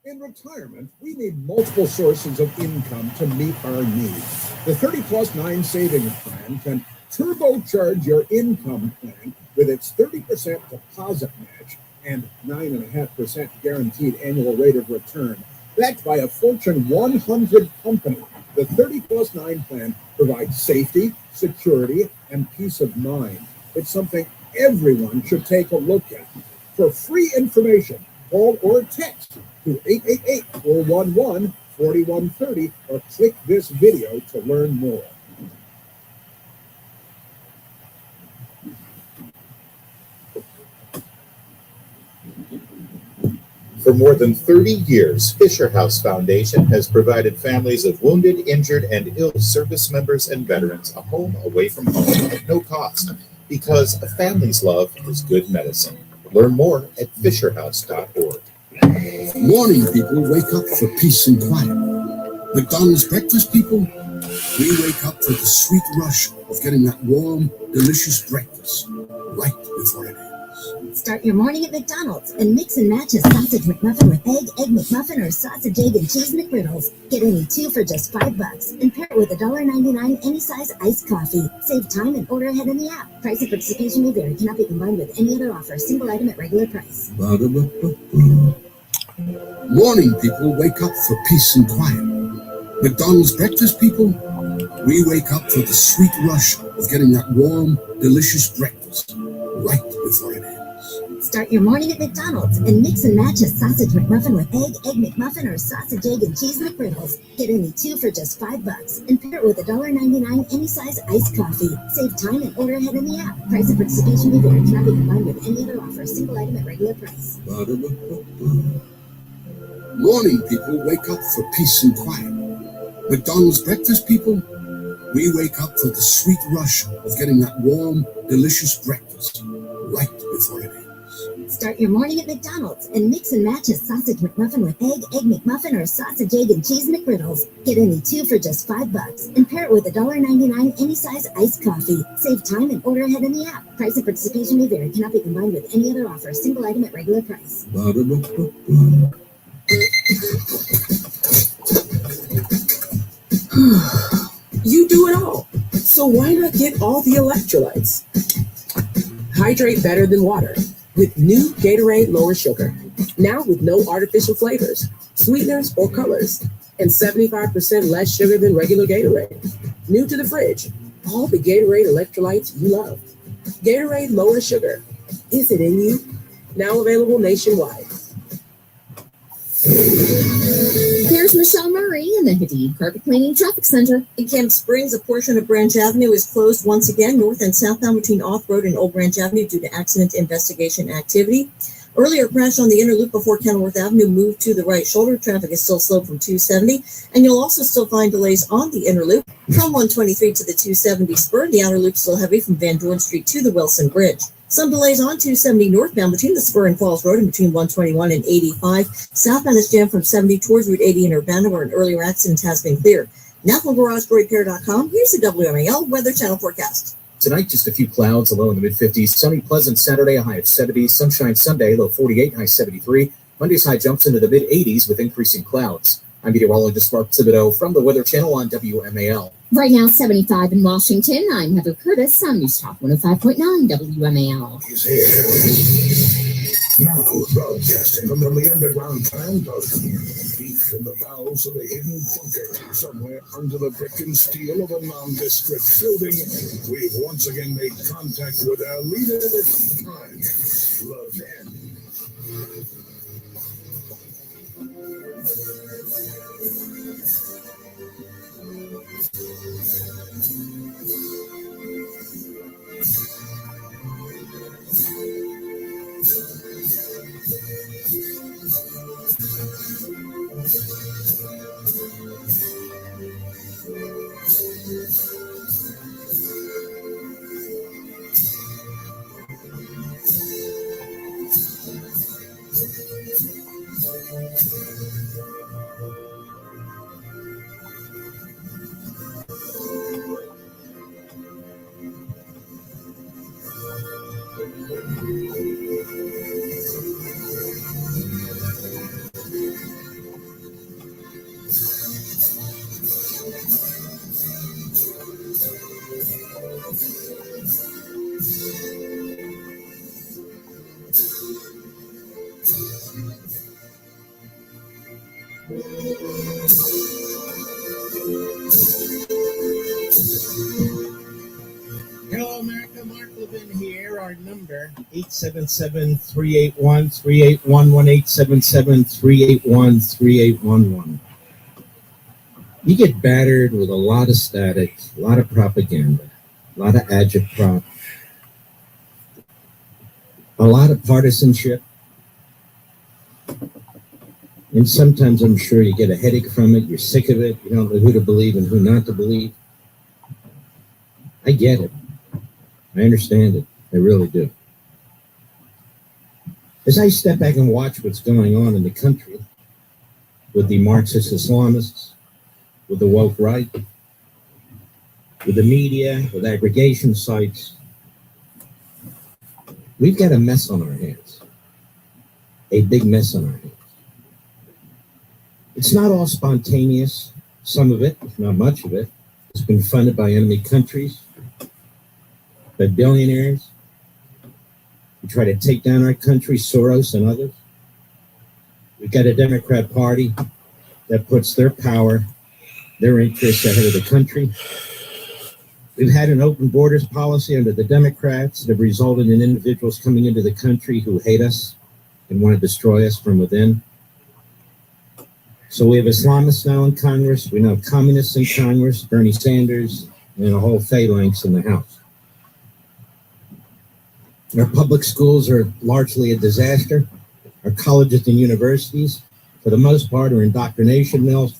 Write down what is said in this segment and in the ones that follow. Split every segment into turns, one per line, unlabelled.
In retirement, we need multiple sources of income to meet our needs. The 30 plus 9 savings plan can turbocharge your income plan with its 30% deposit match and 9.5% guaranteed annual rate of return. Backed by a Fortune 100 company, the 30 plus 9 plan provides safety, security, and peace of mind. It's something everyone should take a look at. For free information, call or text to 888-411-4130 or click this video to learn more.
For more than 30 years, Fisher House Foundation has provided families of wounded, injured, and ill service members and veterans a home away from home at no cost, because a family's love is good medicine. Learn more at fisherhouse.org.
Morning people wake up for peace and quiet. McDonald's breakfast people, we wake up for the sweet rush of getting that warm, delicious breakfast right before it ends.
Start your morning at McDonald's and mix and match a sausage McMuffin with egg McMuffin, or sausage, egg, and cheese McGriddles. Get any two for just $5 and pair it with $1.99 any size iced coffee. Save time and order ahead in the app. Price and participation may vary. Cannot be combined with any other offer. Single item at regular price.
Morning people wake up for peace and quiet. McDonald's breakfast people, we wake up for the sweet rush of getting that warm, delicious breakfast right before it ends.
Start your morning at McDonald's and mix and match a sausage McMuffin with egg McMuffin, or sausage, egg, and cheese McGriddles. Get any two for just $5 and pair it with $1.99 any size iced coffee. Save time and order ahead in the app. Price and participation may vary. Cannot be combined with any other offer. Single item at regular price.
Morning people wake up for peace and quiet. McDonald's breakfast people, we wake up for the sweet rush of getting that warm, delicious breakfast right before it ends.
Start your morning at McDonald's and mix and match a sausage McMuffin with egg McMuffin, or sausage, egg, and cheese McGriddles. Get any two for just $5 and pair it with $1.99 any size iced coffee. Save time and order ahead in the app. Price and participation may vary. Cannot be combined with any other offer. Single item at regular price.
You do it all, so why not get all the electrolytes? Hydrate better than water with new Gatorade Lower Sugar. Now with no artificial flavors, sweeteners, or colors, and 75% less sugar than regular Gatorade. New to the fridge, all the Gatorade electrolytes you love. Gatorade Lower Sugar. Is it in you? Now available nationwide.
Here's Michelle Murray in the Hadid Carpet Cleaning Traffic Center.
In Camp Springs, a portion of Branch Avenue is closed once again, north and southbound between Off Road and Old Branch Avenue, due to accident investigation activity. Earlier, crash on the inner loop before Kenilworth Avenue moved to the right shoulder. Traffic is still slow from 270, and you'll also still find delays on the inner loop from 123 to the 270 spur. The outer loop still heavy from Van Dorn Street to the Wilson Bridge. Some delays on 270 northbound between the Spur and Falls Road and between 121 and 85. Southbound is jammed from 70 towards Route 80 in Urbana, where an earlier accident has been cleared. Now from GarageRepair.com, here's the WMAL Weather Channel forecast.
Tonight, just a few clouds, a low in the mid-50s. Sunny, pleasant Saturday, a high of 70. Sunshine Sunday, low 48, high 73. Monday's high jumps into the mid-80s with increasing clouds. I'm meteorologist Mark Thibodeau from the Weather Channel on WMAL.
Right now, 75 in Washington. I'm Heather Curtis on News Talk 105.9 WMAL.
He's here. Now broadcasting from the underground plant deep in the bowels of a hidden bunker, somewhere under the brick and steel of a nondescript building, we've once again made contact with our leader, Frank Levin.
Hello, America. Mark Levin here. Our number, 877-381-3811, 877-381-3811. You get battered with a lot of static, a lot of propaganda, a lot of agitprop, a lot of partisanship. And sometimes I'm sure you get a headache from it. You're sick of it. You don't know who to believe and who not to believe. I get it. I understand it. I really do. As I step back and watch what's going on in the country with the Marxist Islamists, with the woke right, with the media, with aggregation sites, we've got a mess on our hands. A big mess on our hands. It's not all spontaneous. Some of it, not much of it, has been funded by enemy countries, by billionaires who try to take down our country, Soros and others. We've got a Democrat Party that puts their power, their interests ahead of the country. We've had an open borders policy under the Democrats that have resulted in individuals coming into the country who hate us and want to destroy us from within. So we have Islamists now in Congress. We now have communists in Congress, Bernie Sanders, and a whole phalanx in the House. Our public schools are largely a disaster. Our colleges and universities, for the most part, are indoctrination mills,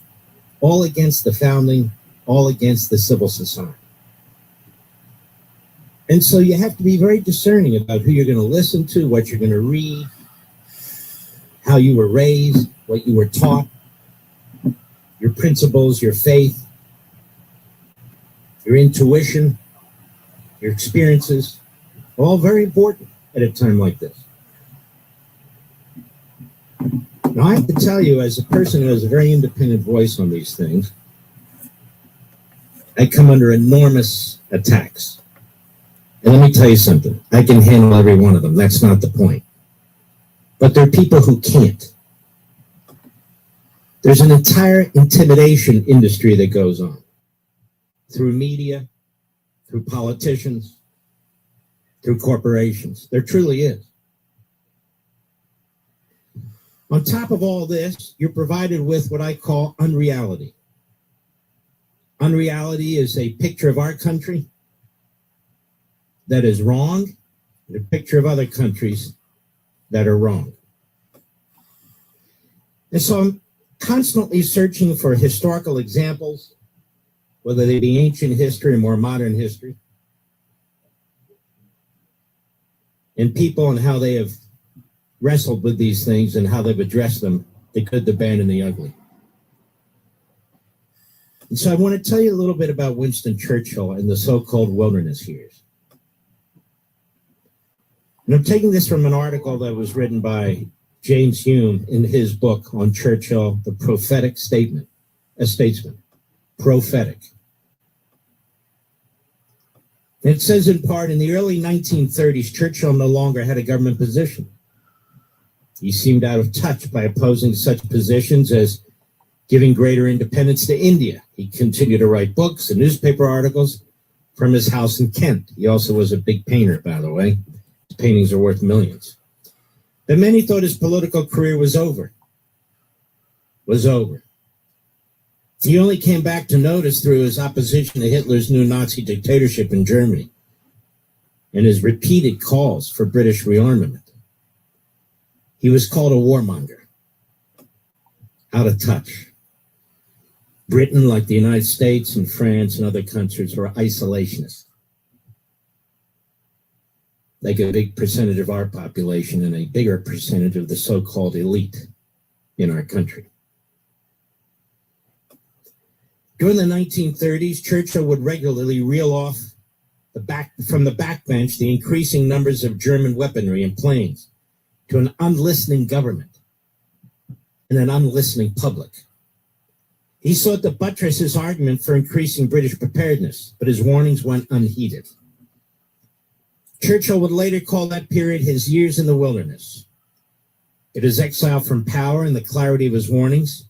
all against the founding, all against the civil society. And so you have to be very discerning about who you're going to listen to, what you're going to read, how you were raised, what you were taught, your principles, your faith, your intuition, your experiences, all very important at a time like this. Now, I have to tell you, as a person who has a very independent voice on these things, I come under enormous attacks. And let me tell you something. I can handle every one of them. That's not the point. But there are people who can't. There's an entire intimidation industry that goes on through media, through politicians, through corporations. There truly is. On top of all this, you're provided with what I call unreality. Unreality is a picture of our country that is wrong, and a picture of other countries that are wrong. And so I'm constantly searching for historical examples, whether they be ancient history or more modern history, and people and how they have wrestled with these things and how they've addressed them, the good, the bad, and the ugly. And so I want to tell you a little bit about Winston Churchill and the so-called wilderness years. And I'm taking this from an article that was written by James Hume in his book on Churchill, The Prophetic Statement, a Statesman, prophetic. It says in part, in the early 1930s, Churchill no longer had a government position. He seemed out of touch by opposing such positions as giving greater independence to India. He continued to write books and newspaper articles from his house in Kent. He also was a big painter, by the way. His paintings are worth millions. But many thought his political career was over. He only came back to notice through his opposition to Hitler's new Nazi dictatorship in Germany and his repeated calls for British rearmament. He was called a warmonger, out of touch. Britain, like the United States and France and other countries, were isolationists. Like a big percentage of our population and a bigger percentage of the so-called elite in our country. During the 1930s, Churchill would regularly reel off from the backbench the increasing numbers of German weaponry and planes to an unlistening government and an unlistening public. He sought to buttress his argument for increasing British preparedness, but his warnings went unheeded. Churchill would later call that period his years in the wilderness. It is exile from power, and the clarity of his warnings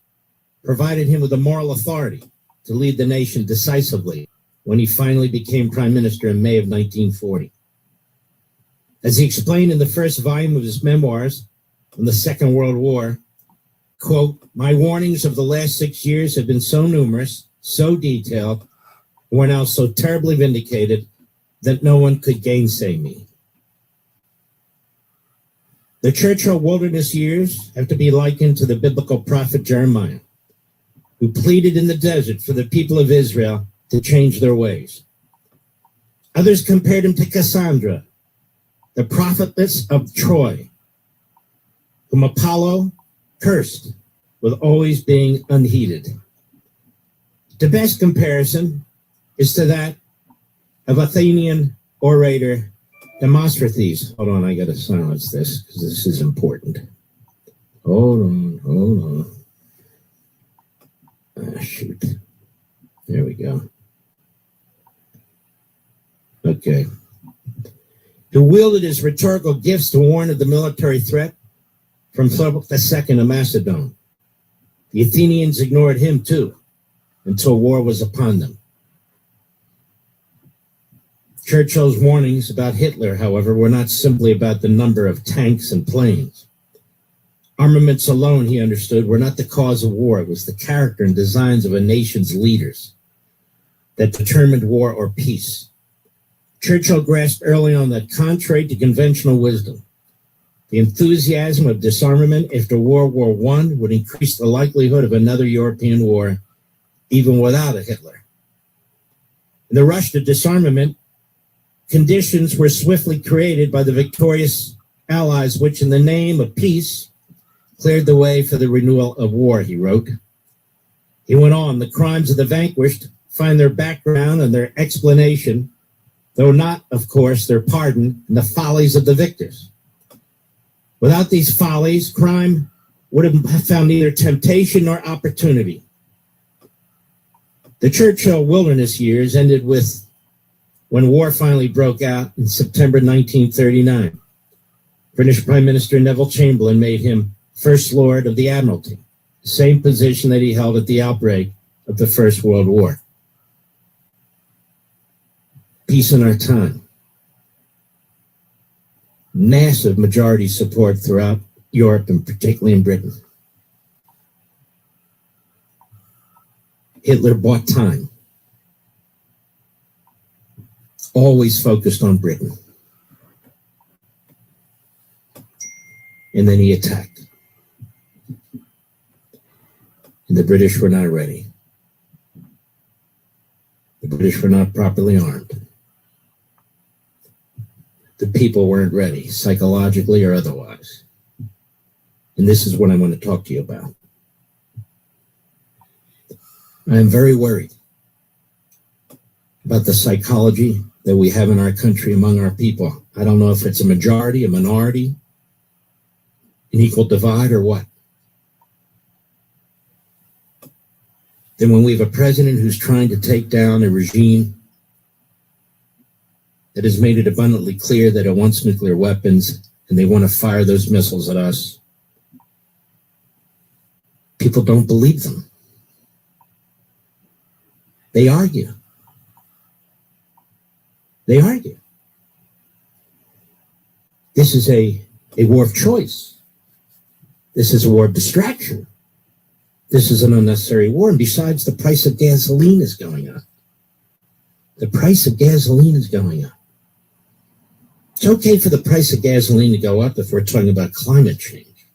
provided him with the moral authority to lead the nation decisively when he finally became prime minister in May of 1940. As he explained in the first volume of his memoirs on the Second World War, quote, "My warnings of the last 6 years have been so numerous, so detailed, and were now so terribly vindicated that no one could gainsay me." The Churchill wilderness years have to be likened to the biblical prophet Jeremiah, who pleaded in the desert for the people of Israel to change their ways. Others compared him to Cassandra, the prophetess of Troy, whom Apollo cursed with always being unheeded. The best comparison is to that of Athenian orator Demosthenes. Hold on, I gotta silence this because this is important. Hold on. Shoot. There we go. Okay. Who wielded his rhetorical gifts to warn of the military threat from Philip II of Macedon. The Athenians ignored him too, until war was upon them. Churchill's warnings about Hitler, however, were not simply about the number of tanks and planes. Armaments alone, he understood, were not the cause of war. It was the character and designs of a nation's leaders that determined war or peace. Churchill grasped early on that, contrary to conventional wisdom, the enthusiasm of disarmament after World War I would increase the likelihood of another European war, even without a Hitler. In the rush to disarmament, conditions were swiftly created by the victorious Allies, which in the name of peace cleared the way for the renewal of war, he wrote. He went on, the crimes of the vanquished find their background and their explanation, though not, of course, their pardon, in the follies of the victors. Without these follies, crime would have found neither temptation nor opportunity. The Churchill wilderness years ended with when war finally broke out in September 1939. British Prime Minister Neville Chamberlain made him First Lord of the Admiralty, the same position that he held at the outbreak of the First World War. Peace in our time. Massive majority support throughout Europe and particularly in Britain. Hitler bought time. Always focused on Britain. And then he attacked. And the British were not ready. The British were not properly armed. The people weren't ready, psychologically or otherwise. And this is what I want to talk to you about. I am very worried about the psychology that we have in our country among our people. I don't know if it's a majority, a minority, an equal divide, or what. Then when we have a president who's trying to take down a regime that has made it abundantly clear that it wants nuclear weapons and they want to fire those missiles at us, people don't believe them. They argue. They argue. This is a war of choice. This is a war of distraction. This is an unnecessary war. And besides, the price of gasoline is going up. The price of gasoline is going up. It's okay for the price of gasoline to go up if we're talking about climate change.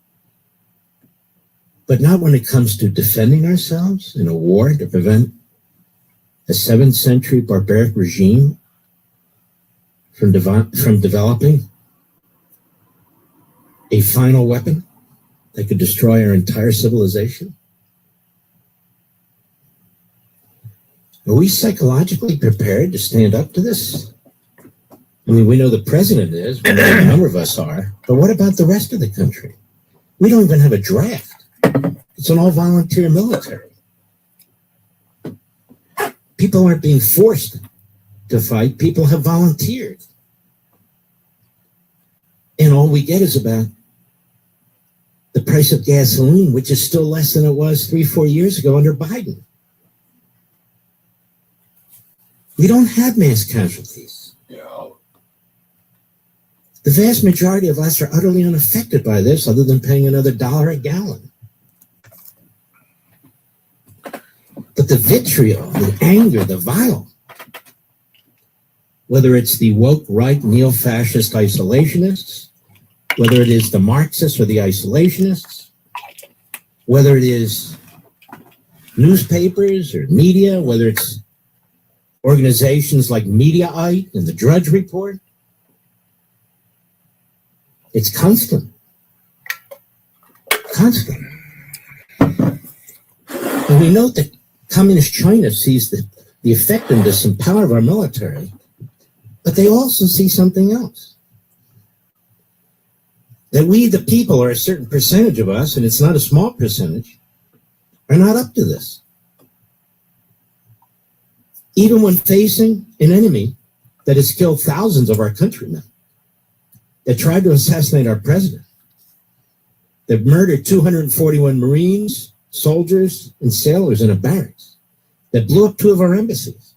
But not when it comes to defending ourselves in a war to prevent a 7th century barbaric regime from developing a final weapon that could destroy our entire civilization. Are we psychologically prepared to stand up to this? I mean, we know the president is, we know a number of us are, but what about the rest of the country? We don't even have a draft. It's an all-volunteer military. People aren't being forced to fight. People have volunteered. And all we get is about the price of gasoline, which is still less than it was 3-4 years ago under Biden. We don't have mass casualties.
No.
The vast majority of us are utterly unaffected by this, other than paying another $1 a gallon. But the vitriol, the anger, the vile, whether it's the woke right neo-fascist isolationists, whether it is the Marxists or the isolationists, whether it is newspapers or media, whether it's organizations like Mediaite and the Drudge Report, it's constant. Constant. And we note that Communist China sees the effectiveness and power of our military, but they also see something else. That we, the people, or a certain percentage of us, and it's not a small percentage, are not up to this. Even when facing an enemy that has killed thousands of our countrymen, that tried to assassinate our president, that murdered 241 Marines, soldiers, and sailors in a barracks, that blew up 2 of our embassies,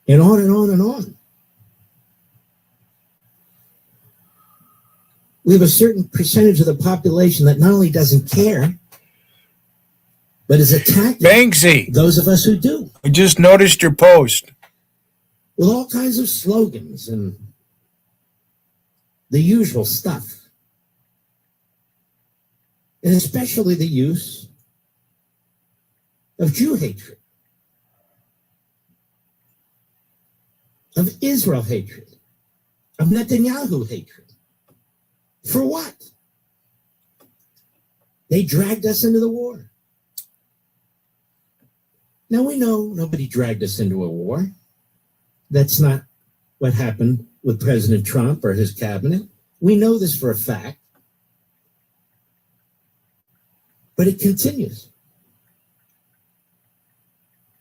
and on and on and on. We have a certain percentage of the population that not only doesn't care, but is attacking
Banksy,
those of us who do,
I just noticed your post.
with all kinds of slogans and the usual stuff. And especially the use of Jew hatred, of Israel hatred, of Netanyahu hatred. For what? They dragged us into the war. Now we know nobody dragged us into a war. That's not what happened with President Trump or his cabinet. We know this for a fact. But it continues.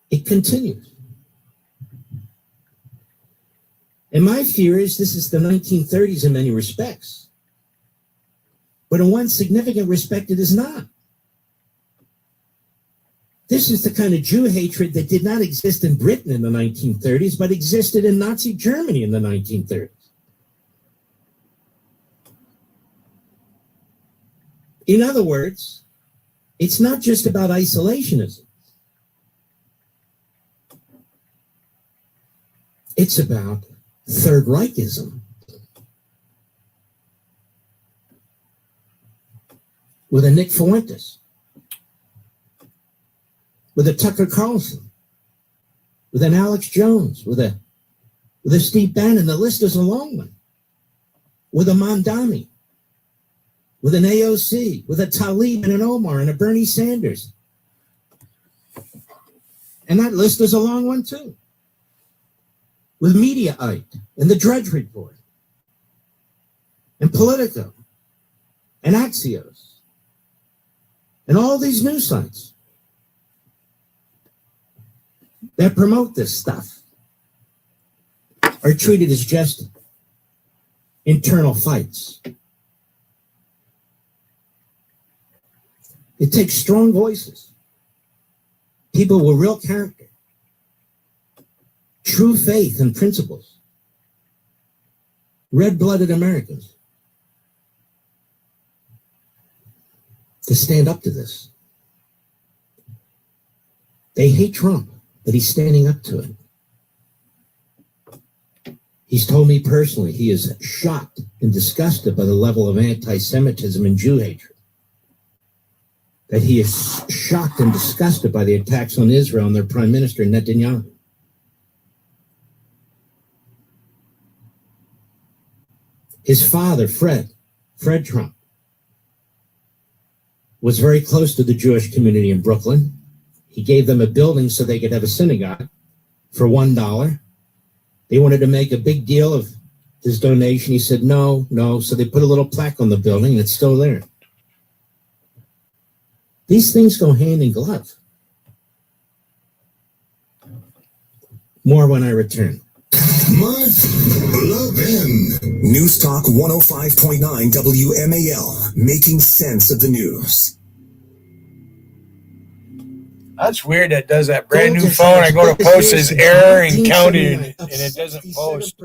It continues. And my fear is this is the 1930s in many respects. But in one significant respect, it is not. This is the kind of Jew hatred that did not exist in Britain in the 1930s, but existed in Nazi Germany in the 1930s. In other words, it's not just about isolationism. It's about Third Reichism. With a Nick Fuentes, with a Tucker Carlson, with an Alex Jones, with a Steve Bannon. The list is a long one. With a Mondami, with an AOC, with a Tlaib and an Omar and a Bernie Sanders. And that list is a long one too. With Mediaite and the Drudge Report and Politico and Axios and all these news sites that promote this stuff are treated as just internal fights. It takes strong voices, people with real character, true faith and principles, red-blooded Americans to stand up to this. They hate Trump, but he's standing up to it. He's told me personally he is shocked and disgusted by the level of anti-Semitism and Jew hatred. That he is shocked and disgusted by the attacks on Israel and their Prime Minister Netanyahu. His father, Fred Trump, was very close to the Jewish community in Brooklyn. He gave them a building so they could have a synagogue for $1. They wanted to make a big deal of his donation. He said, no. So they put a little plaque on the building and it's still there. These things go hand in glove. More when I return.
Mark Levin.
News Talk 105.9 WMAL, making sense of the news.
That's weird. That does that brand new phone. I go to post this error and count it, and it doesn't post.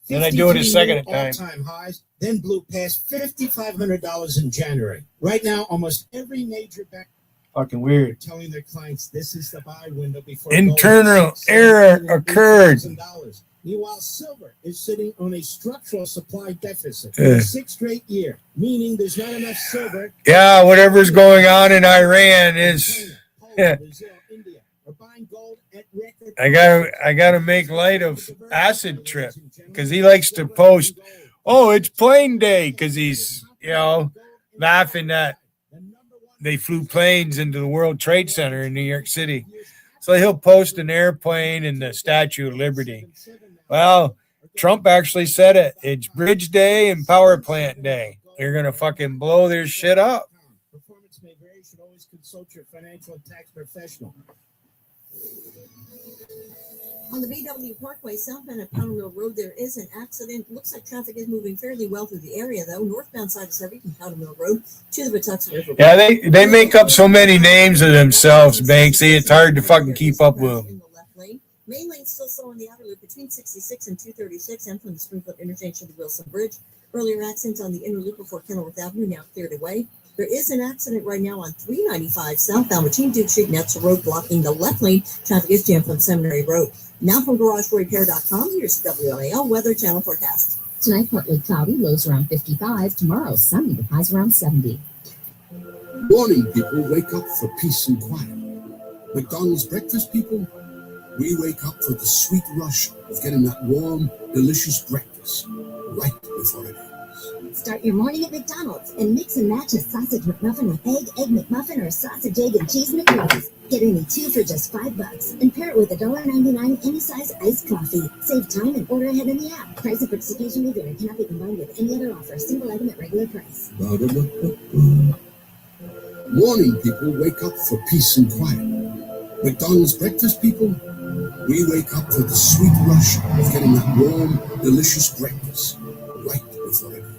Then I do it a second time.
All-time highs, then blew past $5,500 in January. Right now, almost every major bank
Fucking weird.
telling their clients this is the buy window before
Internal error occurred.
Meanwhile, silver is sitting on a structural supply deficit
Yeah.
for a sixth straight year, meaning there's not enough silver.
Yeah, whatever's going on in Iran is. Yeah.
Brazil, India are buying gold at record.
I gotta make light of Acid Trip because he likes to post, oh, it's plane day, because he's, laughing that they flew planes into the World Trade Center in New York City. So he'll post an airplane and the Statue of Liberty. Well, Trump actually said it. It's Bridge Day and Power Plant Day. They're gonna fucking blow their shit up.
Performance may vary. You should always consult your financial and tax professional.
On the BW Parkway, southbound of Powder Mill Road, there is an accident. Looks like traffic is moving fairly well through the area, though. Northbound side is heavy from Powder Mill Road to the Patuxent River.
Yeah, they make up so many names of themselves, Banksy. It's hard to fucking keep up with them.
In the left lane. Main lane still slow in the outer loop between 66 and 236 and from the Springfield interchange to the Wilson Bridge. Earlier accident on the inner loop before Kenilworth Avenue, now cleared away. There is an accident right now on 395 southbound between Duke Street and Netzel Road, blocking the left lane. Traffic is jammed from Seminary Road. Now from GarageRepair.com, here's the WMAL Weather Channel forecast.
Tonight, partly cloudy, lows around 55. Tomorrow, sunny, with highs around 70.
Morning, people, wake up for peace and quiet. McDonald's breakfast, people, we wake up for the sweet rush of getting that warm, delicious breakfast right before it ends.
Start your morning at McDonald's and mix and match a sausage McMuffin with egg McMuffin, or sausage, egg, and cheese McGriddles. Get any two for just $5 and pair it with $1.99 any size iced coffee. Save time and order ahead in the app. Price of participation may vary. Cannot be combined with any other offer. Single item at regular price.
Morning, people, wake up for peace and quiet. McDonald's breakfast, people, we wake up for the sweet rush of getting that warm, delicious breakfast right before it ends.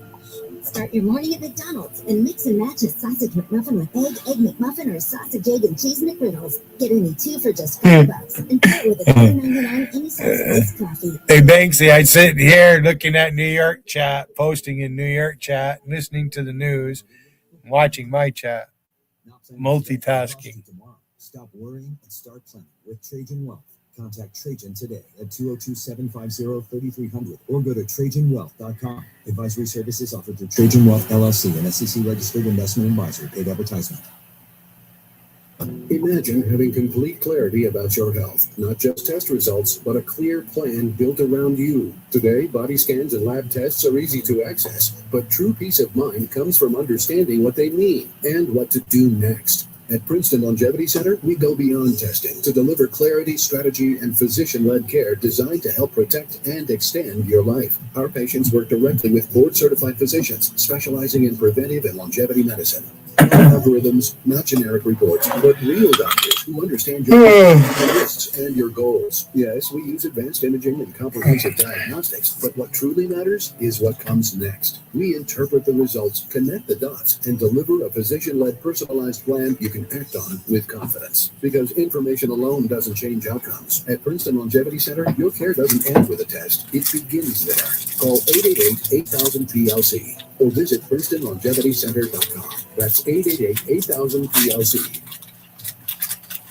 Start your morning at McDonald's and mix and match a sausage McMuffin with egg McMuffin, or sausage, egg, and cheese McGriddles. Get any two for just $5 and pair it with $1.99 any size iced coffee.
Hey, Banksy, I sit here looking at New York chat, posting in New York chat, listening to the news, watching my chat, multitasking.
Stop worrying and start planning with Trajan Wealth. Contact Trajan today at 202-750-3300 or go to TrajanWealth.com. Advisory services offered through Trajan Wealth LLC, an SEC-registered investment advisor. Paid advertisement.
Imagine having complete clarity about your health, not just test results, but a clear plan built around you. Today, body scans and lab tests are easy to access, but true peace of mind comes from understanding what they mean and what to do next. At Princeton Longevity Center, we go beyond testing to deliver clarity, strategy, and physician-led care designed to help protect and extend your life. Our patients work directly with board-certified physicians specializing in preventive and longevity medicine. Not algorithms, not generic reports, but real doctors who understand your risks and your goals. Yes, we use advanced imaging and comprehensive diagnostics, but what truly matters is what comes next. We interpret the results, connect the dots, and deliver a physician-led personalized plan you can act on with confidence. Because information alone doesn't change outcomes. At Princeton Longevity Center, your care doesn't end with a test. It begins there. Call 888-8000-PLC or visit PrincetonLongevityCenter.com. That's 888-8000-PLC.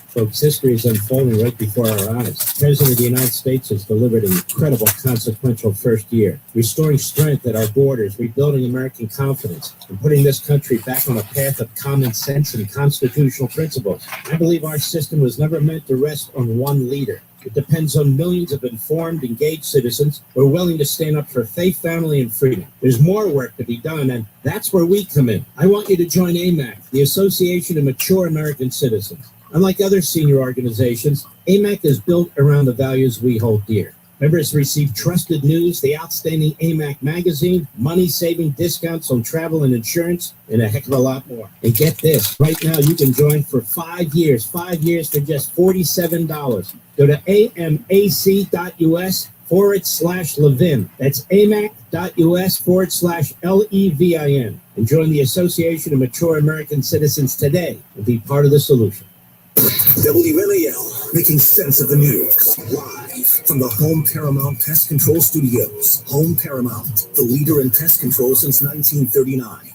Folks, history is unfolding right before our eyes. The President of the United States has delivered an incredible, consequential first year, restoring strength at our borders, rebuilding American confidence, and putting this country back on a path of common sense and constitutional principles. I believe our system was never meant to rest on one leader. It depends on millions of informed, engaged citizens who are willing to stand up for faith, family, and freedom. There's more work to be done, and that's where we come in. I want you to join AMAC, the Association of Mature American Citizens. Unlike other senior organizations, AMAC is built around the values we hold dear. Members receive trusted news, the outstanding AMAC magazine, money-saving discounts on travel and insurance, and a heck of a lot more. And get this, right now you can join for 5 years for just $47. Go to amac.us/Levin. That's amac.us/LEVIN. And join the Association of Mature American Citizens today and be part of the solution.
WMAL, making sense of the news. Live from the Home Paramount Pest Control Studios. Home Paramount, the leader in pest control since 1939.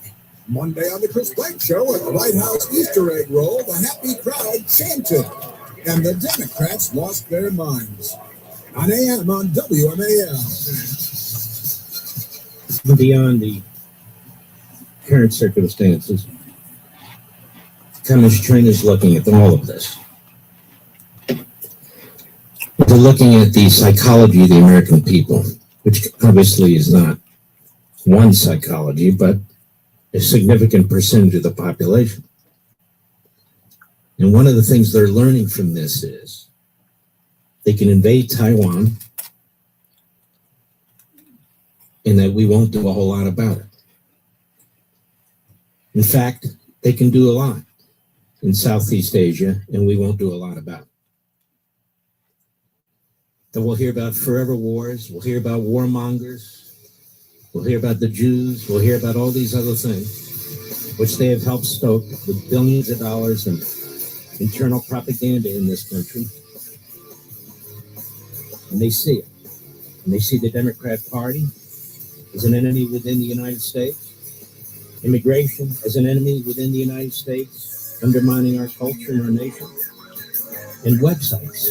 Monday on the Chris Plank Show at the White House Easter egg roll, the happy crowd chanted, and the Democrats lost their minds. On AM on WMAL.
Beyond the current circumstances, Communist China is looking at all of this. They're looking at the psychology of the American people, which obviously is not one psychology, but a significant percentage of the population. And one of the things they're learning from this is they can invade Taiwan and that we won't do a whole lot about it. In fact, they can do a lot in Southeast Asia, and we won't do a lot about it. Then we'll hear about forever wars, we'll hear about warmongers, we'll hear about the Jews, we'll hear about all these other things, which they have helped stoke with billions of dollars in internal propaganda in this country. And they see it. And they see the Democrat Party as an enemy within the United States, immigration as an enemy within the United States, undermining our culture and our nation, and websites.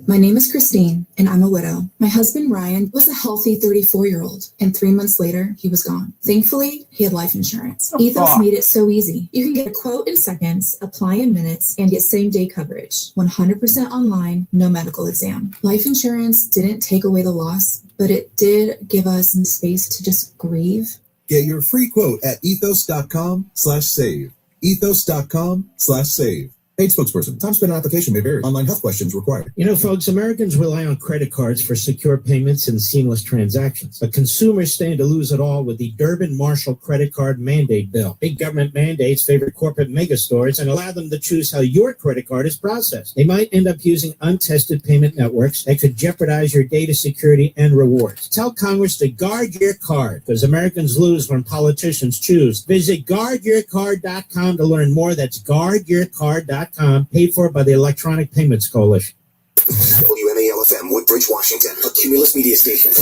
My name is Christine, and I'm a widow. My husband, Ryan, was a healthy 34-year-old, and 3 months later, he was gone. Thankfully, he had life insurance. Ethos made it so easy. You can get a quote in seconds, apply in minutes, and get same-day coverage. 100% online, no medical exam. Life insurance didn't take away the loss, but it did give us the space to just grieve.
Get your free quote at ethos.com/save. Ethos.com/save. Paid spokesperson. Time spent on application may vary. Online health questions required.
You know, folks, Americans rely on credit cards for secure payments and seamless transactions. But consumers stand to lose it all with the Durbin-Marshall credit card mandate bill. Big government mandates favor corporate megastores and allow them to choose how your credit card is processed. They might end up using untested payment networks that could jeopardize your data security and rewards. Tell Congress to guard your card, because Americans lose when politicians choose. Visit guardyourcard.com to learn more. That's guardyourcard.com. Paid for by the Electronic Payments Coalition.
WMAL-FM, Woodbridge, Washington, a Cumulus media station.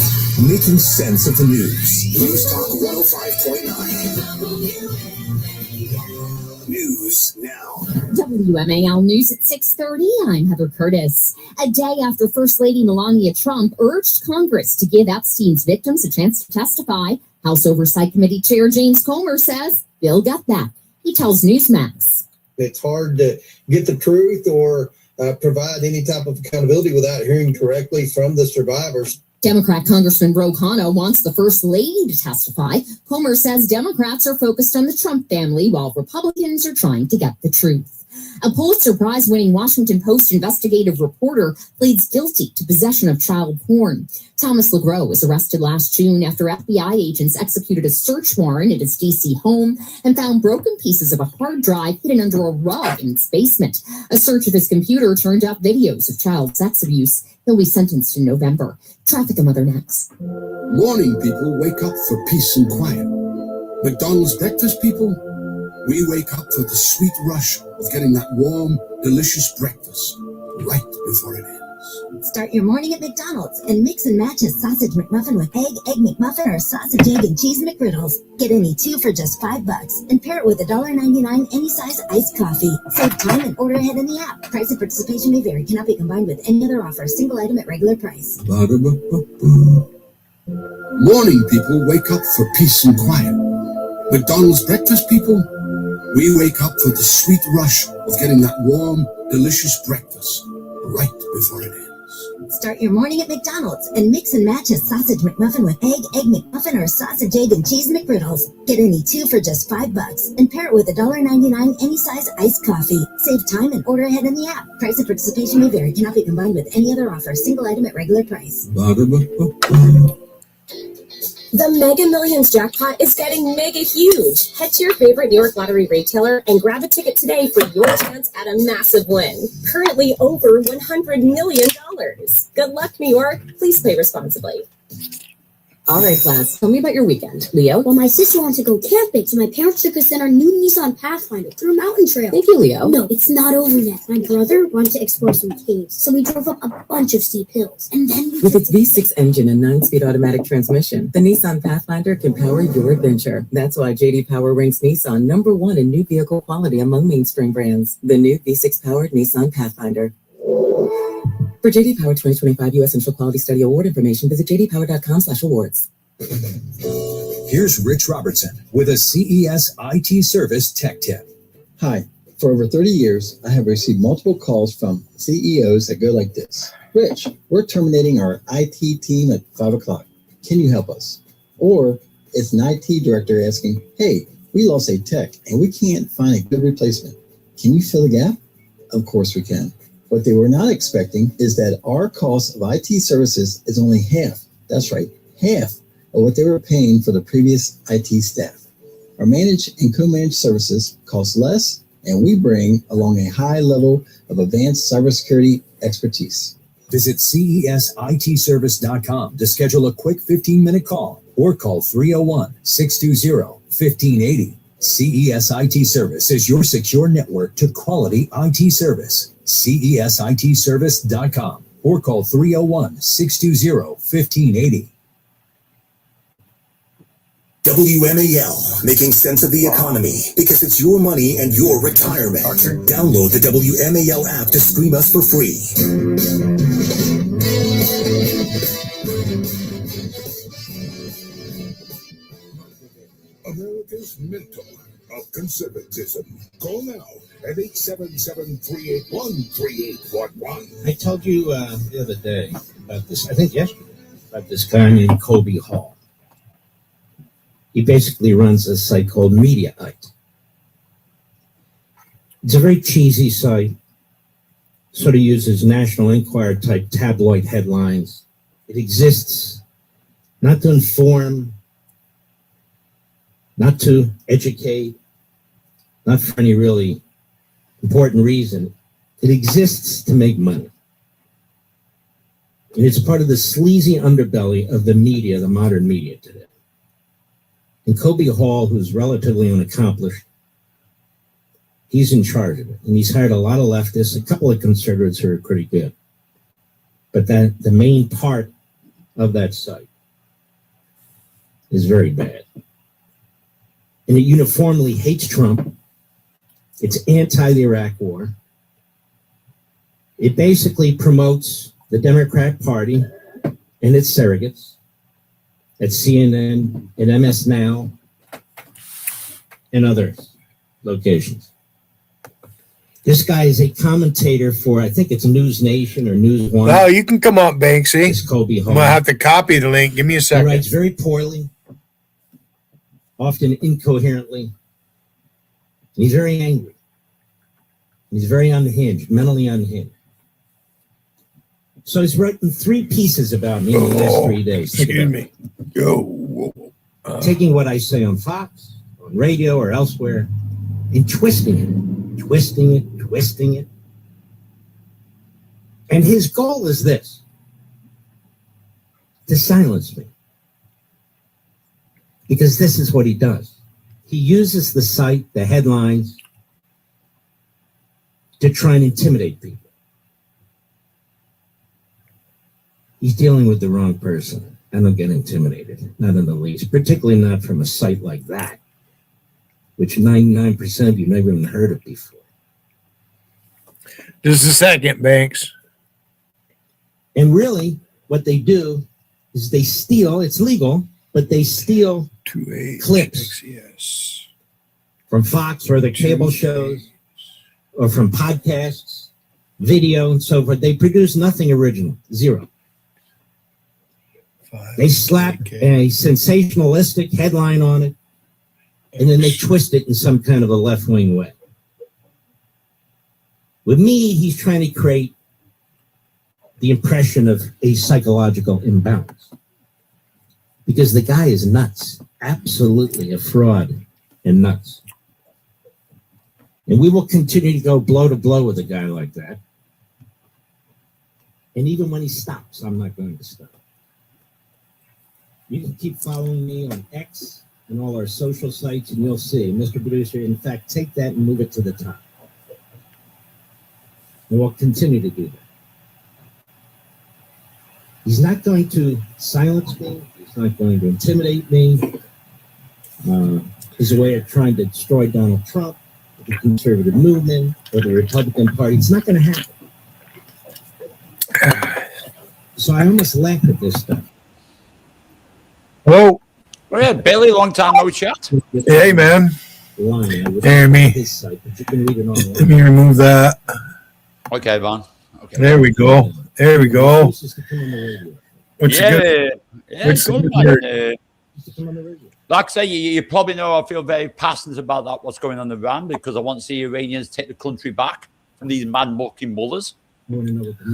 Making sense of the news. News Talk 105.9. News now.
WMAL News at 6:30. I'm Heather Curtis. A day after First Lady Melania Trump urged Congress to give Epstein's victims a chance to testify, House Oversight Committee Chair James Comer says Bill got that. He tells Newsmax.
It's hard to get the truth or provide any type of accountability without hearing correctly from the survivors.
Democrat Congressman Ro Khanna wants the First Lady to testify. Comer says Democrats are focused on the Trump family while Republicans are trying to get the truth. A Pulitzer Prize-winning Washington Post investigative reporter pleads guilty to possession of child porn. Thomas LeGros was arrested last June after FBI agents executed a search warrant at his D.C. home and found broken pieces of a hard drive hidden under a rug in its basement. A search of his computer turned up videos of child sex abuse. He'll be sentenced in November. Traffic and Mother next.
Morning, people, wake up for peace and quiet. McDonald's breakfast, people, we wake up for the sweet rush of getting that warm, delicious breakfast right before it ends.
Start your morning at McDonald's and mix and match a sausage McMuffin with egg McMuffin, or sausage, egg, and cheese McGriddles. Get any two for just $5 and pair it with $1.99 any size iced coffee. Save time and order ahead in the app. Price and participation may vary. Cannot be combined with any other offer. Single item at regular price.
Morning, people, wake up for peace and quiet. McDonald's breakfast, people, we wake up for the sweet rush of getting that warm, delicious breakfast right before it ends.
Start your morning at McDonald's and mix and match a sausage McMuffin with egg McMuffin, or sausage, egg, and cheese McGriddles. Get any two for just $5 and pair it with $1.99 any size iced coffee. Save time and order ahead in the app. Price and participation may vary. Cannot be combined with any other offer. Single item at regular price.
The Mega Millions jackpot is getting mega huge. Head to your favorite New York Lottery retailer and grab a ticket today for your chance at a massive win. Currently over $100 million. Good luck, New York. Please play responsibly.
All right, class. Tell me about your weekend. Leo?
Well, my sister wanted to go camping, so my parents took us in our new Nissan Pathfinder through a mountain trail.
Thank you, Leo.
No, it's not over yet. My brother wanted to explore some caves, so we drove up a bunch of steep hills. And then
With its V6 engine and 9-speed automatic transmission, the Nissan Pathfinder can power your adventure. That's why J.D. Power ranks Nissan #1 in new vehicle quality among mainstream brands. The new V6-powered Nissan Pathfinder. For J.D. Power 2025 U.S. Central Quality Study Award information, visit jdpower.com/awards.
Here's Rich Robertson with a CES IT Service Tech Tip.
Hi. For over 30 years, I have received multiple calls from CEOs that go like this. Rich, we're terminating our IT team at 5 o'clock. Can you help us? Or it's an IT director asking, hey, we lost a tech and we can't find a good replacement. Can you fill the gap? Of course we can. What they were not expecting is that our cost of IT services is only half. That's right, half of what they were paying for the previous IT staff. Our managed and co-managed services cost less, and we bring along a high level of advanced cybersecurity expertise.
Visit CESITservice.com to schedule a quick 15-minute call or call 301-620-1580. CES IT Service is your secure network to quality IT service. CESITservice.com or call 301-620-1580.
WMAL, making sense of the economy because it's your money and your retirement. Download the WMAL app to stream us for free.
America's mentor of conservatism. Call now at 877-381-3811.
I told you the other day about this, I think yesterday, about this guy named Kobe Hall. He basically runs a site called Mediaite. It's a very cheesy site, sort of uses National Enquirer type tabloid headlines. It exists not to inform, not to educate, not for any really important reason. It exists to make money. And it's part of the sleazy underbelly of the media, the modern media today. And Kobe Hall, who's relatively unaccomplished, he's in charge of it. And he's hired a lot of leftists, a couple of conservatives who are pretty good. But the main part of that site is very bad. And it uniformly hates Trump. It's anti the Iraq War. It basically promotes the Democrat Party and its surrogates at CNN and MS Now and other locations. This guy is a commentator for, I think it's News Nation or News One.
Oh, you can come up, Banksy.
It's Kobe Hall.
I'm going to have to copy the link. Give me a second.
He writes very poorly, often incoherently. He's very angry. He's very unhinged, mentally unhinged. So he's written 3 pieces about me in the last 3 days.
Excuse me.
Taking what I say on Fox, on radio, or elsewhere, and twisting it. And his goal is this: to silence me. Because this is what he does. He uses the site, the headlines, to try and intimidate people. He's dealing with the wrong person. I don't get intimidated, not in the least, particularly not from a site like that, which 99% of you never even heard of before.
Just a second, Banks.
And really, what they do is they steal, it's legal, but they steal clips from Fox or the cable shows or from podcasts video, and so forth. They produce nothing original. Zero. They slap a sensationalistic headline on it, and then they twist it in some kind of a left-wing way. With me, he's trying to create the impression of a psychological imbalance. Because the guy is nuts. Absolutely a fraud and nuts. And we will continue to go blow to blow with a guy like that. And even when he stops, I'm not going to stop. You can keep following me on X and all our social sites, and you'll see, Mr. Producer, in fact, take that and move it to the top. And we'll continue to do that. He's not going to silence me. He's not going to intimidate me. It's a way of trying to destroy Donald Trump, the conservative movement, or the Republican Party. It's not going to happen. So I almost laugh at this stuff.
Whoa.
Oh, yeah, Billy, long time no chat.
Hey, man. Hey, me. Let me remove that.
Okay, Van. Okay.
There we go. There we go. What's
good,
good?
Like I say, you probably know I feel very passionate about that, what's going on in Iran, because I want to see Iranians take the country back from these mad-mucking mullahs.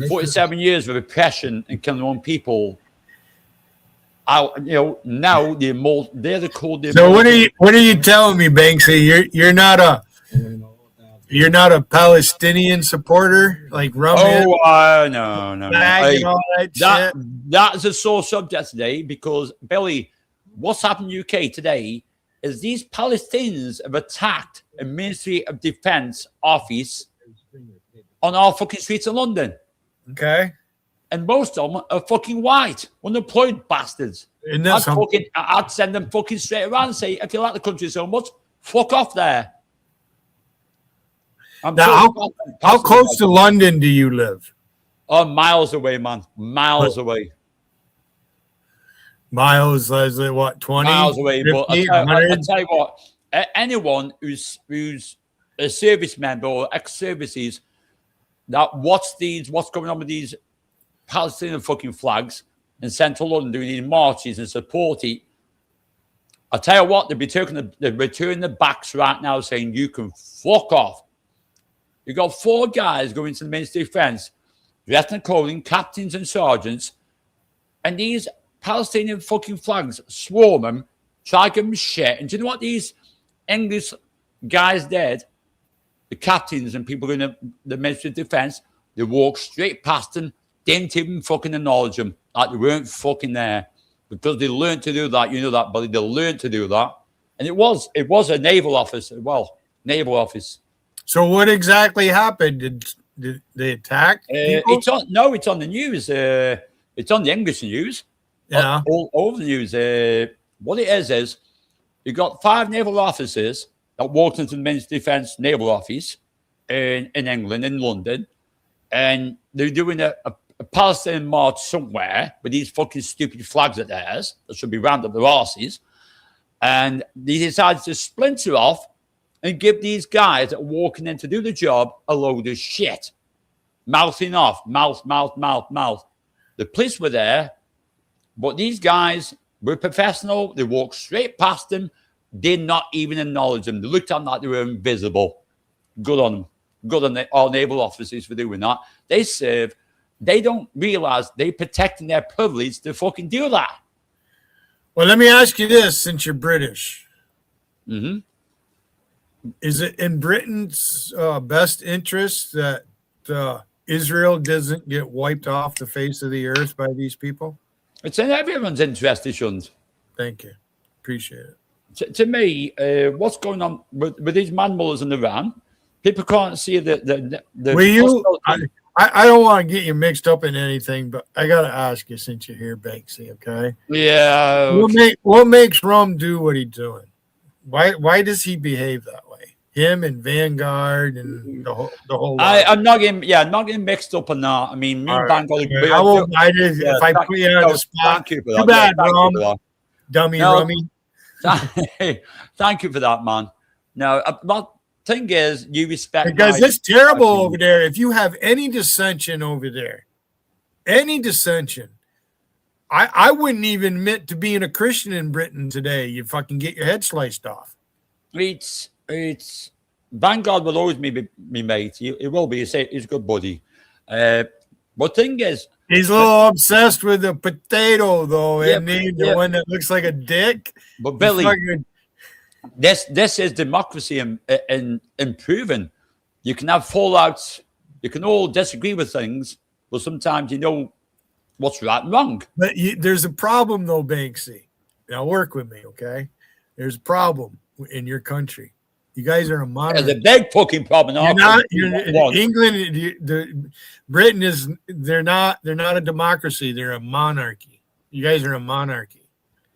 47 years of oppression and killing their own people. Now they're the cold.
So what are you telling me, Banksy? You're not a Palestinian supporter like Rumman?
Oh, no.
That
is a sore subject today, because Billy, what's happened in the UK today is these Palestinians have attacked a Ministry of Defense office on our fucking streets in London.
Okay.
And most of them are fucking white, unemployed bastards. I'd send them fucking straight around and say, if you like the country so much, fuck off there.
How close to London do you live?
Oh, miles away, man. Miles away.
Miles, what, 20?
Miles away.
50,
But I tell you what, anyone who's a service member or ex-services that what's going on with these Palestinian fucking flags in central London doing these marches and support it, I tell you what, they're returning the backs right now saying you can fuck off. You got 4 guys going to the Ministry of Defense, dressed in clothing, captains and sergeants, and these Palestinian fucking flags swarm them, try to give them shit. And do you know what these English guys did? The captains and people in the Ministry of Defense, they walked straight past them, didn't even fucking acknowledge them, like they weren't fucking there, because they learned to do that. You know that, buddy. They learned to do that, and it was a naval office as well, naval office.
So what exactly happened? Did they attack?
It's on the news. It's on the English news.
Yeah,
all over the news. What it is you got 5 naval officers that walked into the Ministry of Defense naval office in England, in London, and they're doing a Palestinian march somewhere with these fucking stupid flags of theirs that should be round up their arses, and they decided to splinter off and give these guys that are walking in to do the job a load of shit. Mouthing off. Mouth. The police were there, but these guys were professional. They walked straight past them, did not even acknowledge them. They looked at them like they were invisible. Good on them. Good on our naval officers for doing that. They serve. They don't realize they're protecting their privilege to fucking do that.
Well, let me ask you this, since you're British.
Mm-hmm.
Is it in Britain's best interest that Israel doesn't get wiped off the face of the earth by these people?
It's in everyone's interest, it shouldn't.
Thank you. Appreciate it.
To me, what's going on with these man mullahs in Iran, people can't see the
I don't want to get you mixed up in anything, but I got to ask you since you're here, Banksy, okay?
Yeah. Okay.
What makes Rum do what he's doing? Why does he behave that way? Him and Vanguard and the whole lot.
I'm not getting mixed up on that. I mean, me and Vanguard.
I won't mind it if I put you on the spot. Too bad, Rum. Dummy Rummy.
Thank you for that, man. No, thing is, you respect
because it's terrible over there. If you have any dissension over there, any dissension, I wouldn't even admit to being a Christian in Britain today. You fucking get your head sliced off.
It's Vanguard will always be me mate. He will be. He's a good buddy. But thing is,
he's a little obsessed with the potato, though, isn't he? The
yeah.
one that looks like a dick.
But Billy, this is democracy in improving. You can have fallouts. You can all disagree with things, but sometimes you know what's right and wrong.
But there's a problem, though, Banksy. Now work with me, okay? There's a problem in your country. You guys are a monarchy.
There's a big fucking problem.
England, Britain is. They're not a democracy. They're a monarchy. You guys are a monarchy.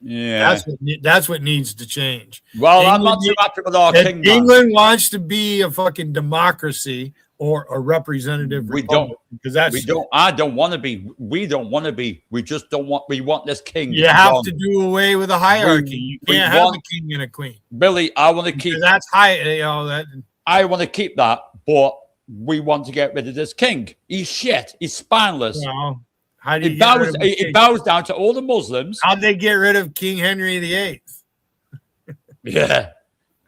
Yeah,
that's what needs to change.
Well, I'm not too happy with our king.
England wants to be a fucking democracy or a representative.
We
republic,
don't.
Because that's.
We don't. I don't want to be. We don't want to be. We just don't want. We want this king.
You have to do away with a hierarchy. You can't have a king and a queen.
Billy, I want to keep.
Because that's high. You know that.
I want to keep that, but we want to get rid of this king. He's shit. He's spineless.
No. How do you
it bows down to all the Muslims.
How'd they get rid of King Henry VIII?
Yeah.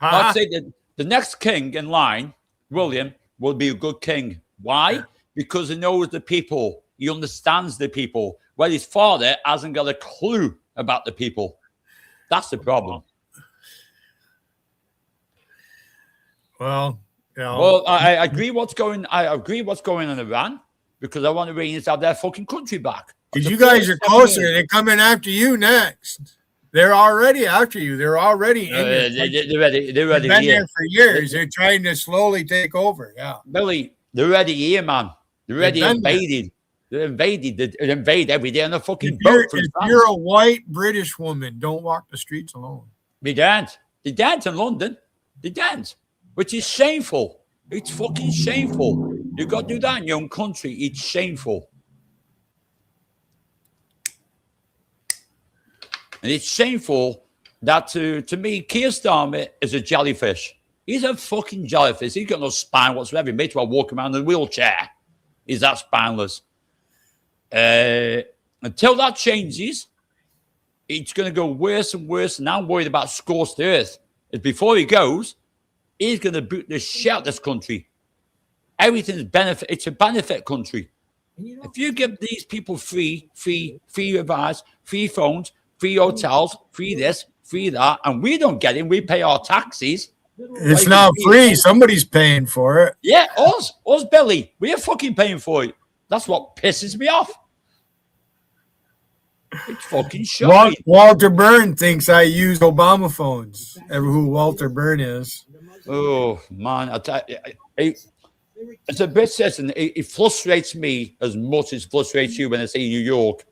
I'd say that the next king in line, William, will be a good king. Why? Because he knows the people. He understands the people. Well, his father hasn't got a clue about the people. That's the problem.
Well, you know,
well, I agree what's going. I agree what's going on in Iran because I want the Iranians to have their fucking country back.
Because you guys are closer. They're coming after you next. They're already after you. They're already in there.
They're ready. They're ready.
They've been there for years. They're trying to slowly take over. Yeah,
Billy, they're ready here, man. They're already invaded. They're invaded. They invade every day on a fucking boat.
If you're a white British woman, don't walk the streets alone.
They dance. They dance in London. They dance, which is shameful. It's fucking shameful. You got to do that in your own country. It's shameful. And it's shameful that to me, Keir Starmer is a jellyfish. He's a fucking jellyfish. He's got no spine whatsoever. He made to walk around in a wheelchair. He's that spineless. Until that changes, it's going to go worse and worse. And I'm worried about scorched earth. Is before he goes, he's going to boot the shit out of this country. Everything's benefit. It's a benefit country. If you give these people free advice, free phones, free hotels, free this, free that, and we don't get it, we pay our taxes.
It's not free. Somebody's paying for it.
Yeah, us, Billy. We're fucking paying for it. That's what pisses me off. It's fucking shocking.
Walter Byrne thinks I use Obama phones. Ever who Walter Byrne is.
Oh, man. It's a bit certain. It frustrates me as much as it frustrates you when I say New York.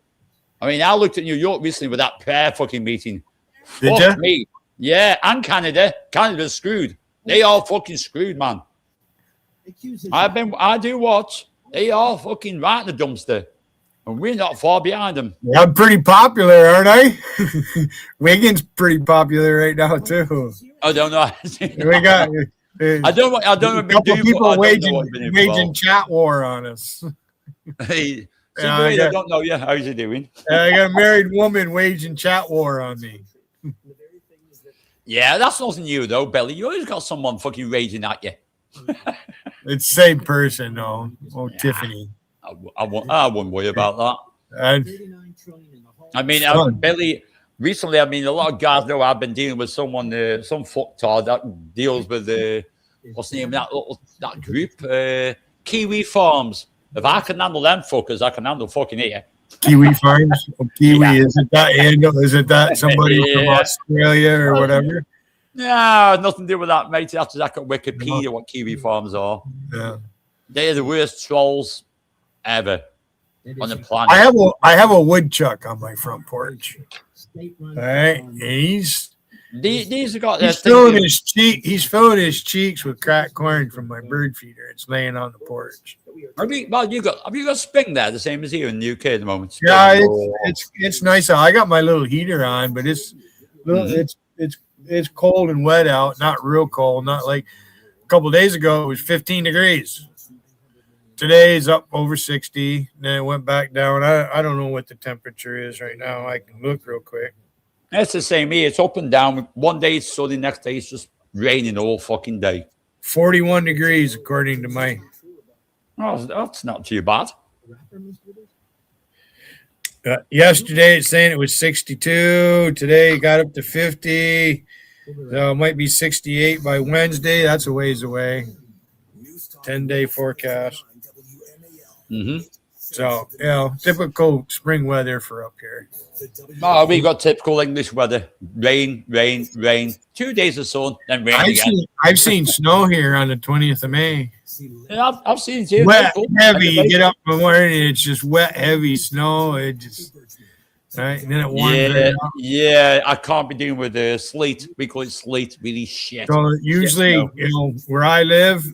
I mean, I looked at New York recently with that prayer fucking meeting.
Did
Fuck
you?
me. Yeah, and Canada. Canada's screwed. They are fucking screwed, man. I do watch. They are fucking right in the dumpster. And we're not far behind them.
I'm pretty popular, aren't I? Wiggins pretty popular right now, too.
I don't know.
We got...
I don't know what
a couple people waging chat war on us.
Hey, I don't know. Yeah, how's he doing?
I got a married woman waging chat war on me.
Yeah, that's nothing new though, Billy. You always got someone fucking raging at you.
It's the same person, though. Oh, yeah. Tiffany.
I wouldn't worry about that. I mean, Billy. Recently, I mean, a lot of guys know I've been dealing with someone, some fucktard that deals with what's the name of that group? Kiwi Farms. If I can handle them fuckers, I can handle fucking here.
Kiwi Farms? Kiwi, yeah. Isn't that somebody from Australia or whatever?
No, nothing to do with that, mate. After that, got Wikipedia what Kiwi Farms are.
Yeah.
They're the worst trolls ever on the planet.
I have a woodchuck on my front porch. All right,
these have got.
He's filling his cheeks with cracked corn from my bird feeder. It's laying on the porch.
Have you got spring there, the same as here in the UK at the moment? Spring.
Yeah, it's nice. I got my little heater on, but it's cold and wet out. Not real cold. Not like couple days ago, it was 15 degrees. Today's up over 60. Then it went back down. I don't know what the temperature is right now. I can look real quick.
It's the same here. It's up and down. One day it's sunny, next day it's just raining the whole fucking day.
41 degrees, according to my...
Oh, that's not too bad.
Yesterday, it's saying it was 62. Today, it got up to 50. So it might be 68 by Wednesday. That's a ways away. 10-day forecast.
Mm-hmm.
So, typical spring weather for up here.
Oh, we got typical English weather. Rain, rain, rain. 2 days of sun, then rain again.
I've seen snow here on the 20th of May.
Yeah, I've seen it too.
Wet, heavy. You get up in the morning, it's just wet, heavy snow. It just, right? And then it warms right up.
Yeah, I can't be dealing with the sleet. We call it sleet, really shit.
So usually, where I live,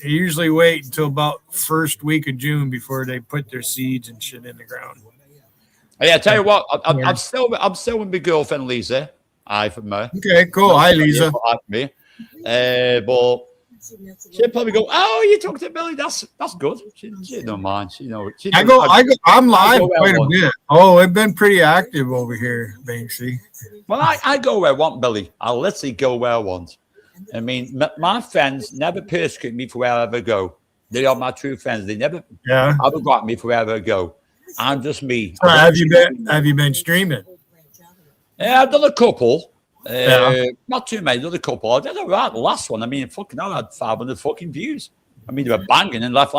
they usually wait until about first week of June before they put their seeds and shit in the ground.
Yeah, I tell you what, I'm still with my girlfriend Lisa. Hi from her.
Okay, cool. Hi, Lisa.
Me. But she'll probably go, "Oh, you talked to Billy. That's good." She don't mind.
I'm live quite a bit. Oh, I've been pretty active over here, Banksy.
Well, I go where I want, Billy. I'll literally go where I want. I mean, my friends never persecute me for wherever I go. They are my true friends. They never ever got me for wherever I go. I'm just me.
So have you been streaming?
Yeah, I've done a couple. Not too many, done a couple. I did all right. The last one, I mean, fucking hell, I had 500 fucking views. I mean, they were banging and left.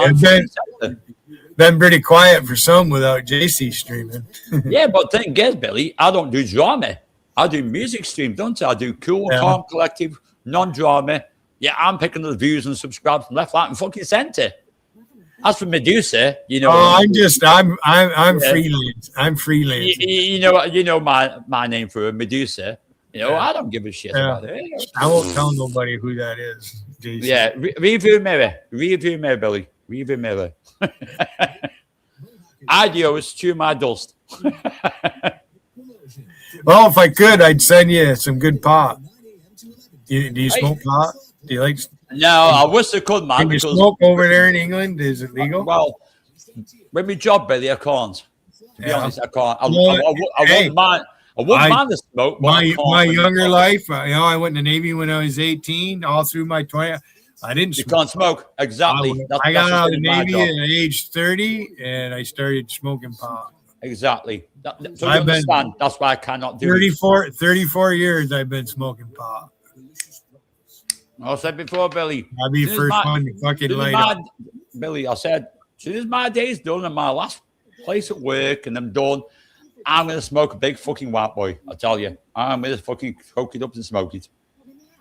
Been pretty quiet for some without JC streaming.
Yeah, but the thing is, Billy, I don't do drama. I do music stream, don't I? I do cool, calm, collective, non-drama. Yeah, I'm picking up the views and subscribes from left, right, and fucking center. As for Medusa, you know.
Oh, I'm freelance. I'm freelance.
You know my name for Medusa. You know, I don't give a shit about it.
I won't tell nobody who that is. Jason.
Yeah, review mirror, Billy, review mirror. Adios to my dust.
Well, if I could, I'd send you some good pot. Do you smoke pot? Do you like?
No, I wish I could, man.
Can you smoke over there in England? Is it legal?
Well, with my job, Billy, I can't. To be honest, I can't. I wouldn't mind the smoke.
My younger life, I went in the Navy when I was 18. All through my 20, I didn't.
You can't smoke. Exactly.
I got out of the Navy at age 30, and I started smoking pot.
Exactly. So you understand. That's why I cannot do
34 years I've been smoking pot.
I said before, Billy.
I'll be first one to fucking light up.
Billy, I said, as soon as my day's done and my last place at work and I'm done, I'm going to smoke a big fucking white boy. I tell you. I'm going to fucking coke it up and smoke it.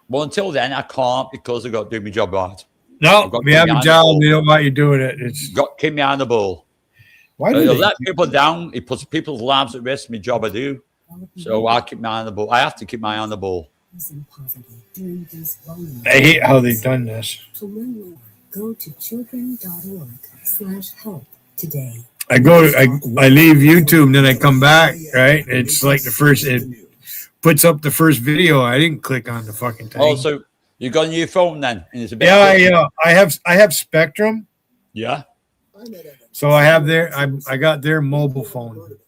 But until then, I can't because I've got to do my job right.
No, we have a job. We don't want you doing it. It's
got to keep me on the ball.
Why do
let people down? It puts people's lives at risk. My job I do. So I keep my eye on the ball. I have to keep my eye on the ball.
I hate how they've done this.
To learn more, go to children.org/help today.
I leave YouTube and then I come back, right? It's like it puts up the first video. I didn't click on the fucking thing.
Oh, so you got a new phone then? And it's a bit
I have Spectrum.
Yeah.
So I have I got their mobile phone.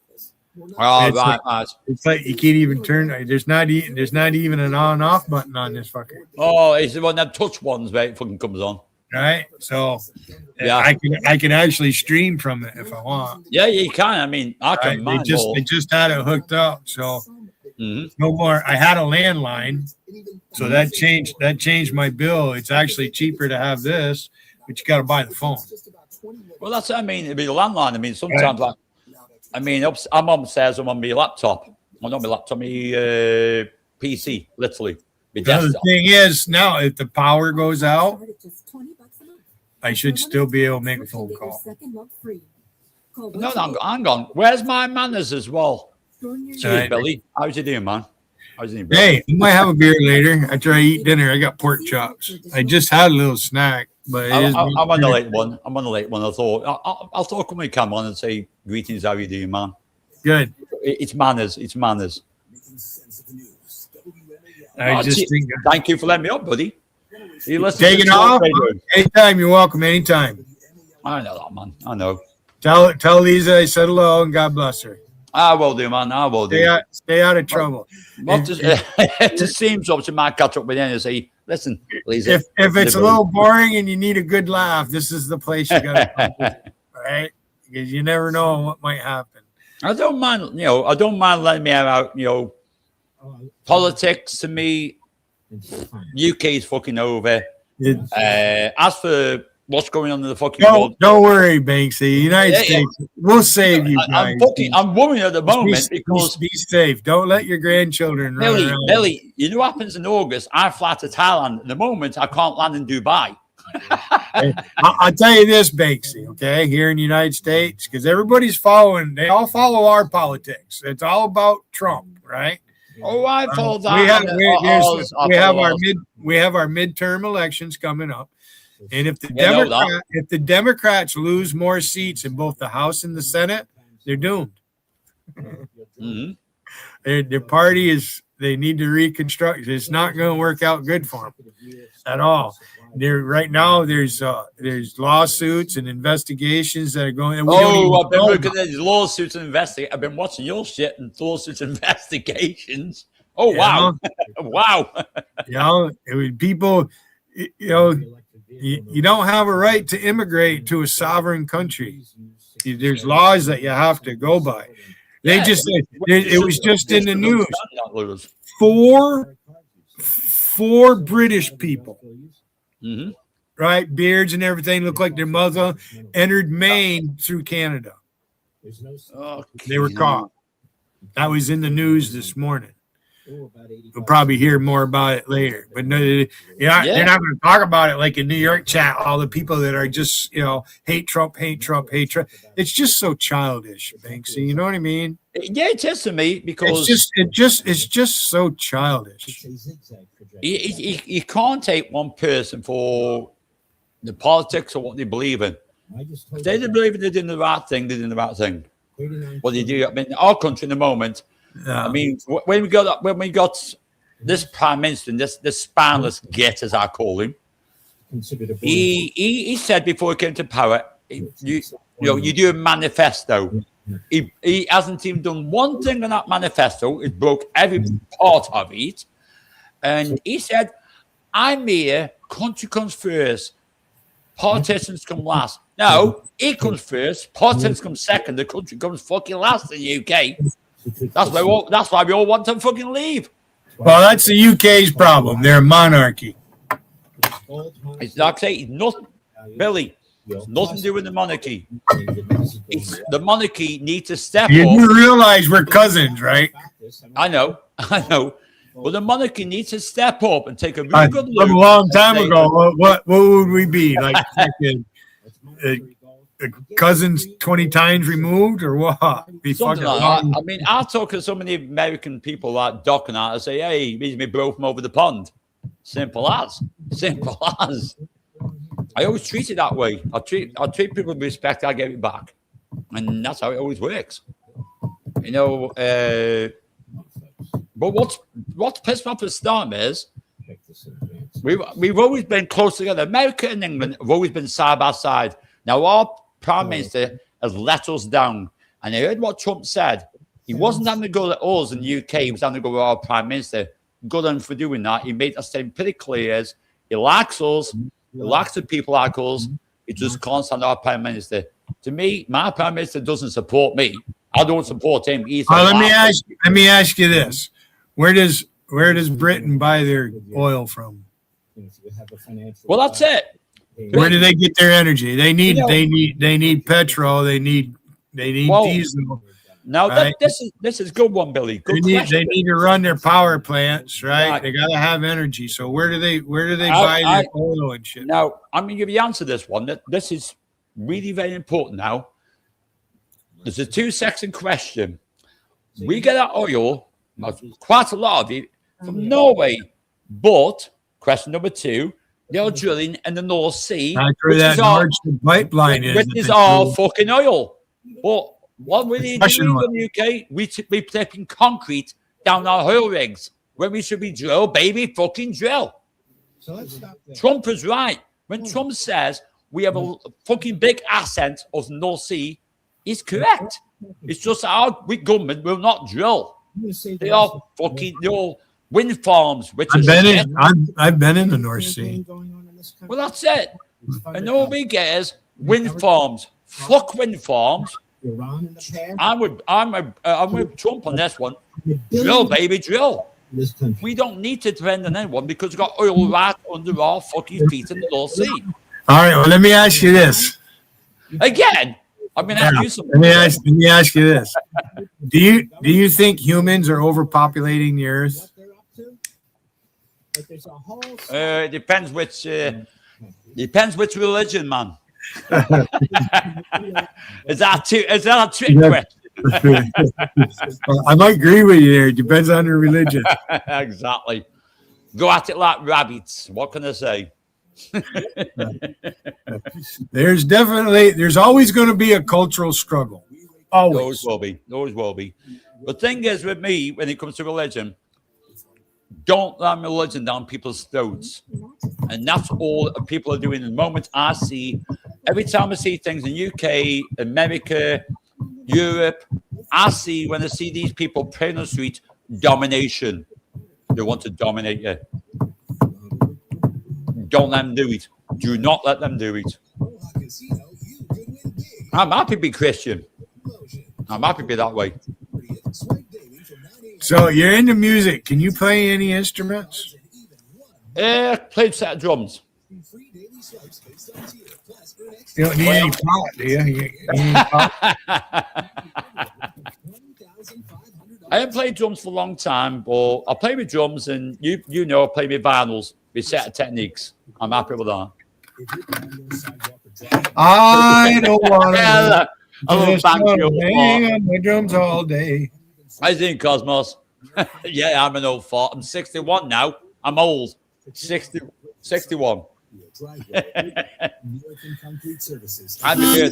Oh, right.
It's like you can't even turn. There's not even an on off button on this fucker.
Oh, it's the one that touch ones where it fucking comes on.
Right. So I can actually stream from it if I want.
Yeah, you can. I mean, I can.
They just had it hooked up, so no more. I had a landline, so that changed my bill. It's actually cheaper to have this, but you got to buy the phone.
Well, that's what I mean. It'd be the landline. I mean, sometimes I'm upstairs. I'm on my laptop. Well, not my laptop, my PC, literally.
The thing is, now if the power goes out, I should still be able to make a phone call.
No, hang on. Where's my manners as well? Cheers, Billy. How's you doing, man?
Hey, you might have a beer later after I eat dinner. I got pork chops. I just had a little snack, but
I'm on the late one. I thought I'll talk when we come on and say greetings. How you doing, man?
Good.
It's manners.
Thank
you for letting me up, buddy. You listen
Taking
to
off?
radio.
Anytime, you're welcome. Anytime.
I know that, man. I know.
Tell Lisa I said hello and God bless her.
I will do, man. I will do.
Stay out of trouble.
It just seems obviously might catch up with you and say, listen, Lisa.
If it's a little boring and you need a good laugh, this is the place you got to come to, right? Because you never know what might happen.
I don't mind, I don't mind letting me out, politics to me, UK is fucking over. As for what's going on in the fucking world.
Don't worry, Banksy. The United States, we'll save you guys.
I'm worried at the moment because
be safe. Don't let your grandchildren run around.
Billy, you know what happens in August? I fly to Thailand. At the moment, I can't land in Dubai.
I'll tell you this, Banksy, okay, here in the United States, because everybody's following, they all follow our politics. It's all about Trump, right?
Oh, I follow that.
We have our midterm elections coming up. And if the Democrats lose more seats in both the House and the Senate, they're doomed.
Mm-hmm.
Their party they need to reconstruct. It's not going to work out good for them at all. Right now, there's lawsuits and investigations that are going.
I've been looking at these lawsuits and investigations. I've been watching your shit and lawsuits and investigations. Oh, wow. Wow.
It was people, you don't have a right to immigrate to a sovereign country. There's laws that you have to go by. They it was just in the news. Four British people, right? Beards and everything, look like their mother, entered Maine through Canada. They were caught. That was in the news this morning. We'll probably hear more about it later. But no, they're not going to talk about it like in New York chat, all the people that are just, hate Trump, hate Trump, hate Trump. It's just so childish, Banksy. You know what I mean?
Yeah, it is to me because
it's just so childish.
You can't take one person for the politics or what they believe in. If they didn't believe they're doing the right thing, they're doing the right thing. What they do, I mean, our country in the moment, I mean, when we got this prime minister, this spineless git, as I call him, he said before he came to power, you do a manifesto. He hasn't even done one thing on that manifesto. It broke every part of it. And he said, I'm here, country comes first, politicians come last. No, he comes first, politicians come second, the country comes fucking last in the UK. That's why we all want to fucking leave.
Well, that's the UK's problem. They're a monarchy.
It's like I say, it's nothing, Billy. It's nothing to do with the monarchy. The monarchy needs to step up.
You realize we're cousins, right?
I know. Well, the monarchy needs to step up and take a really good look.
A long time ago, what would we be? Like cousins 20 times removed or what?
Something like that. I mean, I talk to so many American people like Doc and I say, hey, he's me bro from over the pond. Simple as. I always treat it that way. I treat people with respect, I give it back. And that's how it always works. But what's pissed me off at the start is we've always been close together. America and England have always been side by side. Now our Prime Minister has let us down. And I heard what Trump said. He wasn't having to go at us in the UK. He was having to go with our Prime Minister. Good on him for doing that. He made us statement pretty clear as he likes us. He likes the people like us. He just can't stand our Prime Minister. To me, my Prime Minister doesn't support me. I don't support him.
Let me ask you this: Where does Britain buy their oil from?
Well, that's it.
Where do they get their energy? They need petrol. They need diesel.
Now right? this is good one, Billy. Good
they need to run their power plants, right? They got to have energy. So where do they buy their oil and shit?
Now I'm going to give you the answer to this one. This is really very important. Now there's a 2-second question. We get our oil, quite a lot of it, from Norway, but question number 2. They're drilling in the North Sea,
which is
our fucking oil. But what we need to do in the UK, we should be taking concrete down our oil rigs when we should be drill, baby, fucking drill.
So let's stop there.
Trump is right. When Trump says we have a fucking big asset of the North Sea, he's correct. It's just our government will not drill. They are fucking wind farms, which
I've
is
been in. I've been in the North Sea.
well, that's it. And all we get is wind farms. Fuck wind farms. I'm with Trump on this one. Drill, baby, drill. We don't need to depend on anyone because we've got oil right under our fucking feet in the North Sea.
All right. Well, let me ask you this.
Again, I'm going to ask you something.
Let me ask you this. Do you think humans are overpopulating the Earth?
It depends which religion, man. Is that a trick question?
I might agree with you there. It depends on the religion.
Exactly. Go at it like rabbits. What can I say?
There's always going to be a cultural struggle. Always.
Always will be. The thing is with me, when it comes to religion, don't ram religion down people's throats. And that's all people are doing. The moment every time I see things in UK, America, Europe, when I see these people praying on the street, domination. They want to dominate you. Don't let them do it. Do not let them do it. I'm happy to be Christian. I'm happy to be that way.
So you're into music. Can you play any instruments?
Played a set of drums.
You don't need any pot, do you? You need any pot?
I haven't played drums for a long time, but I play with drums, and I play with vinyls, with set of techniques. I'm happy with that.
I don't want to.
I love
my drums all day.
I think Cosmos. Yeah, I'm an old fart. I'm 61 now. I'm old. 61. I'm here.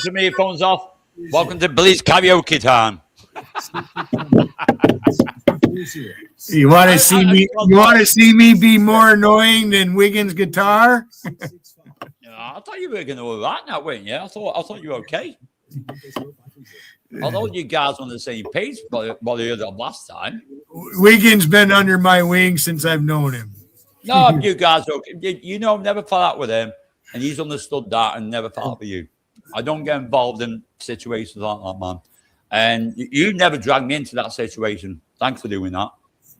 To me, phone's off. Welcome to Billy's karaoke time.
You want to see me? You want to see me be more annoying than Wiggins' guitar?
I thought you were going to all right now, weren't you? I thought you were okay. I thought you guys were on the same page, but you heard that last time.
Wiggins been under my wing since I've known him.
No, you guys are okay. Never fell out with him, and he's understood that and never fell out with you. I don't get involved in situations like that, man. And you never dragged me into that situation. Thanks for doing that.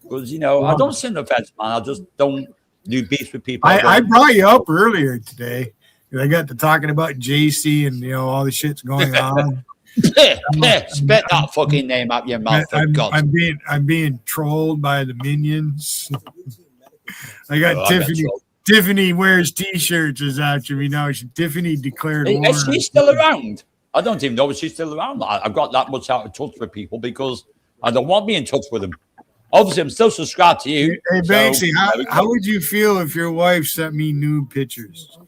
Because, I don't send offense, man. I just don't do beefs with people.
I brought you up earlier today. I got to talking about JC and, all the shit's going on.
Spit that fucking name out your mouth, for God's sake.
I'm being trolled by the minions. I got Tiffany. Tiffany wears T-shirts is after me now. Tiffany declared war.
Is she still around? I don't even know if she's still around. I've got that much out of touch with people because I don't want to be in touch with them. Obviously, I'm still subscribed to you.
Hey, Banksy, how would you feel if your wife sent me nude pictures?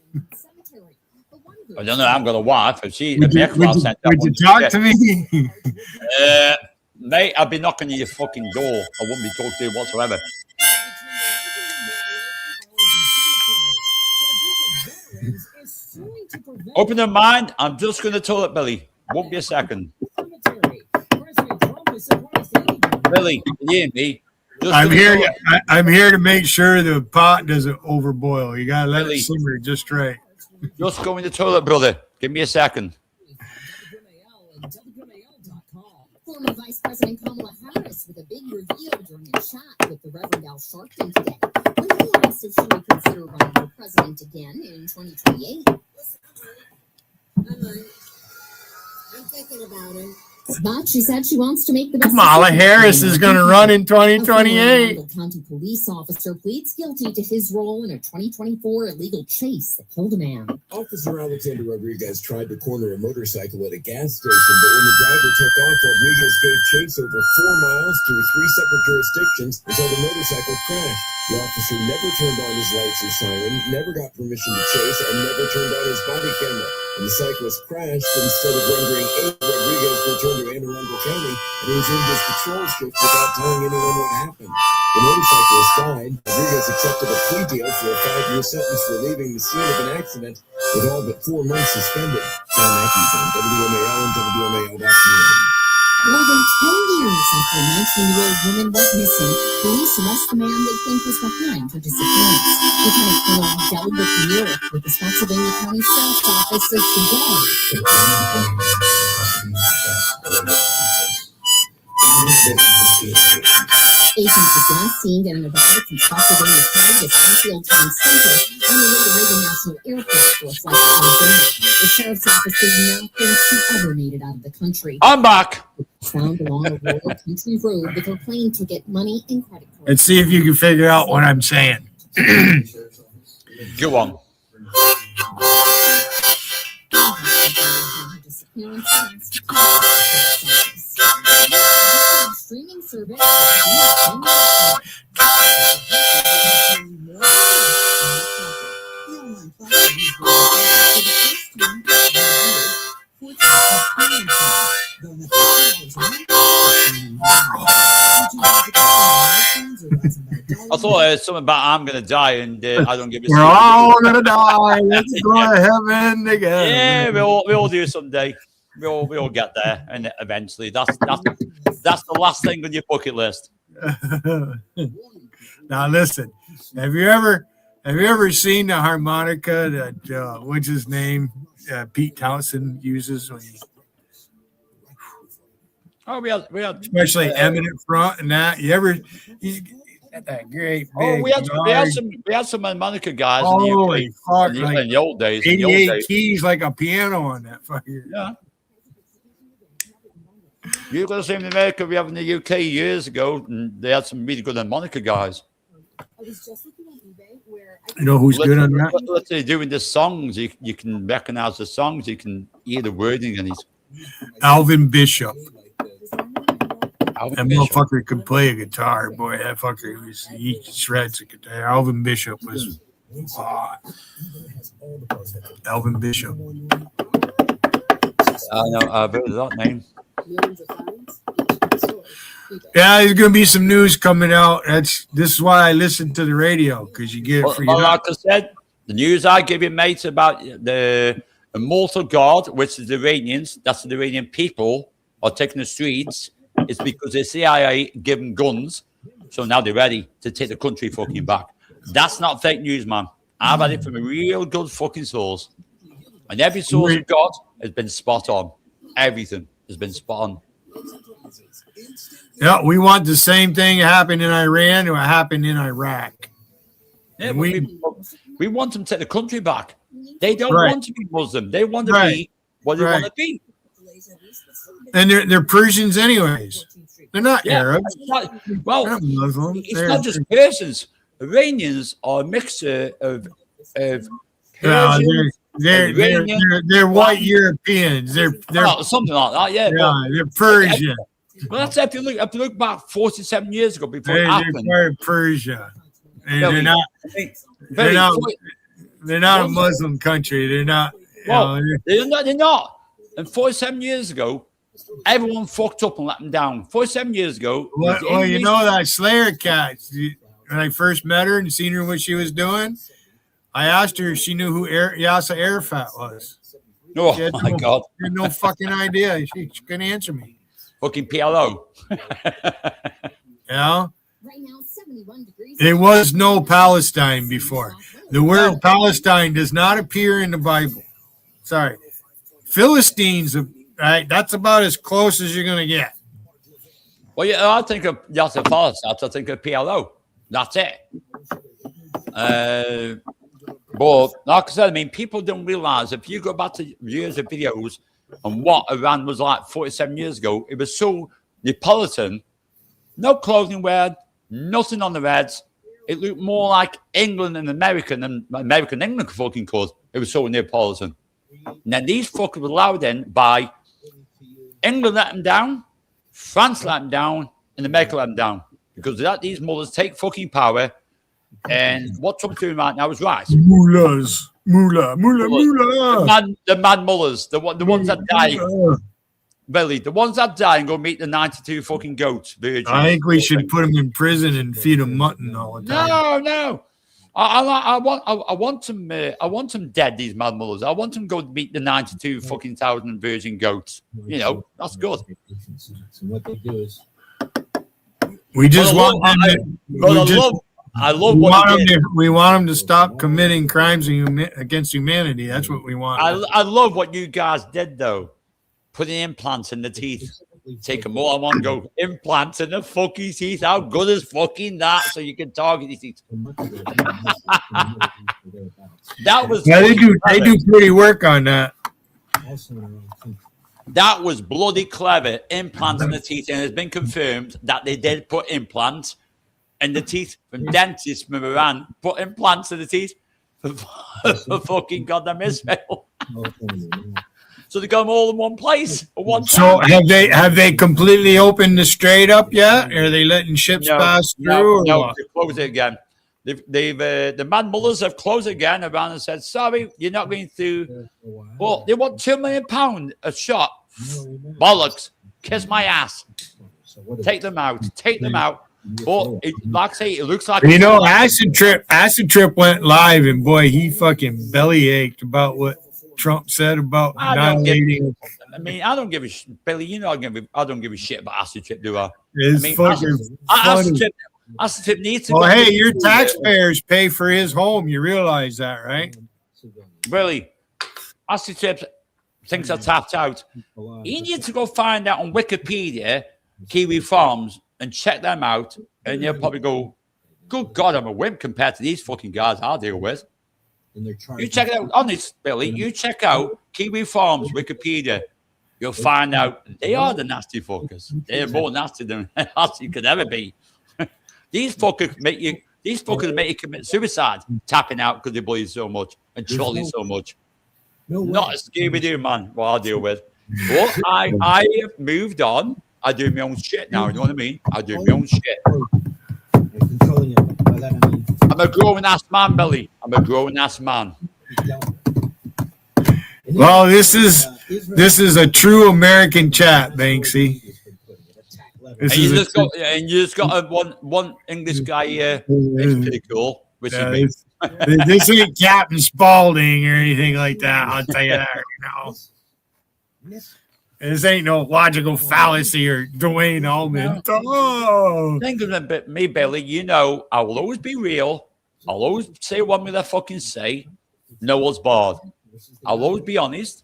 I don't know. I'm going to wife. If she,
would you talk to me?
Mate, I'd be knocking on your fucking door. I wouldn't be talking to you whatsoever. Open your mind. I'm just going to toilet Billy. Won't be a second. Billy, can you hear me?
I'm here to make sure the pot doesn't overboil. You gotta let it simmer just right.
Just go in the toilet, brother. Give me a second.
Former Vice President Kamala Harris with a big reveal during a chat with the Reverend Al Sharpton today. When he asked if she would consider running for president again in 2028.
I'm thinking about it.
But she said she wants to make the best
Kamala
decision.
Harris is going to run in 2028.
A County police officer pleads guilty to his role in a 2024 illegal chase that killed a man.
Officer Alexander Rodriguez tried to corner a motorcycle at a gas station, but when the driver took off, Rodriguez gave chase over 4 miles through 3 separate jurisdictions until the motorcycle crashed. The officer never turned on his lights or siren, never got permission to chase, and never turned on his body camera. When the cyclist crashed, instead of rendering aid, Rodriguez returned to Anne Arundel County and resumed his patrol shift without telling anyone what happened. The motorcyclist died. Rodriguez accepted a plea deal for a 5-year sentence for leaving the scene of an accident with all but 4 months suspended. John Matthews on WMAL and WMAL.com.
More than 10 years after a 19-year-old woman went missing, police arrest the man they think was behind her disappearance. Lieutenant Colonel Delbert Muir with the Spotsylvania County Sheriff's Office says the dog. Agents was last seen getting a ride from Spotsylvania County to Springfield Town Center on the way to Reagan National Airport for a flight to Arizona. The sheriff's office does not think she ever made it out of the country.
I'm back.
Found along a rural country road with her plane ticket, money, and credit card.
Let's see if you can figure out what I'm saying.
Go on.
Streaming service.
I thought something about I'm gonna die and I don't give a shit.
We're all gonna die. Let's go to heaven together.
Yeah, we all do someday. We all get there, and eventually, that's the last thing on your bucket list.
Now listen, have you ever seen the harmonica that what's his name Pete Townsend uses when he?
Oh, we had
Especially Eminent Front and that. He's got that great big.
Oh, we had some harmonica guys
Holy fuck,
in the old days.
88 keys like a piano on that fucker.
Yeah. You got the same in America we have in the UK years ago, and they had some really good harmonica guys.
You know who's good on that?
Let's say doing the songs, you can recognize the songs, you can hear the wording, and he's
Alvin Bishop.
Alvin
That
Bishop.
motherfucker could play a guitar, boy. That fucker he shreds a guitar. Alvin Bishop was Alvin Bishop.
I know, I've heard of that name.
Yeah, there's gonna be some news coming out. This is why I listen to the radio, because you get it for
Well,
you.
like I said, the news I give you, mate, about the immortal God, which is the Iranians, that's the Iranian people, are taking the streets, is because the CIA give them guns, so now they're ready to take the country fucking back. That's not fake news, man. I've had it from a real good fucking source. And every source I've got has been spot on. Everything has been spot on.
Yeah, we want the same thing to happen in Iran or happen in Iraq.
Yeah,
And
we want them to take the country back. They don't
Right.
want to be Muslim. They want to
Right.
be what they
Right.
want to be.
And they're Persians anyways. They're not Arabs.
It's not, well,
They're not Muslim.
it's not just Persians. Iranians are a mixture of
No,
Persians,
they're
Iranian,
white Europeans. They're
something like that. Yeah,
yeah, they're Persian.
Well, that's if you look back 47 years ago before it
They're
happened.
part of Persia.
Yeah,
They're not.
very-
They're not a Muslim country. They're not.
Well,
You know,
they're not. And 47 years ago, everyone fucked up and let them down. 47 years ago.
well, you know that Slayer cat. When I first met her and seen her what she was doing, I asked her if she knew who Yasser Arafat was.
Oh
She had
my God!
She had no fucking idea. She couldn't answer me.
Fucking PLO.
You know? There was no Palestine before. The word Palestine does not appear in the Bible. Sorry. Philistines, right? That's about as close as you're going to get.
Well, yeah, I think of Yasser Arafat. I think of PLO. That's it. But like I said, I mean, people don't realize if you go back to years of videos and what Iran was like 47 years ago. It was so Neapolitan, no clothing wear, nothing on the heads. It looked more like England and American than American England fucking could. It was so Neapolitan. Now these fuckers were allowed in by England let them down, France let them down, and America let them down. Because these mothers take fucking power, and what Trump's doing right now is right.
Mullahs. Mullah.
The mad mullahs, the ones that die. Billy, the ones that die and go meet the 92 fucking goats. Virgins.
I think we should put them in prison and feed them mutton all the time.
No. I want them dead, these mad mullahs. I want them to go meet the 92 fucking thousand virgin goats. You know, that's good.
So what they do is
we just want them we want them to stop committing crimes against humanity. That's what we want.
I love what you guys did, though. Putting implants in the teeth. Take them all in one go. Implants in the fucking teeth. How good is fucking that? So you can target these teeth. That was.
Yeah, they do pretty work on that.
That was bloody clever. Implants in the teeth, and it's been confirmed that they did put implants in the teeth from dentists from Iran. Put implants in the teeth for fucking goddamn Israel. So they got them all in one place at one time.
So have they completely opened the Strait up yet? Or are they letting ships pass through?
No, they closed it again. The mad mullahs have closed it again. Iran and said, sorry, you're not going through. Well, they want £2 million a shot. Bollocks. Kiss my ass. Take them out. Take them out. But like I say, it looks like
Acid Trip went live, and boy, he fucking belly ached about what Trump said about annihilating.
I don't give a shit, Billy. You know, I don't give a shit about Acid Trip, do I?
Acid
Trip needs to.
Well, hey, your taxpayers pay for his home. You realize that, right?
Really, Acid Trip thinks I tapped out. He needs to go find out on Wikipedia Kiwi Farms and check them out, and you'll probably go, "Good God, I'm a wimp compared to these fucking guys I deal with." You check it out, honest, Billy. You check out Kiwi Farms Wikipedia. You'll find out they are the nasty fuckers. They're more nasty than you could ever be. These fuckers make you commit suicide, tapping out because they bleed so much and trolling so much. Not a Scooby-Doo, man, what I deal with. But I have moved on. I do my own shit now, you know what I mean? I do my own shit. I'm a grown-ass man, Billy. I'm a grown-ass man.
Well, this is a true American chat, Banksy.
And you just got one English guy here. It's pretty cool.
This ain't Captain Spaulding or anything like that. I'll tell you that right now. This ain't no logical fallacy or Dwayne Allman. Oh.
Think of me, Billy. You know, I will always be real. I'll always say what I'm going to fucking say. No one's bored. I'll always be honest.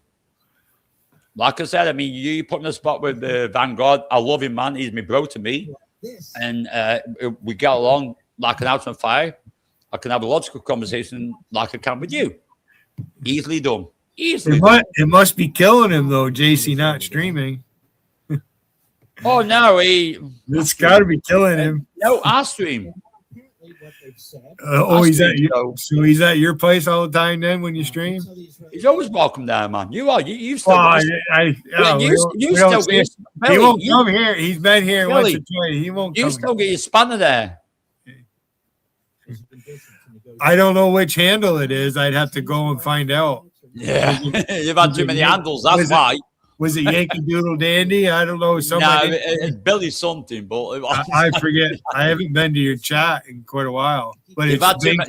Like I said, I mean, you put me in the spot with Vanguard. I love him, man. He's my bro to me. And we get along like an house on fire. I can have a logical conversation like I can with you. Easily done.
It must be killing him, though, JC not streaming.
Oh, no.
It's got to be killing him.
No, I stream.
He's at your place all the time then when you stream?
He's always welcome there, man. You
still he won't come here. He's been here once or twice. He won't come.
You still get your spanner there.
I don't know which handle it is. I'd have to go and find out.
Yeah, you've had too many handles. That's why.
Was it Yankee Doodle Dandy? I don't know.
No, it's Billy something, but
I forget. I haven't been to your chat in quite a while. But it's Banksy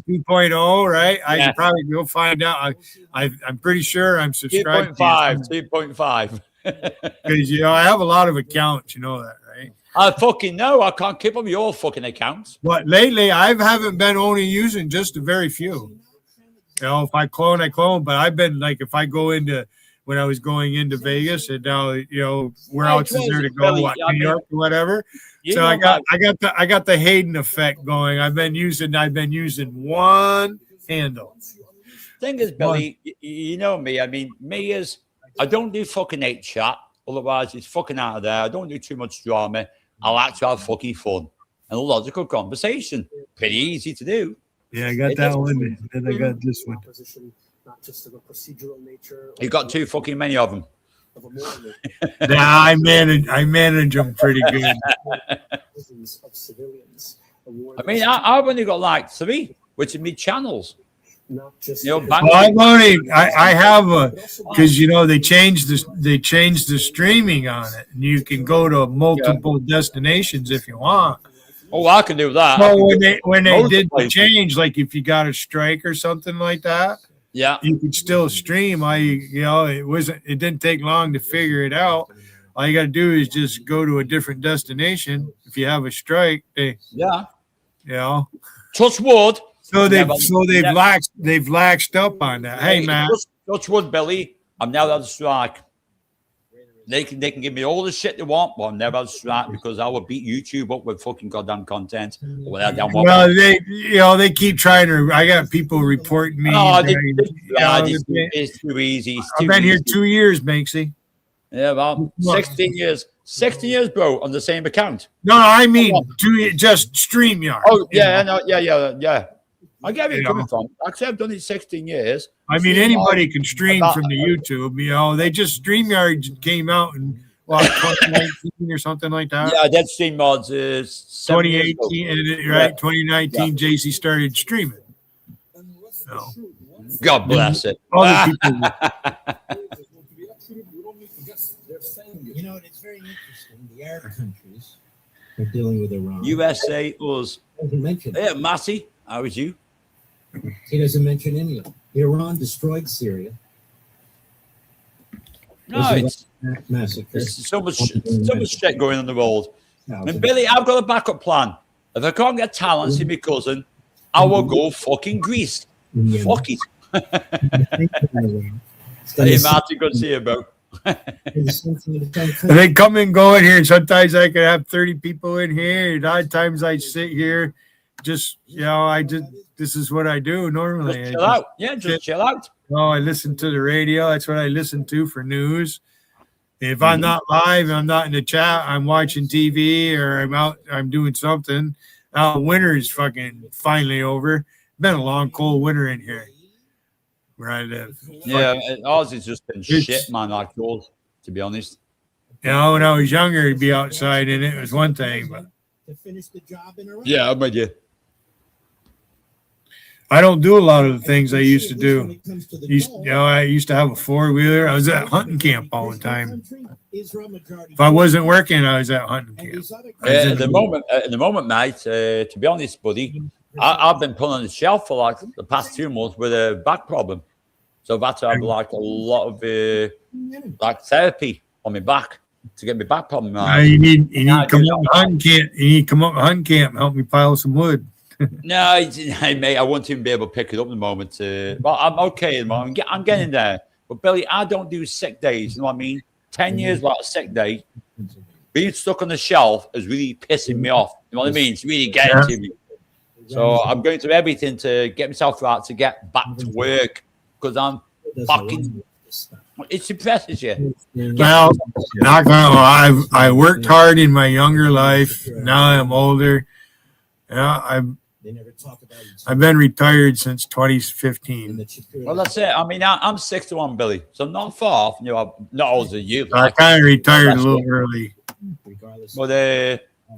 2.0, right? I can probably go find out. I'm pretty sure I'm subscribed.
2.5.
Because I have a lot of accounts. You know that, right?
I fucking know. I can't keep up your fucking accounts.
But lately, I haven't been only using just a very few. If I clone, I clone. But I've been like, if I go into when I was going into Vegas, and now where else is there to go? New York or whatever. So I got the Hayden effect going. I've been using one handle.
thing is, Billy, you know me. I mean, me is I don't do fucking hate chat. Otherwise, it's fucking out of there. I don't do too much drama. I like to have fucking fun and a logical conversation. Pretty easy to do.
Yeah, I got
It
that
is.
one, and I got this one.
You got too fucking many of them.
Nah, I manage them pretty good.
I mean, I've only got like 3, which are me channels.
Well, I have a because they changed the streaming on it, and you can go to multiple destinations if you want.
Oh, I can do that.
So when they did the change, like if you got a strike or something like that,
yeah,
you could still stream. It didn't take long to figure it out. All you got to do is just go to a different destination. If you have a strike,
touch wood.
So they've laxed up on that. Hey, man,
touch wood, Billy. I'm never had a strike. They can give me all the shit they want, but I'm never had a strike because I will beat YouTube up with fucking goddamn content.
Well, they keep trying to. I got people reporting me.
It's too easy.
I've been here 2 years, Banksy.
Yeah, well, 16 years. 16 years, bro, on the same account.
No, I mean just StreamYard.
Oh, yeah, yeah. I get where you're coming from. Actually, I've done it 16 years.
I mean, anybody can stream from the YouTube. They just StreamYard came out in 2019 or something like that.
Yeah, that StreamYard is
2018, right? 2019, JC started streaming. So,
God bless it.
Other people.
It's very interesting. The Arab countries are dealing with Iran.
USA was.
Yeah,
Massey, how was you?
He doesn't mention any of them. Iran destroyed Syria.
No, it's
massacre.
There's so much shit going on in the world. And Billy, I've got a backup plan. If I can't get talents in my cousin, I will go fucking Greece. Fuck it. Hey, Martin, good to see you, bro.
They come and go in here. Sometimes I can have 30 people in here. And other times I sit here. This is what I do normally.
Just chill out. Yeah, just chill out.
I listen to the radio. That's what I listen to for news. If I'm not live, I'm not in the chat, I'm watching TV or I'm doing something. Winter is fucking finally over. It's been a long, cold winter in here where I live.
Yeah, ours has just been shit, man, like yours, to be honest.
When I was younger, to be outside and it was one thing, but
to finish the job in Iraq.
Yeah, I'm with you.
I don't do a lot of the things I used to do. I used to have a 4-wheeler. I was at hunting camp all the time. If I wasn't working, I was at hunting camp.
At the moment, mate, to be honest, buddy, I've been put on the shelf for like the past 2 months with a back problem. So I've had to have like a lot of like therapy on my back to get my back problem right.
You need to come up to hunting camp. You need to come up to hunting camp and help me pile some wood.
No, mate, I won't even be able to pick it up at the moment. Well, I'm okay at the moment. I'm getting there. But Billy, I don't do sick days. You know what I mean? 10 years without a sick day. Being stuck on the shelf is really pissing me off. You know what I mean? It's really getting to me. So I'm going through everything to get myself right to get back to work because I'm fucking. It suppresses you.
Well, not gonna lie, I worked hard in my younger life. Now I'm older. I've been retired since 2015.
Well, that's it. I mean, I'm 61, Billy, so I'm not far off. I'm not old as you.
I kind of retired a little early.
But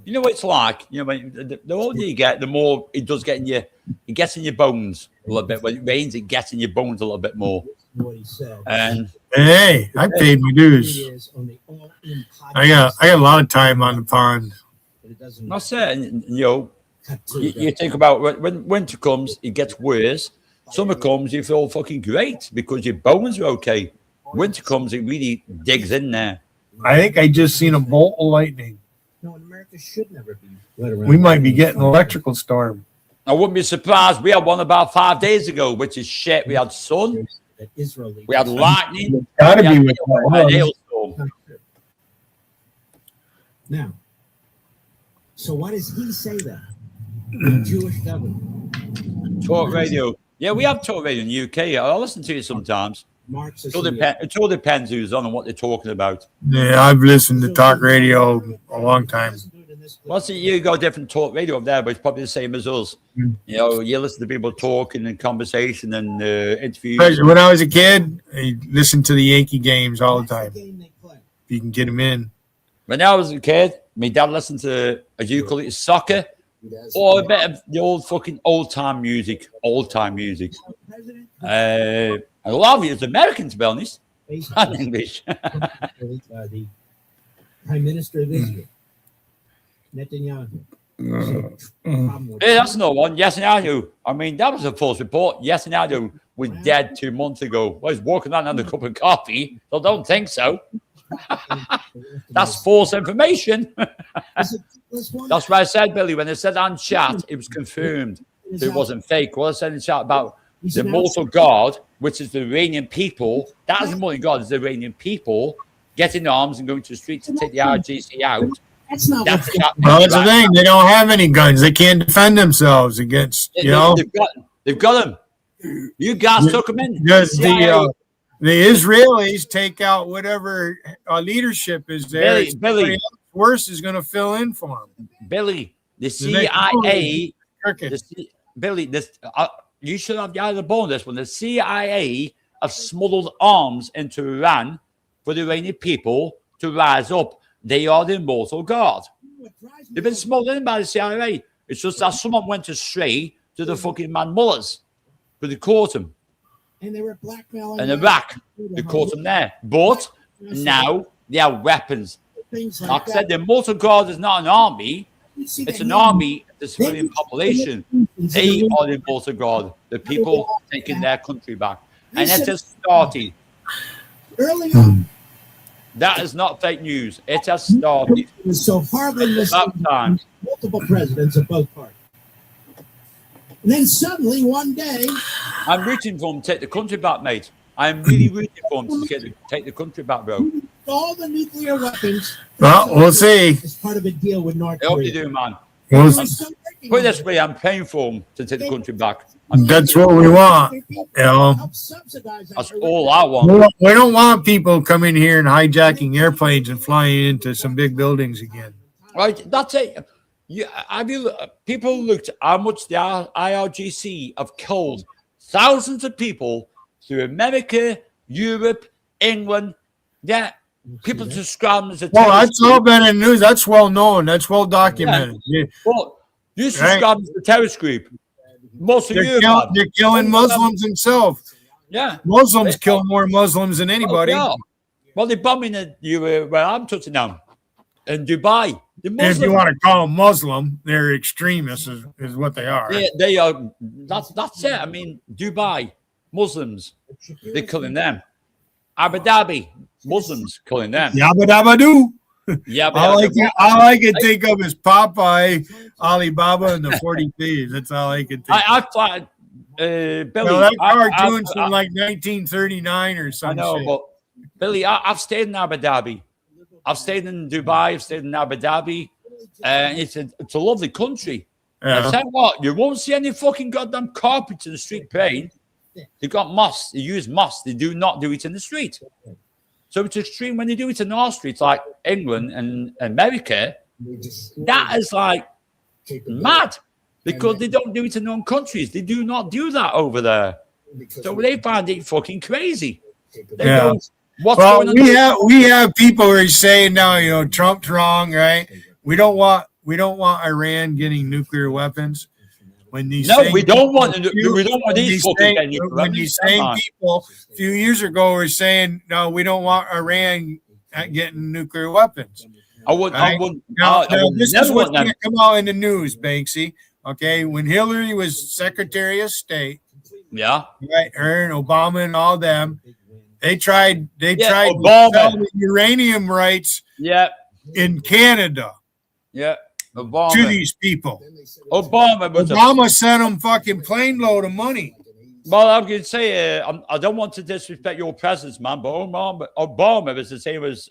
you know what it's like. The older you get, the more it does get in you. It gets in your bones a little bit. When it rains, it gets in your bones a little bit more. And
hey, I paid my dues. I got a lot of time on the pond.
That's it. And, you think about when winter comes, it gets worse. Summer comes, you feel fucking great because your bones are okay. Winter comes, it really digs in there.
I think I just seen a bolt of lightning.
No, America should never be let around.
We might be getting an electrical storm.
I wouldn't be surprised. We had one about 5 days ago, which is shit. We had sun. We had lightning.
Gotta be with
a hailstorm.
Now, so why does he say that? The Jewish government.
Talk radio. Yeah, we have talk radio in the UK. I listen to it sometimes. It all depends who's on and what they're talking about.
Yeah, I've listened to talk radio a long time.
Well, see, you got different talk radio up there, but it's probably the same as us.
Mm.
You know, you listen to people talking and conversation and interviews.
When I was a kid, I listened to the Yankee games all the time. If you can get them in.
When I was a kid, my dad listened to, as you call it, soccer, or a bit of the old time music. A lot of it is American, to be honest, not English.
The Prime Minister of Israel, Netanyahu.
Yeah, that's another one. Netanyahu. I mean, that was a false report. Netanyahu was dead 2 months ago. Well, he's walking around under a cup of coffee, so don't think so. That's false information. That's what I said, Billy. When I said on chat, it was confirmed that it wasn't fake. What I said in chat about the mortal God, which is the Iranian people, that is the mortal God, is the Iranian people getting arms and going to the street to take the RGC out.
That's the thing. They don't have any guns. They can't defend themselves against,
They've got them. You guys took them in.
The Israelis take out whatever leadership is there.
Billy.
Worse is going to fill in for them.
Billy, the CIA. You should have the other bonus when the CIA have smuggled arms into Iran for the Iranian people to rise up. They are the immortal God. They've been smuggled in by the CIA. It's just that someone went astray to the fucking man mullahs, but they caught him.
And they were blackmailing
in Iraq. They caught them there. But now they have weapons. Like I said, the immortal God is not an army. It's an army of the civilian population. They are the immortal God. The people taking their country back. And it has started.
Early on.
That is not fake news. It has started.
It was so horribly misled. Multiple presidents of both parties. And then suddenly, one day...
I'm rooting for him to take the country back, mate. I'm really rooting for him to take the country back, bro.
All the nuclear weapons...
Well, we'll see.
As part of a deal with North
I hope
Korea.
you do, man.
Well,
put it this way, I'm paying for him to take the country back.
That's what we want.
That's all I want.
We don't want people coming here and hijacking airplanes and flying into some big buildings again.
Right, that's it. People looked at how much the IRGC have killed thousands of people through America, Europe, England. Yeah, people describe them as a
well, that's all been in news. That's well known. That's well documented.
Yeah. Well, you describe them as a terrorist group. Most of
they're killing Muslims themselves.
Yeah,
Muslims kill more Muslims than anybody.
Oh, yeah. Well, they're bombing where I'm touching down in Dubai.
If you want to call them Muslim, they're extremists, is what they are.
They are. That's it. I mean, Dubai Muslims, they're killing them. Abu Dhabi Muslims killing them.
Yabba dabba doo.
Yeah,
all I can think of is Popeye, Alibaba, and the 40 Thieves. That's all I can think.
Billy,
that cartoon's from like 1939 or something.
I know, but Billy, I've stayed in Abu Dhabi. I've stayed in Dubai. I've stayed in Abu Dhabi. It's a lovely country.
Yeah.
I tell you what, you won't see any fucking goddamn carpets in the street praying. They got moss. They use moss. They do not do it in the street. So it's extreme when they do it in our streets, like England and America. That is like mad because they don't do it in their own countries. They do not do that over there. So they find it fucking crazy. They go, what's going on?
We have people who are saying now, Trump's wrong, right? We don't want Iran getting nuclear weapons. When these
we don't want these
when these same people a few years ago were saying, no, we don't want Iran getting nuclear weapons. This is what's going to come out in the news, Banksy. Okay, when Hillary was Secretary of State, right, her and Obama and all them, they tried to sell the uranium rights in Canada.
Yeah. Obama.
To these people.
Obama
sent them fucking plane load of money.
Well, I'm going to say, I don't want to disrespect your presidents, man, but Obama was the same as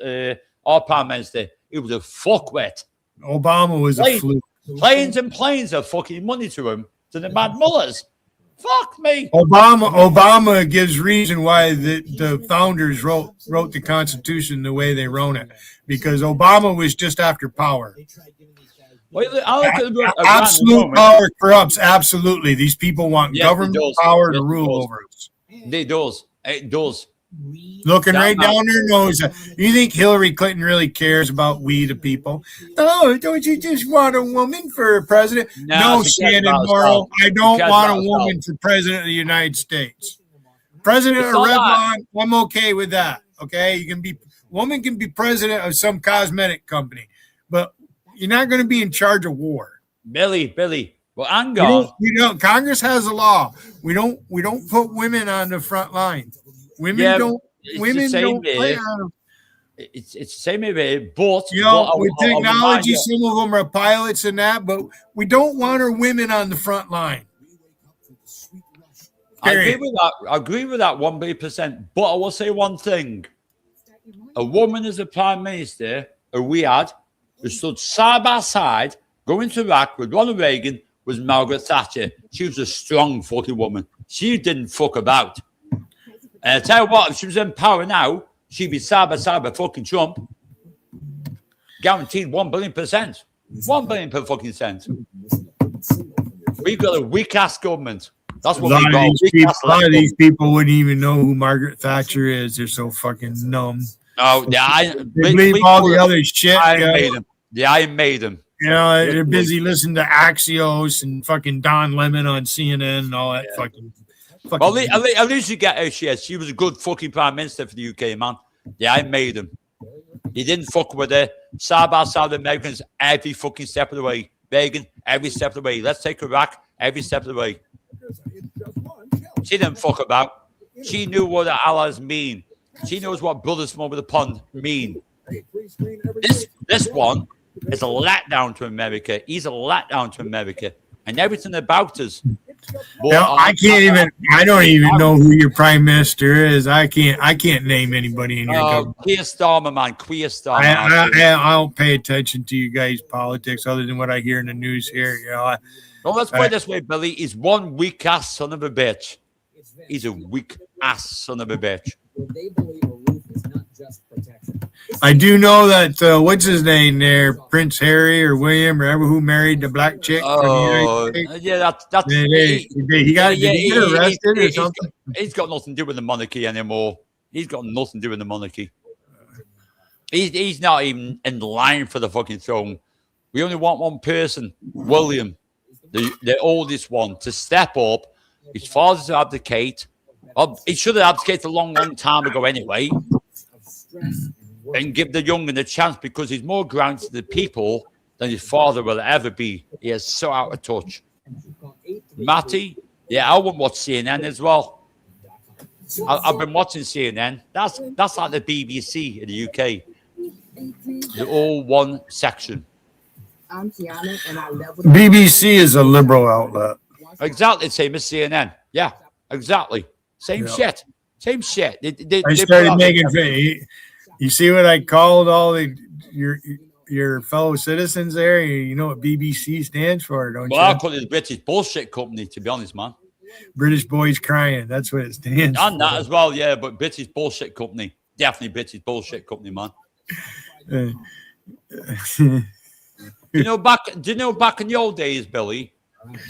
our Prime Minister. He was a fuckwit.
Obama was a fluke.
Planes and planes are fucking money to him, to the mad mullahs. Fuck me.
Obama gives reason why the founders wrote the Constitution the way they wrote it, because Obama was just after power. Absolute power corrupts. Absolutely, these people want government power to rule over us.
It does.
Looking right down their nose. You think Hillary Clinton really cares about we the people? Oh, don't you just want a woman for president? No, Shannon Morrow, I don't want a woman for president of the United States. President of Revlon, I'm okay with that. Okay, woman can be president of some cosmetic company, but you're not going to be in charge of war.
Billy. Well, hang on.
Congress has a law. We don't put women on the front line. Women don't play on them.
It's the same way, but
with technology, some of them are pilots and that, but we don't want our women on the front line.
I agree with that 100%. But I will say one thing: a woman as a prime minister, who we had, who stood side by side going to Iraq with Ronald Reagan, was Margaret Thatcher. She was a strong fucking woman. She didn't fuck about. And I tell you what, if she was in power now, she'd be side by side with fucking Trump. Guaranteed 1 billion%. 1 billion per fucking cent. We've got a weak ass government. That's what we got.
A lot of these people wouldn't even know who Margaret Thatcher is. They're so fucking numb.
Oh, yeah.
They believe all the other shit.
Iron Maiden.
You know, they're busy listening to Axios and fucking Don Lemon on CNN and all that fucking.
Well, at least you get her shit. She was a good fucking prime minister for the UK, man. Yeah, I made him. He didn't fuck with her. Side by side with Americans every fucking step of the way. Reagan, every step of the way. Let's take Iraq every step of the way. She didn't fuck about. She knew what the allies mean. She knows what brothers from over the pond mean. This one is a letdown to America. He's a letdown to America. And everything about us.
I don't even know who your prime minister is. I can't name anybody in your government.
Keir Starmer, man. Keir Starmer.
I don't pay attention to you guys' politics other than what I hear in the news here. You know.
Well, let's put it this way, Billy. He's one weak ass son of a bitch. He's a weak ass son of a bitch.
I do know that what's his name there, Prince Harry or William or ever who married the black chick.
Yeah, that's
he got arrested or something.
He's got nothing to do with the monarchy anymore. He's got nothing to do with the monarchy. He's not even in line for the fucking throne. We only want one person, William, the oldest one, to step up. His father to abdicate. Well, he should have abdicated a long time ago anyway. And give the young one a chance because he's more grounded to the people than his father will ever be. He is so out of touch. Matty, yeah, I wouldn't watch CNN as well. I've been watching CNN. That's like the BBC in the UK. They're all one section.
I'm Tiana, and I love
BBC is a liberal outlet.
Exactly the same as CNN. Yeah, exactly. Same shit. Same shit.
I started making. You see what I called all your fellow citizens there? You know what BBC stands for, don't you?
Well, I call it the British Bullshit Company, to be honest, man.
British Boys Crying. That's what it stands for.
And that as well, yeah, but British Bullshit Company. Definitely British Bullshit Company, man. Do you know back in the old days, Billy?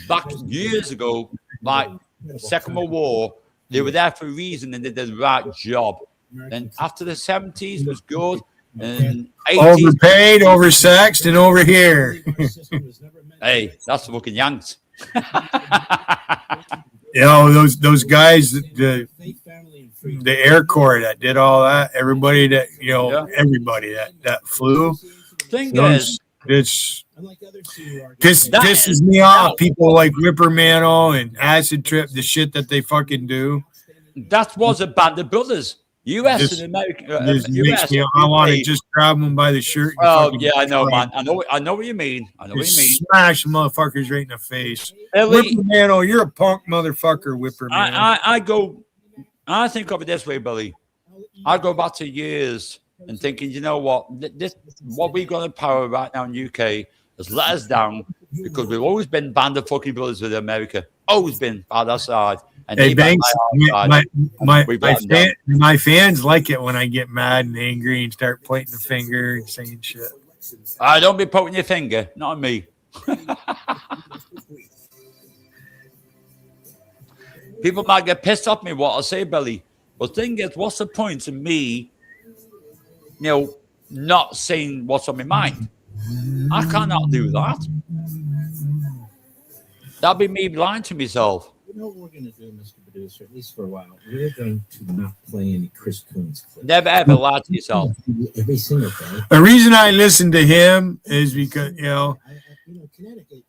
Back years ago, like Second World War, they were there for a reason and they did the right job. And after the 70s was good. And 80s,
overpaid, oversexed, and over here.
Hey, that's the fucking Yanks.
You know, those guys, the Air Corps that did all that, everybody that, everybody that flew.
Thing is,
it's pisses me off. People like Whippermano and Acid Trip, the shit that they fucking do.
That was a band of brothers. US and America.
I want to just grab them by the shirt.
Oh yeah, I know, man. I know what you mean.
Smash motherfuckers right in the face. Whippermano, you're a punk motherfucker, Whippermano.
I think of it this way, Billy. I go back to years and thinking, you know what? What we got in power right now in UK has let us down because we've always been band of fucking brothers with America. always been by their side. And
Hey,
they back
Banks,
my side.
my fans like it when I get mad and angry and start pointing the finger and saying shit.
Don't be pointing your finger, not at me. People might get pissed off me what I say, Billy. But the thing is, what's the point in me, not saying what's on my mind? I cannot do that. That'd be me lying to myself.
You know what we're going to do, Mr. Producer, at least for a while? We're going to not play any Chris Coons clips.
Never ever lie to yourself.
Every single day.
The reason I listen to him is because,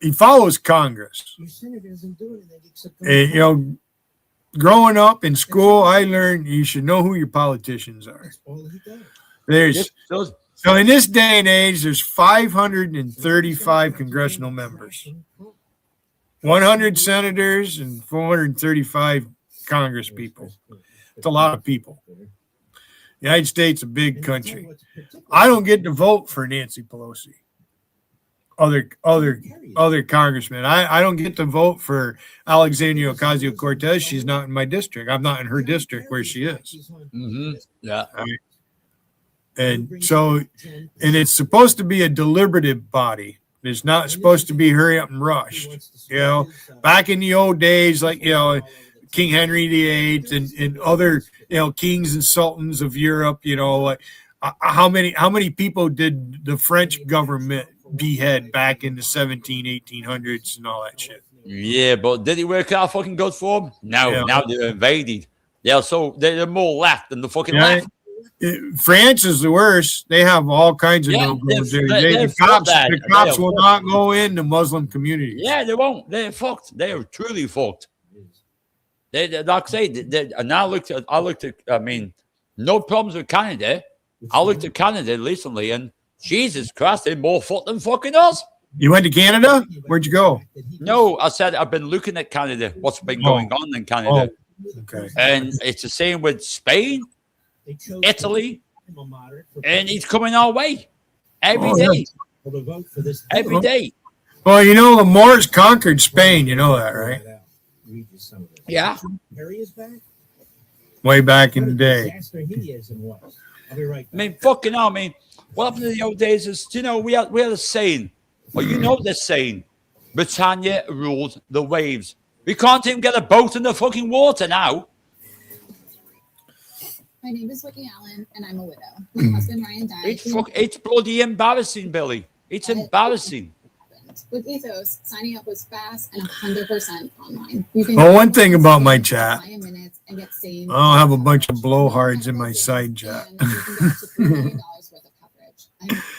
he follows Congress.
Your senator isn't doing it.
And, growing up in school, I learned you should know who your politicians are. So in this day and age, there's 535 congressional members, 100 senators, and 435 Congress people. It's a lot of people. The United States is a big country. I don't get to vote for Nancy Pelosi. Other congressmen. I don't get to vote for Alexandria Ocasio-Cortez. She's not in my district. I'm not in her district where she is.
Mm-hmm. Yeah.
And so, and it's supposed to be a deliberative body. It's not supposed to be hurry up and rush. Back in the old days, like, King Henry VIII and other, kings and sultans of Europe, how many people did the French government behead back in the 1800s and all that shit?
Yeah, but did it work out fucking good for them? No, now they're invaded. Yeah, so they're more left than the fucking left.
France is the worst. They have all kinds of no-goes there. The cops will not go in the Muslim community.
Yeah, they won't. They're fucked. They're truly fucked. They like I say, and I looked at, no problems with Canada. I looked at Canada recently, and Jesus Christ, they're more fucked than fucking us.
You went to Canada? Where'd you go?
No, I said I've been looking at Canada, what's been going on in Canada.
Okay.
And it's the same with Spain, Italy, and it's coming our way every day. Every day.
Well, the Moors conquered Spain. You know that, right?
Yeah.
Way back in the day.
Fucking hell, what happened in the old days is, we had a saying. Well, this saying. Britannia ruled the waves. We can't even get a boat in the fucking water now.
My name is Vicky Allen, and I'm a widow. My husband Ryan died.
It's bloody embarrassing, Billy. It's embarrassing.
With Ethos, signing up was fast and 100% online.
One thing about my chat, I don't have a bunch of blowhards in my side chat.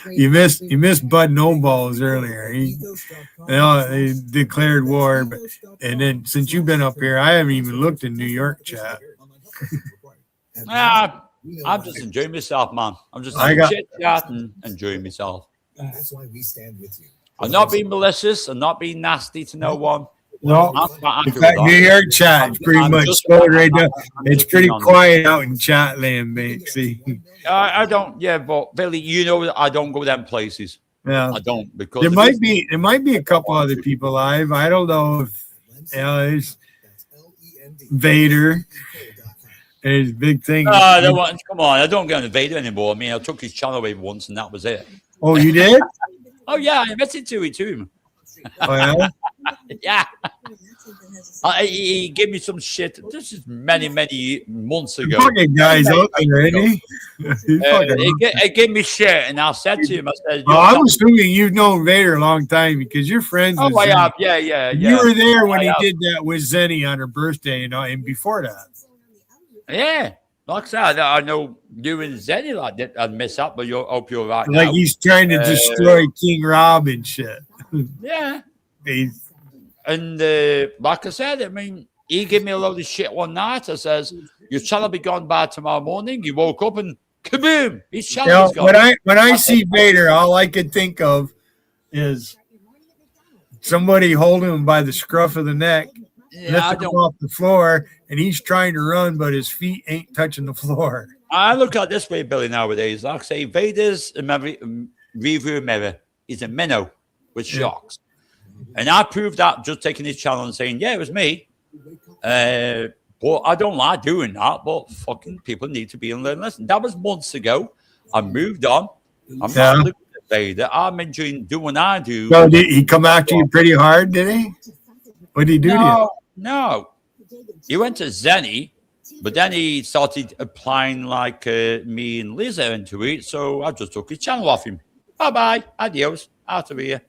You missed Bud No Balls earlier. They declared war, and then since you've been up here, I haven't even looked in New York chat.
I'm just enjoying myself, man. I'm just chit-chatting, enjoying myself.
That's why we stand with you.
I'm not being malicious. I'm not being nasty to no one.
No, in fact, New York chat is pretty much slowed right down. It's pretty quiet out in chat land, see.
I don't. Yeah, but Billy, I don't go them places.
Yeah,
I don't because
there might be a couple other people live. I don't know if there's Vader. His big thing.
Come on, I don't go on Vader anymore. I took his channel away once, and that was it.
Oh, you did?
Oh yeah, I invited to him.
Oh yeah.
Yeah. He gave me some shit. This is many months ago.
Fucking guy's out there, isn't he?
He gave me shit, and I said to him, I said,
I'm assuming you've known Vader a long time because you're friends with
I
Zenny.
have. Yeah.
You were there when he did that with Zenny on her birthday, and before that.
Yeah. Like I said, I know you and Zenny like that. I'd mess up, but I hope you're right.
Like
now.
He's trying to destroy King Rob and shit.
Yeah. And like I said, he gave me a load of shit one night. I says, your channel will be gone by tomorrow morning. You woke up and kaboom, his channel is gone.
When I see Vader, all I can think of is somebody holding him by the scruff of the neck, lifting him off the floor, and he's trying to run, but his feet ain't touching the floor.
I look at it this way, Billy, nowadays. Like I say, Vader's review mirror is a minnow with shocks. And I proved that just taking his channel and saying, yeah, it was me. But I don't like doing that. But fucking people need to be and learn. Listen, that was months ago. I moved on. I'm not looking at Vader. I'm enjoying doing what I do.
So did he come after you pretty hard, did he? What did he do to you?
No. He went to Zenny, but then he started applying like me and Lisa into it. So I just took his channel off him. Bye-bye. Adios. Out of here.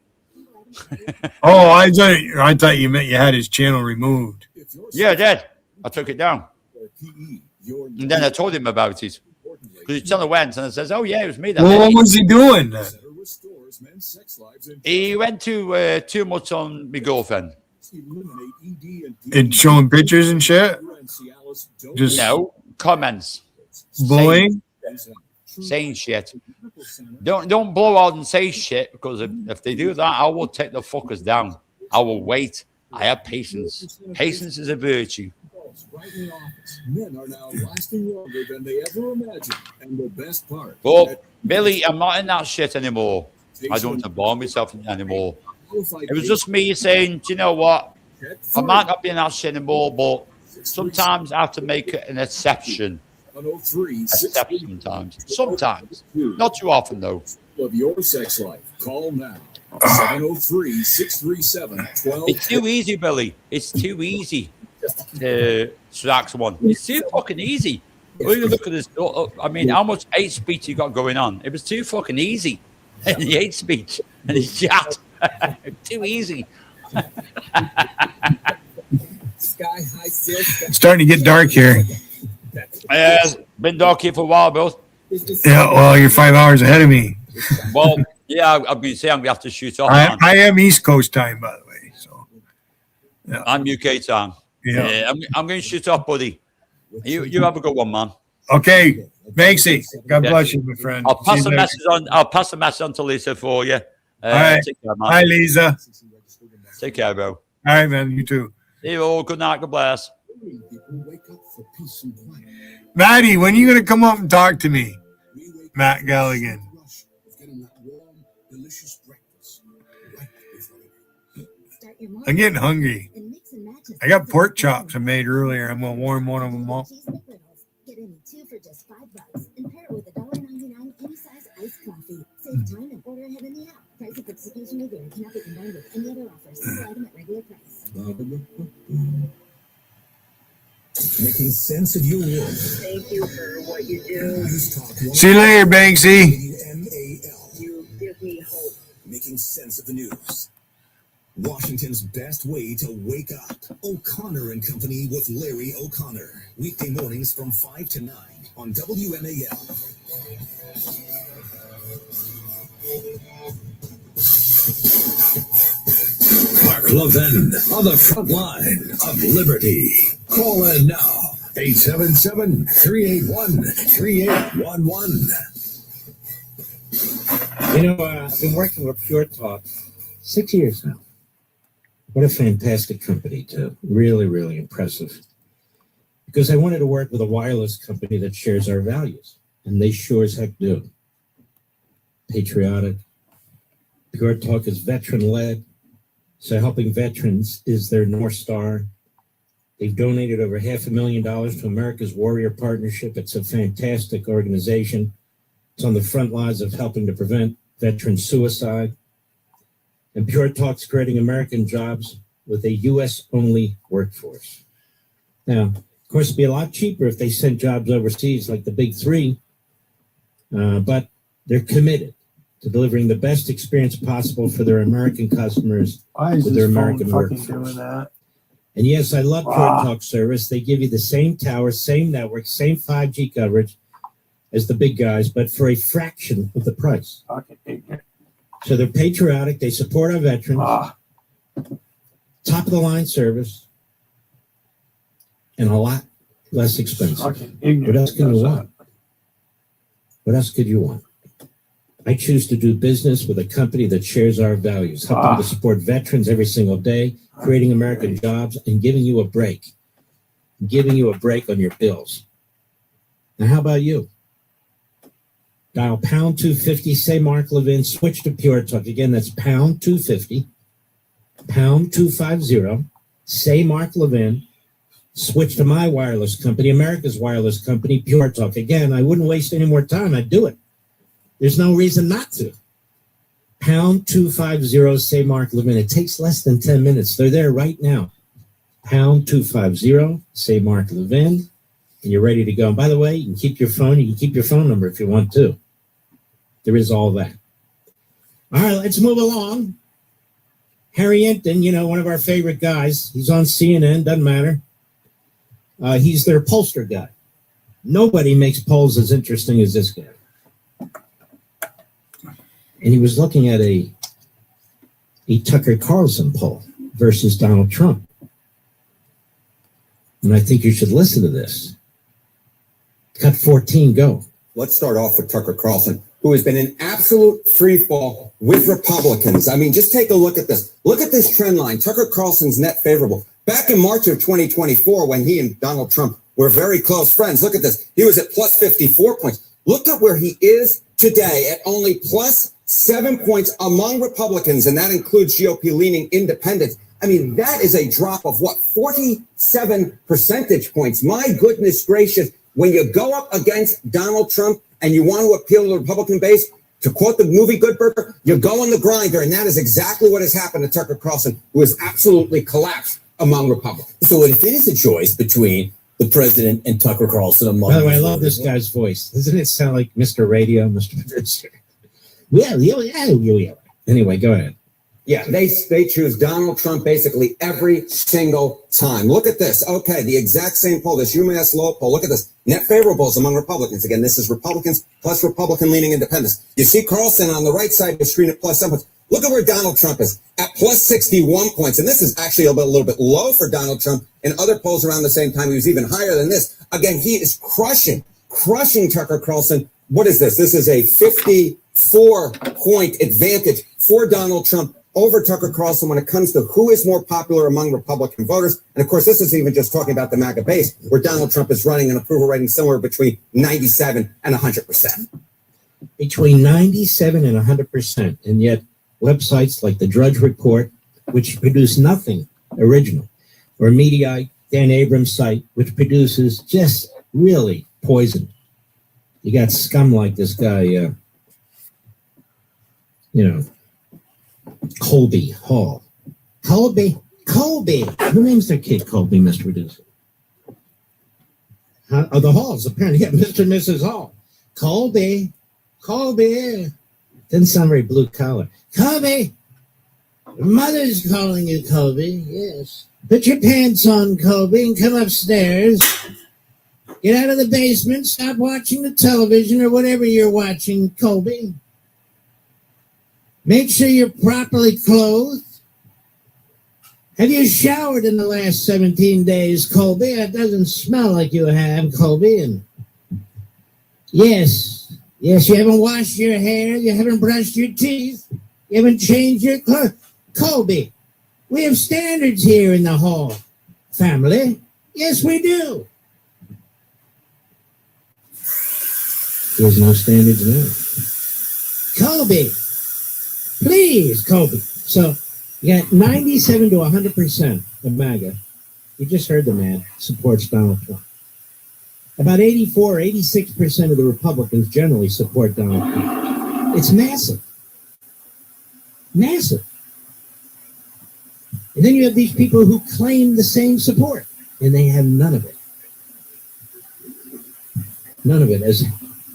Oh, I thought you meant you had his channel removed.
Yeah, I did. I took it down. And then I told him about it. Because his channel went and I says, oh, yeah, it was me. That
Well, what was he doing then?
He went to too much on my girlfriend.
And showing pictures and shit? Just
no comments.
Bullying?
Saying shit. Don't blow out and say shit, because if they do that, I will take the fuckers down. I will wait. I have patience. Patience is a virtue.
Men are now lasting longer than they ever imagined. And the best part.
But Billy, I'm not in that shit anymore. I don't involve myself in it anymore. It was just me saying, do you know what? I might not be in that shit anymore, but sometimes I have to make an exception. Exception sometimes. Not too often, though.
Of your sex life. Call now. 703-637-12.
It's too easy, Billy. It's too easy to ask one. It's too fucking easy. When you look at this, I mean, how much hate speech you got going on? It was too fucking easy. And the hate speech and his chat. Too easy.
It's starting to get dark here.
It's been dark here for a while, Bill.
Yeah, well, you're 5 hours ahead of me.
Well, yeah, I'm going to say I'm going to have to shoot off.
I am East Coast time, by the way. So, yeah.
I'm UK time.
Yeah.
I'm going to shoot off, buddy. You have a good one, man.
Okay, Banksy. God bless you, my friend.
I'll pass the message on. I'll pass the message on to Lisa for you.
All right.
Take care, man.
Hi, Lisa.
Take care, bro.
All right, man. You too.
See you all. Good night. God bless.
Maddie, when are you going to come up and talk to me? Matt Galligan. I'm getting hungry. I got pork chops I made earlier. I'm going to warm one of them up.
Get any two for just $5 and pair it with $1.99 any size iced coffee. Save time and order ahead in the app. Price of participation may vary. Cannot be combined with any other offer. Single item at regular price.
Making sense of your world.
Thank you for what you do.
See you later, Banksy.
You give me hope.
Making sense of the news. Washington's best way to wake up. O'Connor and Company with Larry O'Connor. Weekday mornings from 5 to 9 on WMAL.
Mark Levin on the front line of Liberty. Call in now. 877-381-3811.
You know, I've been working with Pure Talk 6 years now. What a fantastic company, too. Really, really impressive. Because I wanted to work with a wireless company that shares our values. And they sure as heck do. Patriotic. Pure Talk is veteran-led. So helping veterans is their North Star. They've donated over $500,000 to America's Warrior Partnership. It's a fantastic organization. It's on the front lines of helping to prevent veteran suicide. And Pure Talk's creating American jobs with a U.S.-only workforce. Now, of course, it'd be a lot cheaper if they sent jobs overseas like the big three, but they're committed to delivering the best experience possible for their American customers with their American workforce.
Doing that?
And yes, I love Pure Talk service. They give you the same tower, same network, same 5G coverage as the big guys, but for a fraction of the price. So they're patriotic. They support our veterans. Top of the line service, and a lot less expensive. What else can you want? What else could you want? I choose to do business with a company that shares our values, helping to support veterans every single day, creating American jobs, and giving you a break. Giving you a break on your bills. Now, how about you? Dial pound 250, say Mark Levin, switch to Pure Talk. Again, that's pound 250, pound 250, say Mark Levin, switch to my wireless company, America's wireless company, Pure Talk. Again, I wouldn't waste any more time. I'd do it. There's no reason not to. Pound 250, say Mark Levin. It takes less than 10 minutes. They're there right now. Pound 250, say Mark Levin, and you're ready to go. And by the way, you can keep your phone. You can keep your phone number if you want to. There is all that. All right, let's move along. Harry Hinton, one of our favorite guys. He's on CNN, doesn't matter. He's their pollster guy. Nobody makes polls as interesting as this guy. And he was looking at a Tucker Carlson poll versus Donald Trump. And I think you should listen to this. Cut 14, go.
Let's start off with Tucker Carlson, who has been in absolute free fall with Republicans. I mean, just take a look at this. Look at this trend line. Tucker Carlson's net favorable. Back in March of 2024, when he and Donald Trump were very close friends, look at this. He was at plus 54 points. Look at where he is today at only plus 7 points among Republicans, and that includes GOP-leaning independents. I mean, that is a drop of 47 percentage points. My goodness gracious. When you go up against Donald Trump and you want to appeal to the Republican base, to quote the movie Good Burger, you go on the grinder, and that is exactly what has happened to Tucker Carlson, who has absolutely collapsed among Republicans.
So it is a choice between the president and Tucker Carlson.
By the way, I love this guy's voice. Doesn't it sound like Mr. Radio, Mr. Producer? Yeah. Anyway, go ahead.
Yeah, they choose Donald Trump basically every single time. Look at this. Okay, the exact same poll, this UMass Lowell poll. Look at this. Net favorables among Republicans. Again, this is Republicans plus Republican-leaning independents. You see Carlson on the right side of the screen at plus 7 points. Look at where Donald Trump is at plus 61 points. And this is actually a little bit low for Donald Trump. In other polls around the same time, he was even higher than this. Again, he is crushing Tucker Carlson. What is this? This is a 54-point advantage for Donald Trump over Tucker Carlson when it comes to who is more popular among Republican voters. And of course, this is even just talking about the MAGA base, where Donald Trump is running an approval rating somewhere between 97 and 100%.
Between 97 and 100%. And yet websites like the Drudge Report, which produce nothing original, or Mediaite, Dan Abrams' site, which produces just really poison. You got scum like this guy, Colby Hall. Colby. Who names their kid Colby, Mr. Producer? The Halls, apparently. Yeah, Mr. and Mrs. Hall. Colby. Didn't sound very blue collar. Colby. Mother's calling you, Colby. Yes. Put your pants on, Colby, and come upstairs. Get out of the basement. Stop watching the television or whatever you're watching, Colby. Make sure you're properly clothed. Have you showered in the last 17 days, Colby? It doesn't smell like you have, Colby. And yes, you haven't washed your hair. You haven't brushed your teeth. You haven't changed your clothes. Colby, we have standards here in the Hall family. Yes, we do. There's no standards now. Colby. Please, Colby. So you got 97 to 100% of MAGA. You just heard the man supports Donald Trump. About 84, 86% of the Republicans generally support Donald Trump. It's massive. Massive. And then you have these people who claim the same support, and they have none of it. None of it. As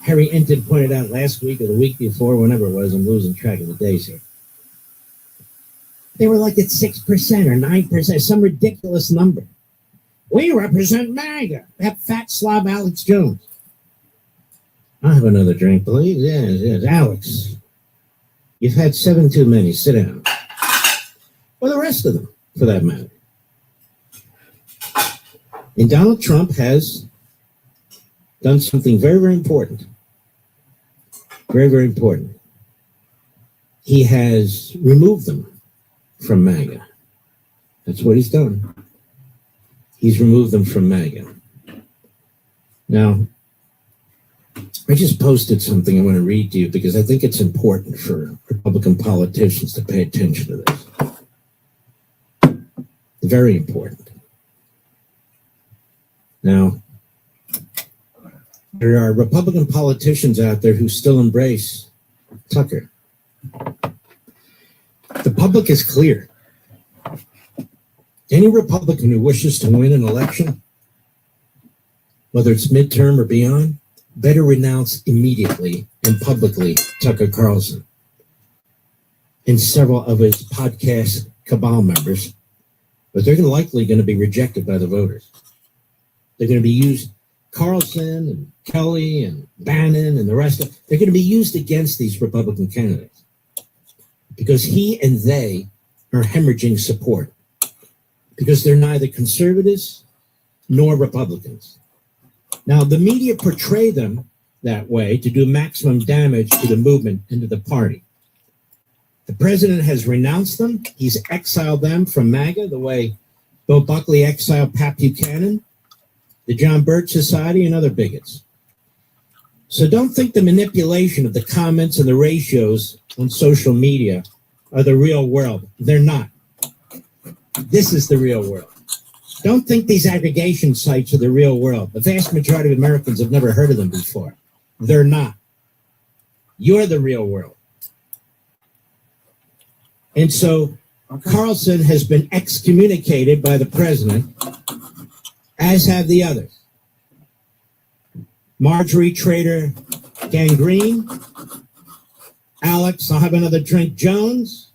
Harry Hinton pointed out last week or the week before, whenever it was, I'm losing track of the days here. They were like at 6% or 9%, some ridiculous number. We represent MAGA, that fat slob Alex Jones. I'll have another drink, please. Yes, Alex. You've had 7 too many. Sit down. Or the rest of them, for that matter. And Donald Trump has done something very, very important. Very, very important. He has removed them from MAGA. That's what he's done. He's removed them from MAGA. Now, I just posted something I want to read to you because I think it's important for Republican politicians to pay attention to this. Very important. Now, there are Republican politicians out there who still embrace Tucker. The public is clear. Any Republican who wishes to win an election, whether it's midterm or beyond, better renounce immediately and publicly Tucker Carlson and several of his podcast cabal members, but they're likely going to be rejected by the voters. They're going to be used, Carlson and Kelly and Bannon and the rest of, they're going to be used against these Republican candidates because he and they are hemorrhaging support because they're neither conservatives nor Republicans. Now, the media portray them that way to do maximum damage to the movement and to the party. The president has renounced them. He's exiled them from MAGA the way Bill Buckley exiled Pat Buchanan, the John Birch Society, and other bigots. So don't think the manipulation of the comments and the ratios on social media are the real world. They're not. This is the real world. Don't think these aggregation sites are the real world. The vast majority of Americans have never heard of them before. They're not. You're the real world. And so Carlson has been excommunicated by the president, as have the others. Marjorie Trader Gangrene, Alex, I'll have another drink, Jones,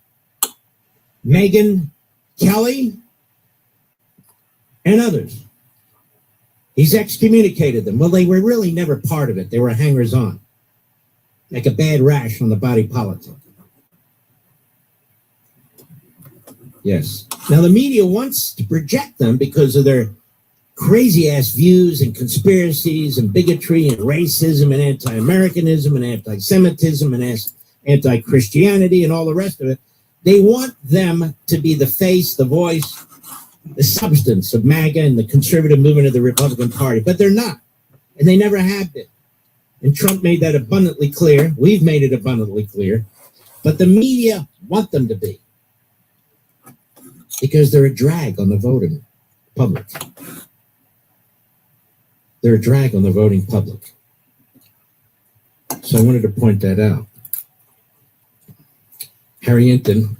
Megyn Kelly, and others. He's excommunicated them. Well, they were really never part of it. They were hangers-on, like a bad rash on the body politic. Yes. Now, the media wants to project them because of their crazy-ass views and conspiracies and bigotry and racism and anti-Americanism and anti-Semitism and anti-Christianity and all the rest of it. They want them to be the face, the voice, the substance of MAGA and the conservative movement of the Republican Party, but they're not, and they never have been. And Trump made that abundantly clear. We've made it abundantly clear, but the media want them to be because they're a drag on the voting public. They're a drag on the voting public. So I wanted to point that out. Harrington,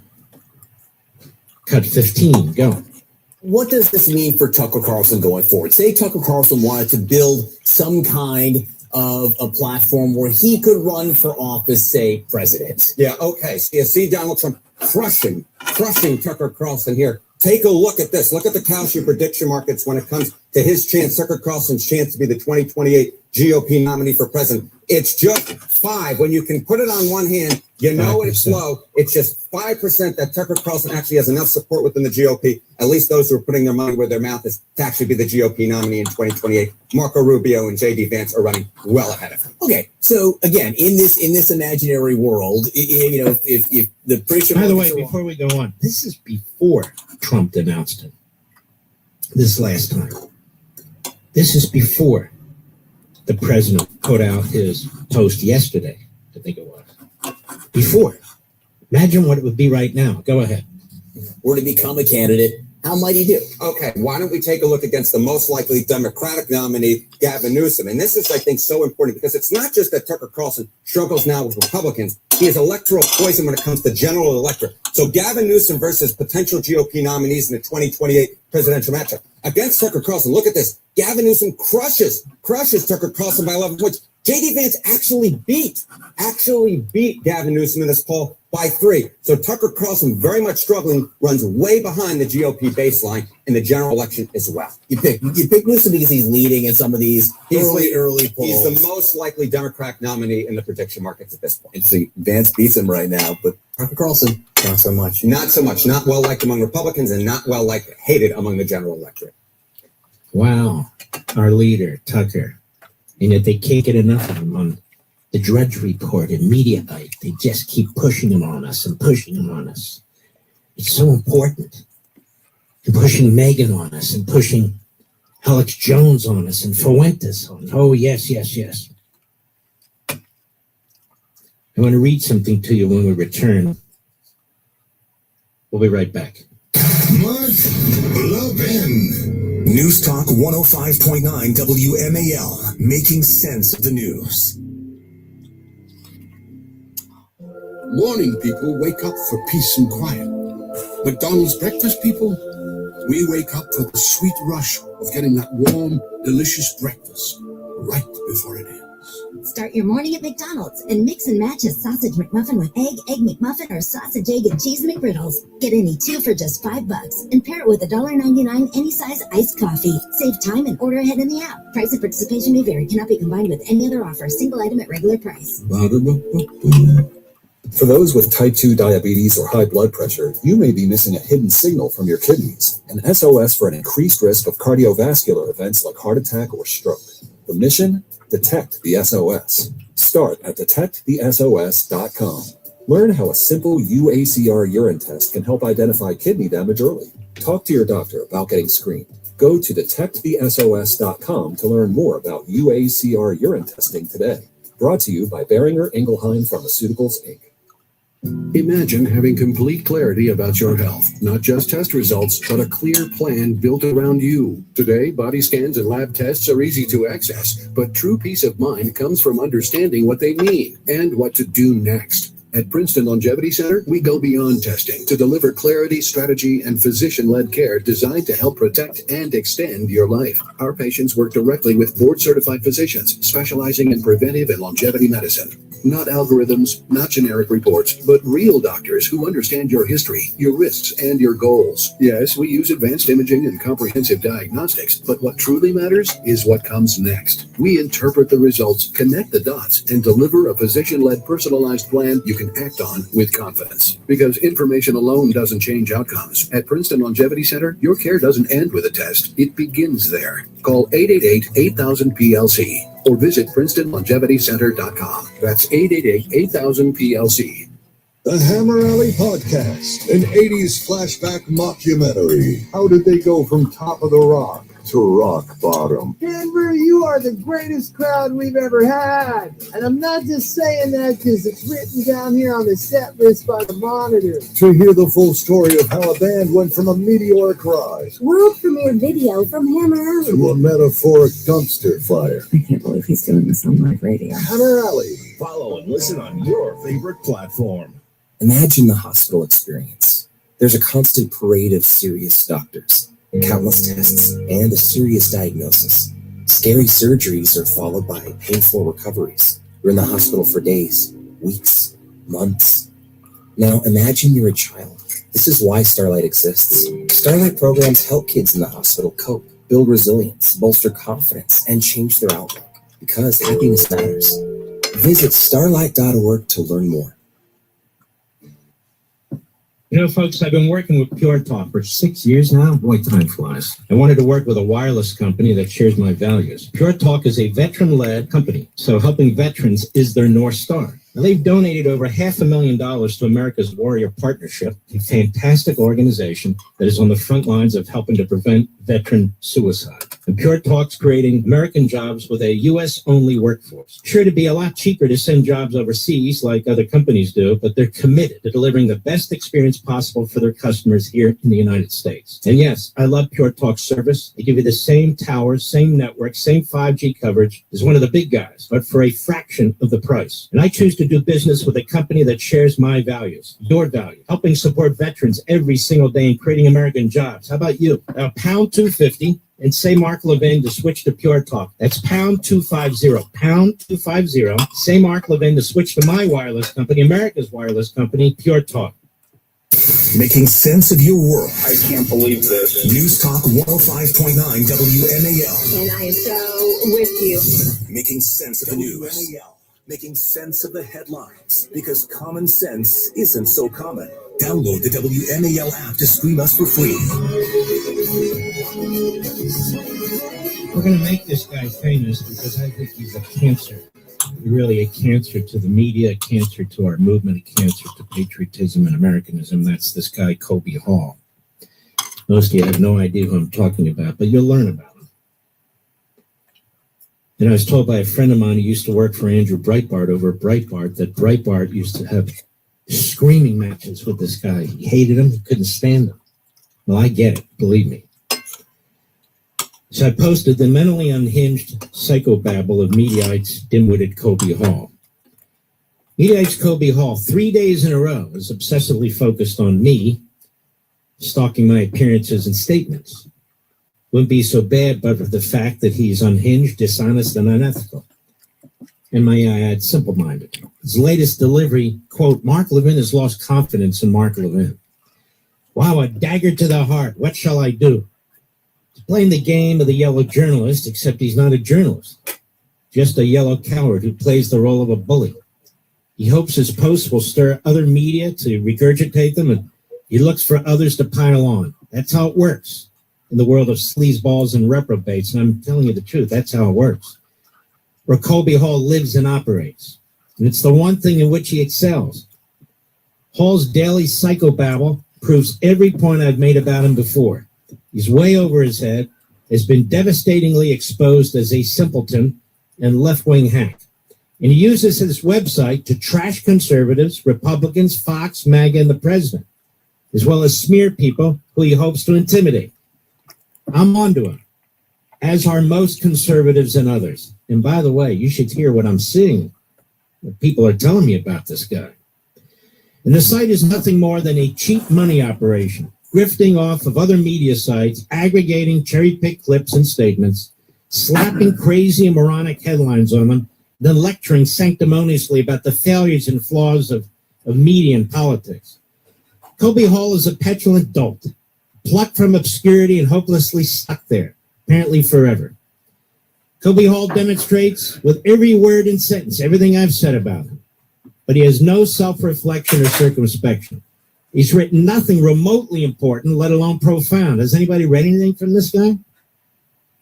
cut 15, go.
What does this mean for Tucker Carlson going forward? Say Tucker Carlson wanted to build some kind of a platform where he could run for office, say president.
Yeah, okay. So you see Donald Trump crushing Tucker Carlson here. Take a look at this. Look at the Kalshi prediction markets when it comes to his chance, Tucker Carlson's chance to be the 2028 GOP nominee for president. It's just 5. When you can put it on one hand, you know 5%. It's low. It's just 5% that Tucker Carlson actually has enough support within the GOP, at least those who are putting their money where their mouth is, to actually be the GOP nominee in 2028. Marco Rubio and J.D. Vance are running well ahead of him.
Okay, so again, in this imaginary world, if the preacher.
By the way, before we go on, this is before Trump denounced him. This last time. This is before the president put out his post yesterday, I think it was. Before. Imagine what it would be right now. Go ahead.
Were to become a candidate, how might he do?
Okay, why don't we take a look against the most likely Democratic nominee, Gavin Newsom? And this is, I think, so important because it's not just that Tucker Carlson struggles now with Republicans. He has electoral poison when it comes to general electorate. So Gavin Newsom versus potential GOP nominees in the 2028 presidential matchup. Against Tucker Carlson, look at this. Gavin Newsom crushes Tucker Carlson by 11 points. J.D. Vance actually beat Gavin Newsom in this poll by 3. So Tucker Carlson, very much struggling, runs way behind the GOP baseline in the general election as well.
You pick Newsom because he's leading in some of these early polls.
He's the most likely Democratic nominee in the prediction markets at this point.
And see, Vance beats him right now, but Tucker Carlson, not so much.
Not so much. Not well liked among Republicans and not well liked, hated among the general electorate.
Wow. Our leader, Tucker. And yet they can't get enough of him on the Drudge Report and Mediaite. They just keep pushing him on us and pushing him on us. It's so important. And pushing Megyn on us and pushing Alex Jones on us and Fuentes on. Oh, yes. I want to read something to you when we return. We'll be right back.
Mark Levin.
News Talk 105.9 WMAL, making sense of the news.
Morning people wake up for peace and quiet. McDonald's breakfast people, we wake up for the sweet rush of getting that warm, delicious breakfast right before it ends.
Start your morning at McDonald's and mix and match a sausage McMuffin with egg McMuffin, or sausage, egg, and cheese McGriddles. Get any two for just $5 and pair it with $1.99 any size iced coffee. Save time and order ahead in the app. Price and participation may vary. Cannot be combined with any other offer. Single item at regular price.
For those with type 2 diabetes or high blood pressure, you may be missing a hidden signal from your kidneys, an SOS for an increased risk of cardiovascular events like heart attack or stroke. The mission? Detect the SOS. Start at detectthesos.com. Learn how a simple UACR urine test can help identify kidney damage early. Talk to your doctor about getting screened. Go to detectthesos.com to learn more about UACR urine testing today. Brought to you by Boehringer Ingelheim Pharmaceuticals, Inc.
Imagine having complete clarity about your health, not just test results, but a clear plan built around you. Today, body scans and lab tests are easy to access, but true peace of mind comes from understanding what they mean and what to do next. At Princeton Longevity Center, we go beyond testing to deliver clarity, strategy, and physician-led care designed to help protect and extend your life. Our patients work directly with board-certified physicians specializing in preventive and longevity medicine. Not algorithms, not generic reports, but real doctors who understand your history, your risks, and your goals. Yes, we use advanced imaging and comprehensive diagnostics, but what truly matters is what comes next. We interpret the results, connect the dots, and deliver a physician-led personalized plan you can act on with confidence. Because information alone doesn't change outcomes. At Princeton Longevity Center, your care doesn't end with a test. It begins there. Call 888-8000-PLC or visit PrincetonLongevityCenter.com. That's 888-8000-PLC.
The Hammer Alley Podcast, an 80s flashback mockumentary. How did they go from top of the rock to rock bottom?
Denver, you are the greatest crowd we've ever had. And I'm not just saying that because it's written down here on the set list by the monitor.
To hear the full story of how a band went from a meteoric rise
World premiere video from Hammer Alley
to a metaphoric dumpster fire.
I can't believe he's doing this on live radio.
Hammer Alley.
Follow and listen on your favorite platform.
Imagine the hospital experience. There's a constant parade of serious doctors, countless tests, and a serious diagnosis. Scary surgeries are followed by painful recoveries. You're in the hospital for days, weeks, months. Now imagine you're a child. This is why Starlight exists. Starlight programs help kids in the hospital cope, build resilience, bolster confidence, and change their outlook. Because happiness matters. Visit starlight.org to learn more.
You know, folks, I've been working with Pure Talk for 6 years now. Boy, time flies. I wanted to work with a wireless company that shares my values. Pure Talk is a veteran-led company, so helping veterans is their North Star. Now, they've donated over $500,000 to America's Warrior Partnership, a fantastic organization that is on the front lines of helping to prevent veteran suicide. And Pure Talk's creating American jobs with a U.S.-only workforce. Sure to be a lot cheaper to send jobs overseas like other companies do, but they're committed to delivering the best experience possible for their customers here in the United States. And yes, I love Pure Talk's service. They give you the same towers, same network, same 5G coverage as one of the big guys, but for a fraction of the price. And I choose to do business with a company that shares my values, your value, helping support veterans every single day and creating American jobs. How about you? Now, pound 250 and say Mark Levin to switch to Pure Talk. That's pound 250, pound 250. Say Mark Levin to switch to my wireless company, America's wireless company, Pure Talk.
Making sense of your world.
I can't believe this.
News Talk 105.9 WMAL.
And I am so with you.
Making sense of the news. WMAL. Making sense of the headlines. Because common sense isn't so common. Download the WMAL app to stream us for free.
We're going to make this guy famous because I think he's a cancer. Really a cancer to the media, a cancer to our movement, a cancer to patriotism and Americanism. That's this guy, Kobe Hall. Most of you have no idea who I'm talking about, but you'll learn about him. And I was told by a friend of mine who used to work for Andrew Breitbart over at Breitbart that Breitbart used to have screaming matches with this guy. He hated him. He couldn't stand him. Well, I get it, believe me. So I posted the mentally unhinged psychobabble of Mediaite's dim-witted Kobe Hall. Mediaite's Kobe Hall, 3 days in a row, is obsessively focused on me, stalking my appearances and statements. Wouldn't be so bad but for the fact that he's unhinged, dishonest, and unethical. And may I add, simple-minded. His latest delivery, quote, Mark Levin has lost confidence in Mark Levin. Wow, a dagger to the heart. What shall I do? He's playing the game of the yellow journalist, except he's not a journalist. Just a yellow coward who plays the role of a bully. He hopes his posts will stir other media to regurgitate them, and he looks for others to pile on. That's how it works in the world of sleazeballs and reprobates, and I'm telling you the truth, that's how it works. Where Kobe Hall lives and operates. And it's the one thing in which he excels. Hall's daily psychobabble proves every point I've made about him before. He's way over his head, has been devastatingly exposed as a simpleton and left-wing hack. And he uses his website to trash conservatives, Republicans, Fox, MAGA, and the president, as well as smear people who he hopes to intimidate. I'm onto him, as are most conservatives and others. And by the way, you should hear what I'm seeing, what people are telling me about this guy. And the site is nothing more than a cheap money operation, grifting off of other media sites, aggregating cherry-picked clips and statements, slapping crazy and moronic headlines on them, then lecturing sanctimoniously about the failures and flaws of media and politics. Kobe Hall is a petulant dolt, plucked from obscurity and hopelessly stuck there, apparently forever. Kobe Hall demonstrates with every word and sentence everything I've said about him, but he has no self-reflection or circumspection. He's written nothing remotely important, let alone profound. Has anybody read anything from this guy?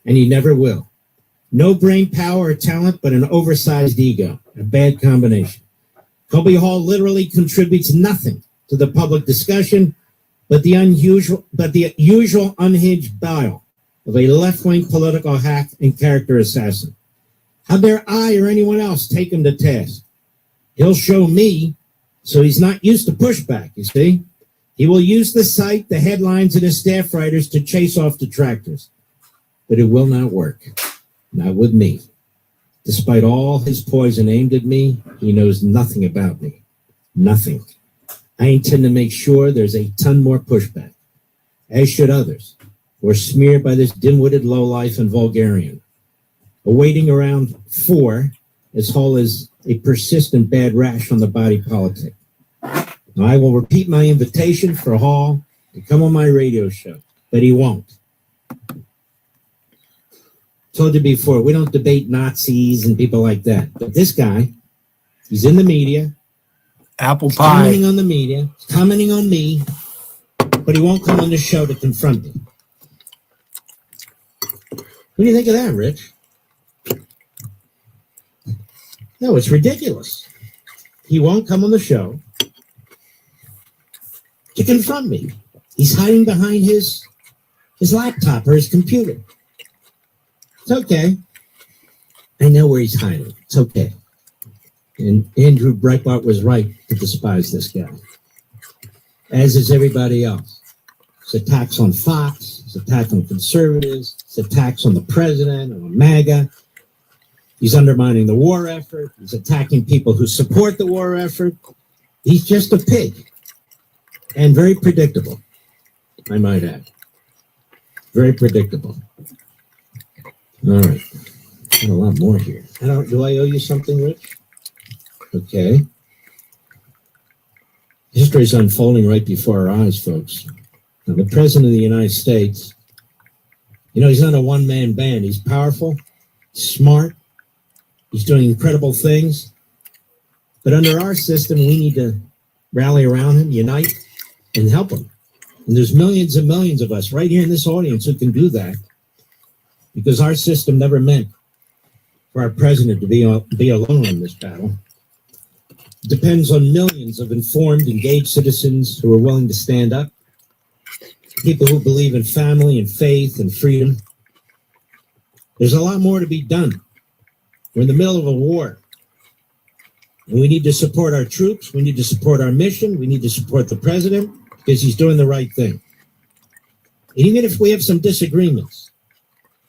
And he never will. No brain power or talent, but an oversized ego. A bad combination. Kobe Hall literally contributes nothing to the public discussion, but the usual unhinged bile of a left-wing political hack and character assassin. How dare I or anyone else take him to task? He'll show me, so he's not used to pushback, you see. He will use the site, the headlines, and his staff writers to chase off detractors. But it will not work. Not with me. Despite all his poison aimed at me, he knows nothing about me. Nothing. I intend to make sure there's a ton more pushback, as should others, who are smeared by this dim-witted lowlife and vulgarian. Awaiting around 4, as Hall is a persistent bad rash on the body politic. Now, I will repeat my invitation for Hall to come on my radio show, but he won't. Told you before, we don't debate Nazis and people like that. But this guy, he's in the media.
Apple pie.
Commenting on the media, commenting on me, but he won't come on the show to confront me. What do you think of that, Rich? No, it's ridiculous. He won't come on the show to confront me. He's hiding behind his laptop or his computer. It's okay. I know where he's hiding. It's okay. And Andrew Breitbart was right to despise this guy, as is everybody else. It's attacks on Fox. It's attacks on conservatives. It's attacks on the president, on MAGA. He's undermining the war effort. He's attacking people who support the war effort. He's just a pig. And very predictable, I might add. Very predictable. All right. Got a lot more here. Do I owe you something, Rich? Okay. History is unfolding right before our eyes, folks. Now, the President of the United States, he's not a one-man band. He's powerful, smart. He's doing incredible things. But under our system, we need to rally around him, unite, and help him. And there's millions and millions of us right here in this audience who can do that, because our system never meant for our president to be alone in this battle. It depends on millions of informed, engaged citizens who are willing to stand up, people who believe in family and faith and freedom. There's a lot more to be done. We're in the middle of a war, and we need to support our troops. We need to support our mission. We need to support the president because he's doing the right thing. And even if we have some disagreements,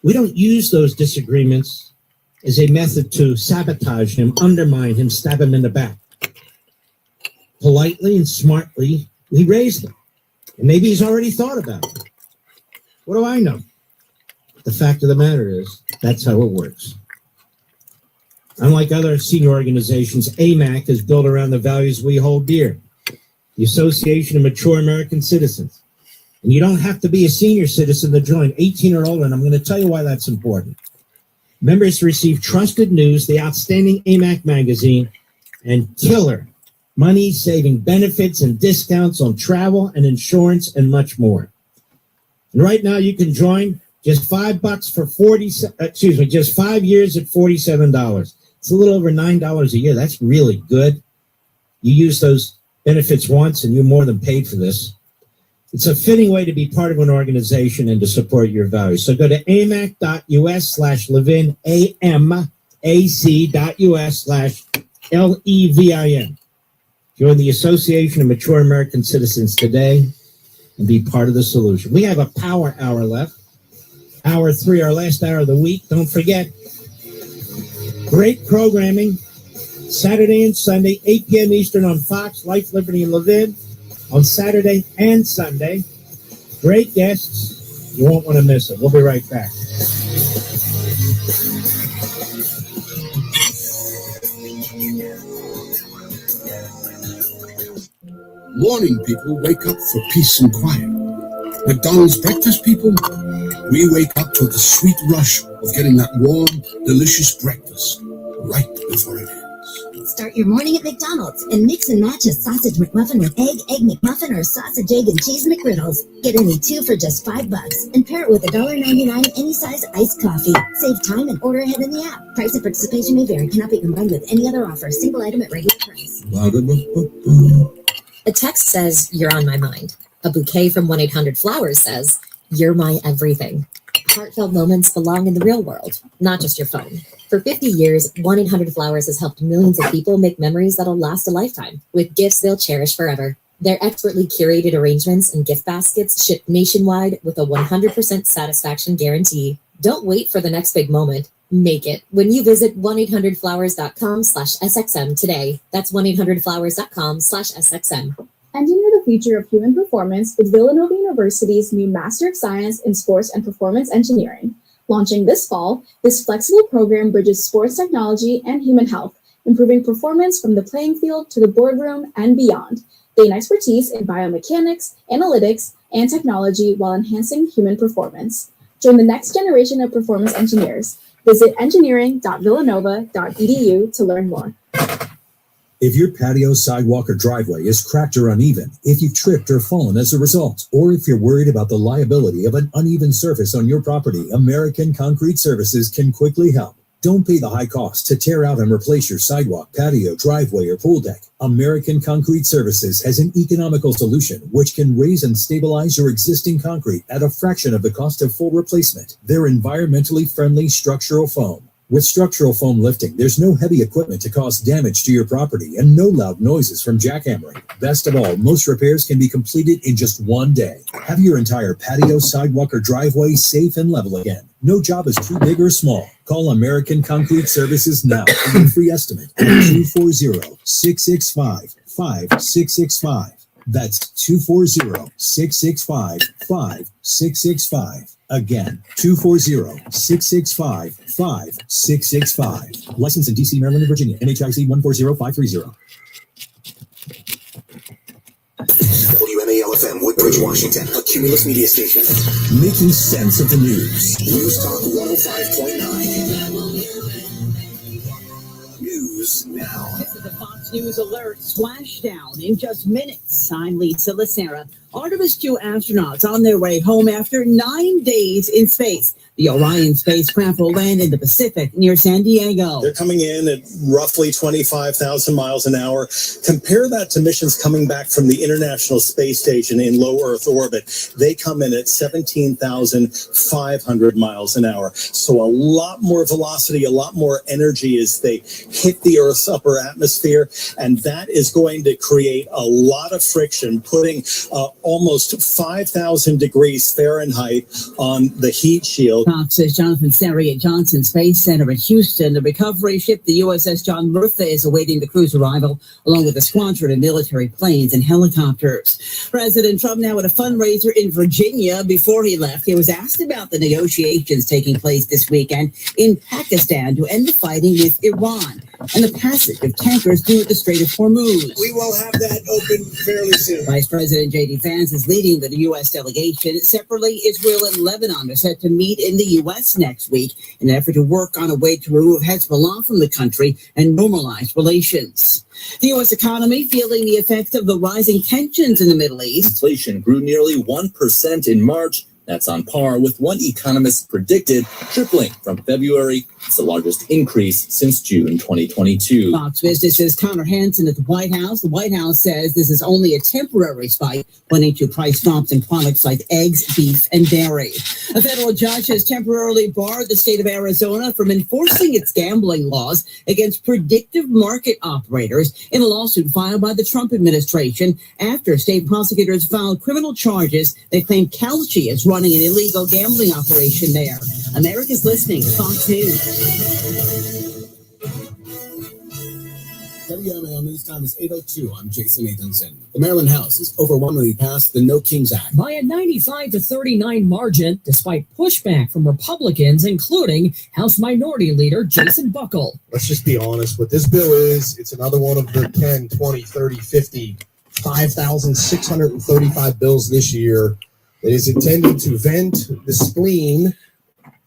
we don't use those disagreements as a method to sabotage him, undermine him, stab him in the back. Politely and smartly, we raise them. And maybe he's already thought about it. What do I know? The fact of the matter is, that's how it works. Unlike other senior organizations, AMAC is built around the values we hold dear. The Association of Mature American Citizens. And you don't have to be a senior citizen to join, 18 or older, and I'm going to tell you why that's important. Members receive trusted news, the outstanding AMAC magazine, and killer money-saving benefits and discounts on travel and insurance and much more. And right now you can join just $5 for just 5 years at $47. It's a little over $9 a year. That's really good. You use those benefits once and you more than paid for this. It's a fitting way to be part of an organization and to support your values. So go to amac.us/Levin, amac.us/LEVIN. Join the Association of Mature American Citizens today and be part of the solution. We have a power hour left. Hour 3, our last hour of the week. Don't forget, great programming, Saturday and Sunday, 8 p.m. Eastern on Fox, Life, Liberty, and Levin, on Saturday and Sunday. Great guests. You won't want to miss it. We'll be right back.
Morning people wake up for peace and quiet. McDonald's breakfast people, we wake up to the sweet rush of getting that warm, delicious breakfast right before it ends.
Start your morning at McDonald's and mix and match a sausage McMuffin with egg McMuffin, or sausage, egg, and cheese McGriddles. Get any 2 for just $5 and pair it with $1.99 any size iced coffee. Save time and order ahead in the app. Price and participation may vary. Cannot be combined with any other offer. Single item at regular price.
A text says, "You're on my mind." A bouquet from 1-800-Flowers says, "You're my everything." Heartfelt moments belong in the real world, not just your phone. For 50 years, 1-800-Flowers has helped millions of people make memories that'll last a lifetime, with gifts they'll cherish forever. Their expertly curated arrangements and gift baskets ship nationwide with a 100% satisfaction guarantee. Don't wait for the next big moment. Make it when you visit 1-800-Flowers.com/SXM today. That's 1-800-Flowers.com/SXM.
Engineer the future of human performance with Villanova University's new Master of Science in Sports and Performance Engineering. Launching this fall, this flexible program bridges sports technology and human health, improving performance from the playing field to the boardroom and beyond. Gain expertise in biomechanics, analytics, and technology while enhancing human performance. Join the next generation of performance engineers. Visit engineering.villanova.edu to learn more.
If your patio, sidewalk, or driveway is cracked or uneven, if you've tripped or fallen as a result, or if you're worried about the liability of an uneven surface on your property, American Concrete Services can quickly help. Don't pay the high cost to tear out and replace your sidewalk, patio, driveway, or pool deck. American Concrete Services has an economical solution which can raise and stabilize your existing concrete at a fraction of the cost of full replacement. They're environmentally friendly structural foam. With structural foam lifting, there's no heavy equipment to cause damage to your property and no loud noises from jackhammering. Best of all, most repairs can be completed in just one day. Have your entire patio, sidewalk, or driveway safe and level again. No job is too big or small. Call American Concrete Services now for your free estimate at 240-665-5665. That's 240-665-5665. Again, 240-665-5665. Licensed in D.C., Maryland, and Virginia. NHIC 140530.
WMAL-FM, Woodbridge, Washington, a Cumulus media station. Making sense of the news. News Talk 105.9. News now.
This is the Fox News Alert. Splashdown in just minutes. I'm Lisa Lacera. Artemis 2 astronauts on their way home after 9 days in space. The Orion spacecraft will land in the Pacific near San Diego.
They're coming in at roughly 25,000 miles an hour. Compare that to missions coming back from the International Space Station in low Earth orbit. They come in at 17,500 miles an hour. So a lot more velocity, a lot more energy as they hit the Earth's upper atmosphere. And that is going to create a lot of friction, putting almost 5,000 degrees Fahrenheit on the heat shield.
Fox says Jonathan Serry at Johnson Space Center in Houston. The recovery ship, the USS John Murphy, is awaiting the crew's arrival, along with a squadron of military planes and helicopters. President Trump now at a fundraiser in Virginia. Before he left, he was asked about the negotiations taking place this weekend in Pakistan to end the fighting with Iran and the passage of tankers through the Strait of Hormuz.
We will have that open fairly soon.
Vice President J.D. Vance is leading the U.S. delegation. Separately, Israel and Lebanon are set to meet in the U.S. next week in an effort to work on a way to remove Hezbollah from the country and normalize relations. The U.S. economy feeling the effects of the rising tensions in the Middle East.
Inflation grew nearly 1% in March. That's on par with what economists predicted, tripling from February. It's the largest increase since June 2022.
Fox Business's Connor Hansen at the White House. The White House says this is only a temporary spike, pointing to price drops in products like eggs, beef, and dairy. A federal judge has temporarily barred the state of Arizona from enforcing its gambling laws against predictive market operators in a lawsuit filed by the Trump administration after state prosecutors filed criminal charges that claim Calci is running an illegal gambling operation there. America's listening to Fox News.
WMAL News Time is 8:02. I'm Jason Nathanson. The Maryland House has overwhelmingly passed the No Kings Act
by a 95-39 margin, despite pushback from Republicans, including House Minority Leader Jason Buckle.
Let's just be honest. What this bill is, it's another one of the 10, 20, 30, 50, 5,635 bills this year that is intended to vent the spleen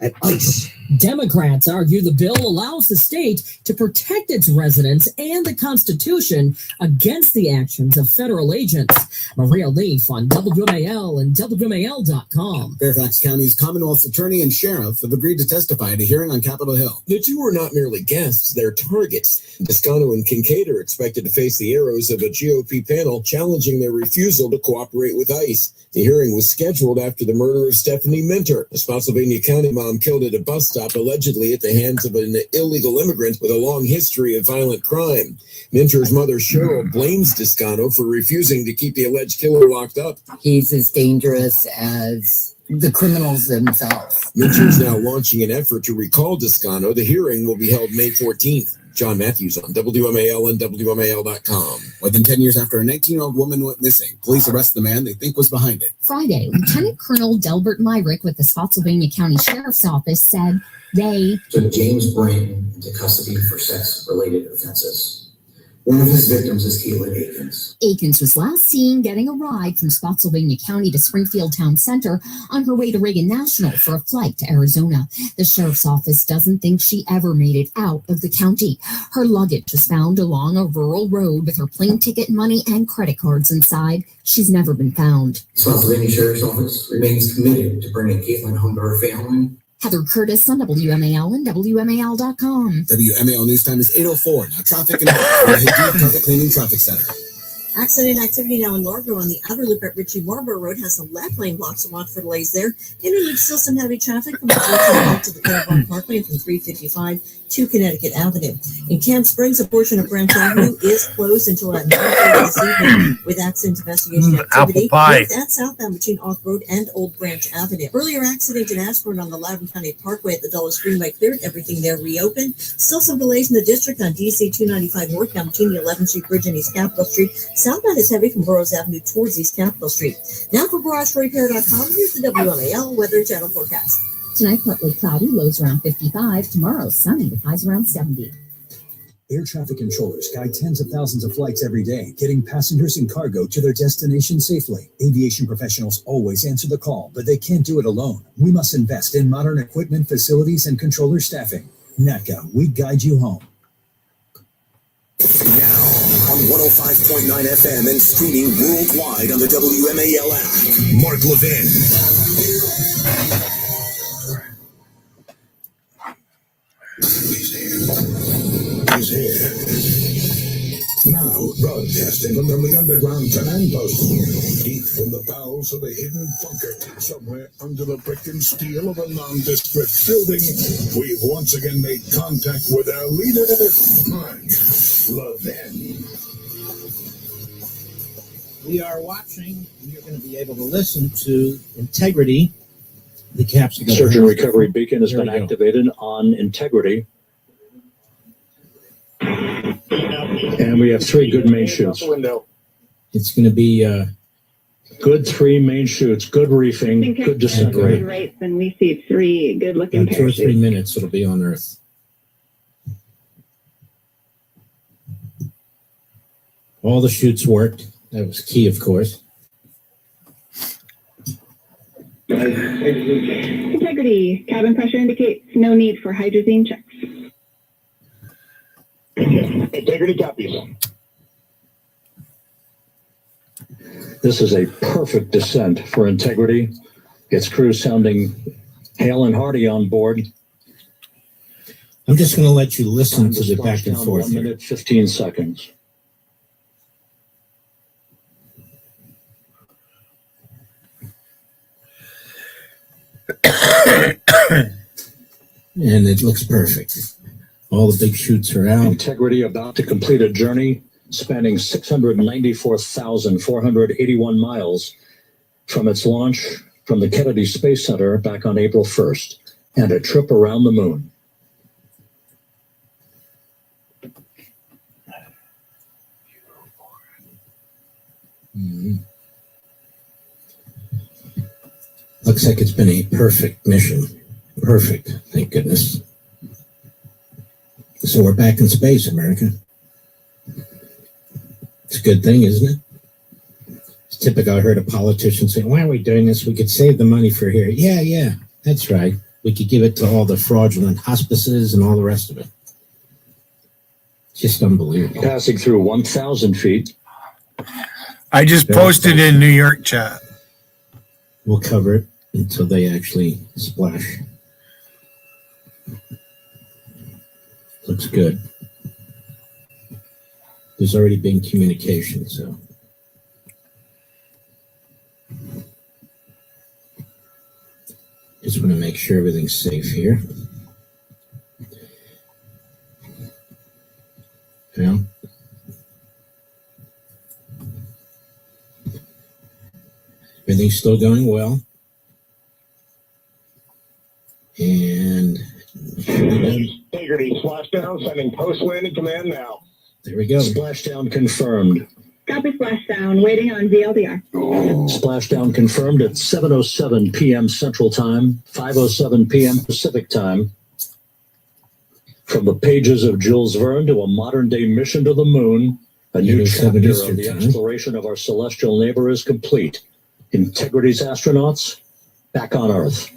at ICE.
Democrats argue the bill allows the state to protect its residents and the Constitution against the actions of federal agents. Maria Leaf on WMAL and WMAL.com.
Fairfax County's Commonwealth's attorney and sheriff have agreed to testify at a hearing on Capitol Hill.
The two are not merely guests, they're targets. Toscano and Kincaid are expected to face the arrows of a GOP panel challenging their refusal to cooperate with ICE. The hearing was scheduled after the murder of Stephanie Minter, a Spotsylvania County mom killed at a bus stop allegedly at the hands of an illegal immigrant with a long history of violent crime. Minter's mother, Cheryl, blames Toscano for refusing to keep the alleged killer locked up.
He's as dangerous as the criminals themselves.
Minter's now launching an effort to recall Toscano. The hearing will be held May 14th. John Matthews on WMAL and WMAL.com.
More than 10 years after a 19-year-old woman went missing, police arrest the man they think was behind it.
Friday, Lieutenant Colonel Delbert Myrick with the Spotsylvania County Sheriff's Office said they
took James Brain into custody for sex-related offenses. One of his victims is Kayla Akins.
Akins was last seen getting a ride from Spotsylvania County to Springfield Town Center on her way to Reagan National for a flight to Arizona. The sheriff's office doesn't think she ever made it out of the county. Her luggage was found along a rural road with her plane ticket, money, and credit cards inside. She's never been found.
Spotsylvania Sheriff's Office remains committed to bringing Caitlin home to her family.
Heather Curtis on WMAL and WMAL.com.
WMAL News Time is 8:04. Now traffic and from the Hayden Carpet Cleaning Traffic Center.
Accident activity now in Largo on the outer loop at Ritchie Marlborough Road has the left lane blocked, so watch for delays there. Inner loop still some heavy traffic from the 410 to the Claremont Parkway and from 355 to Connecticut Avenue. In Camp Springs, a portion of Branch Avenue is closed until at 9:30 this evening with accident investigation activity north and southbound between Off Road and Old Branch Avenue. Earlier accident in Ashburn on the Loudoun County Parkway at the Dulles Greenway cleared, everything there reopened. Still some delays in the district on DC 295 northbound between the 11th Street Bridge and East Capitol Street. Southbound is heavy from Burroughs Avenue towards East Capitol Street. Now for GarageRepair.com, here's the WMAL Weather Channel forecast.
Tonight, partly cloudy, lows around 55. Tomorrow, sunny, with highs around 70.
Air traffic controllers guide tens of thousands of flights every day, getting passengers and cargo to their destination safely. Aviation professionals always answer the call, but they can't do it alone. We must invest in modern equipment, facilities, and controller staffing. NATCA, we guide you home.
Now, on 105.9 FM and streaming worldwide on the WMAL app, Mark Levin.
He's here. Now, broadcasting from the underground command post, deep in the bowels of a hidden bunker, somewhere under the brick and steel of a nondescript building, we've once again made contact with our leader, Mark Levin.
We are watching, and you're going to be able to listen to Integrity. The caps together.
Search and recovery beacon has been activated on Integrity. And we have 3 good main shoots.
It's going to be
good 3 main shoots, good reefing, good descent rate.
Rates, and we see 3 good-looking
in 2 or 3
parachutes.
minutes, it'll be on Earth. All the chutes worked. That was key, of course.
Integrity. Cabin pressure indicates no need for hydrazine checks.
Integrity copies.
This is a perfect descent for Integrity. Its crew sounding Hale and Hardy on board.
I'm just going to let you listen to the back and forth.
1 minute, 15 seconds.
And it looks perfect. All the big chutes are out.
Integrity about to complete a journey spanning 694,481 miles from its launch from the Kennedy Space Center back on April 1st, and a trip around the moon.
Mm-hmm. Looks like it's been a perfect mission. Perfect, thank goodness. So we're back in space, America. It's a good thing, isn't it? It's typical. I heard a politician say, why are we doing this? We could save the money for here. Yeah, that's right. We could give it to all the fraudulent hospices and all the rest of it. It's just unbelievable.
Passing through 1,000 feet.
I just posted in New York chat.
We'll cover it until they actually splash. Looks good. There's already been communication, so. Just want to make sure everything's safe here. Yeah. Everything's still going well. And
Integrity splashdown, sending post-landing command now.
There we go.
Splashdown confirmed.
Copy splashdown, waiting on VLDR.
Splashdown confirmed at 7:07 p.m. Central Time, 5:07 p.m. Pacific Time. From the pages of Jules Verne to a modern-day mission to the moon, a new chapter of the exploration of our celestial neighbor is complete. Integrity's astronauts back on Earth.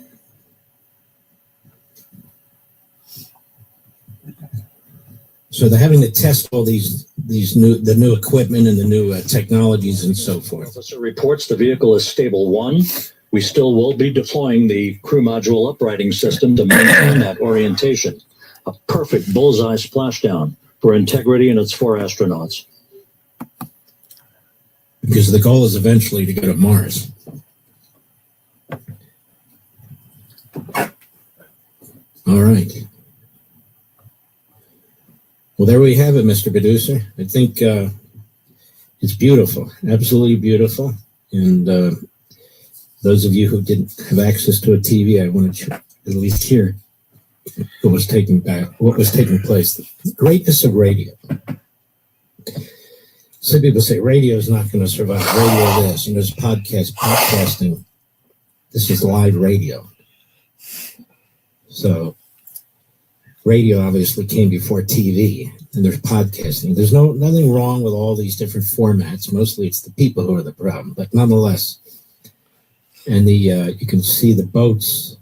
So they're having to test all the new equipment and the new technologies and so forth.
Officer reports the vehicle is stable 1. We still will be deploying the crew module uprighting system to maintain that orientation. A perfect bullseye splashdown for Integrity and its 4 astronauts.
Because the goal is eventually to go to Mars. All right. Well, there we have it, Mr. Producer. I think it's beautiful, absolutely beautiful. And those of you who didn't have access to a TV, I wanted to at least hear what was taking place. The greatness of radio. Some people say radio is not going to survive. Radio this, and there's podcasting. This is live radio. So radio obviously came before TV, and there's podcasting. There's nothing wrong with all these different formats. Mostly it's the people who are the problem, but nonetheless. And you can see the boats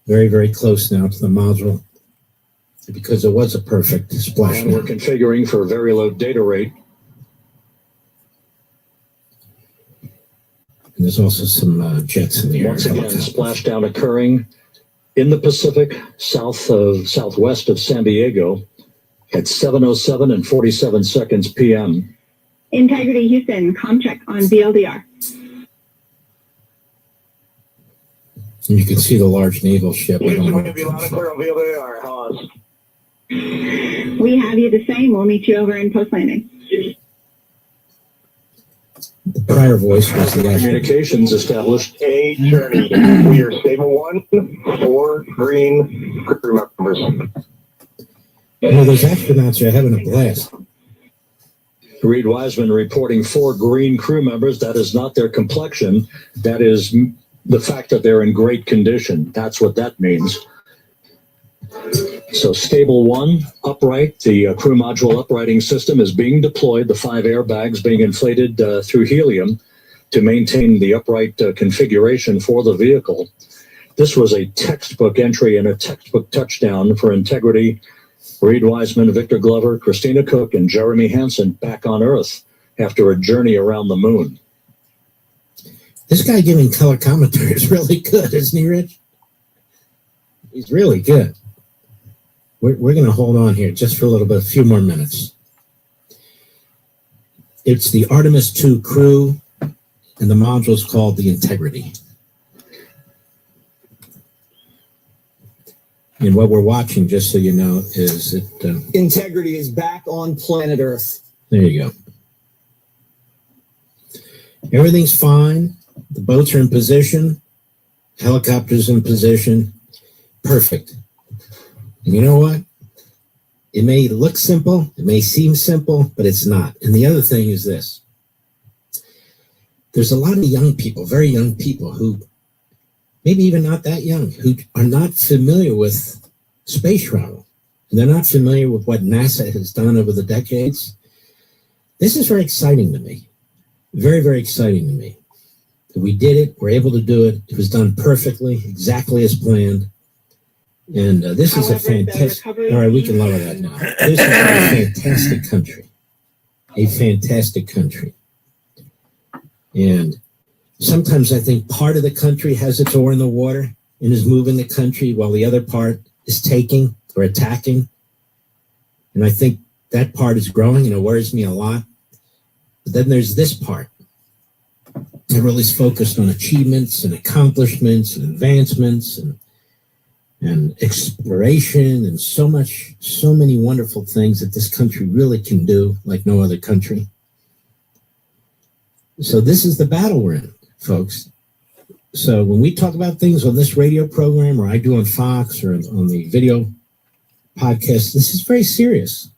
very, very close now to the module because it was a perfect splash.
And we're configuring for a very low data rate.
And there's also some jets in the air.
Once again, splashdown occurring in the Pacific, southwest of San Diego at 7:07 and 47 seconds p.m.
Integrity Houston, comm check on VLDR.
And you can see the large naval ship.
Houston, we have you loud and clear on VLDR. Hello.
We have you the same. We'll meet you over in post landing.
The prior voice was the guy.
Communications established.
A journey. We are stable 1, 4 green crew members.
Those astronauts are having a blast.
Reed Wiseman reporting 4 green crew members. That is not their complexion. That is the fact that they're in great condition. That's what that means. So stable 1, upright. The crew module uprighting system is being deployed. The 5 airbags being inflated through helium to maintain the upright configuration for the vehicle. This was a textbook entry and a textbook touchdown for integrity. Reed Wiseman, Victor Glover, Christina Cook, and Jeremy Hansen back on Earth after a journey around the moon.
This guy giving color commentary is really good, isn't he, Rich? He's really good. We're going to hold on here just for a little bit, a few more minutes. It's the Artemis 2 crew, and the module is called the Integrity. And what we're watching, just so you know, is that
Integrity is back on planet Earth.
there you go. Everything's fine. The boats are in position. Helicopters in position. Perfect. And you know what? It may look simple. It may seem simple, but it's not. And the other thing is this. There's a lot of young people, very young people, who maybe even not that young, who are not familiar with space travel. And they're not familiar with what NASA has done over the decades. This is very exciting to me. Very, very exciting to me. We did it. We're able to do it. It was done perfectly, exactly as planned. And this is a fantastic, all right, we can lower that now. This is a fantastic country. A fantastic country. And sometimes I think part of the country has its oar in the water and is moving the country while the other part is taking or attacking. And I think that part is growing and it worries me a lot. But then there's this part that really is focused on achievements and accomplishments and advancements and exploration and so many wonderful things that this country really can do like no other country. So this is the battle we're in, folks. So when we talk about things on this radio program, or I do on Fox or on the video podcast, this is very serious.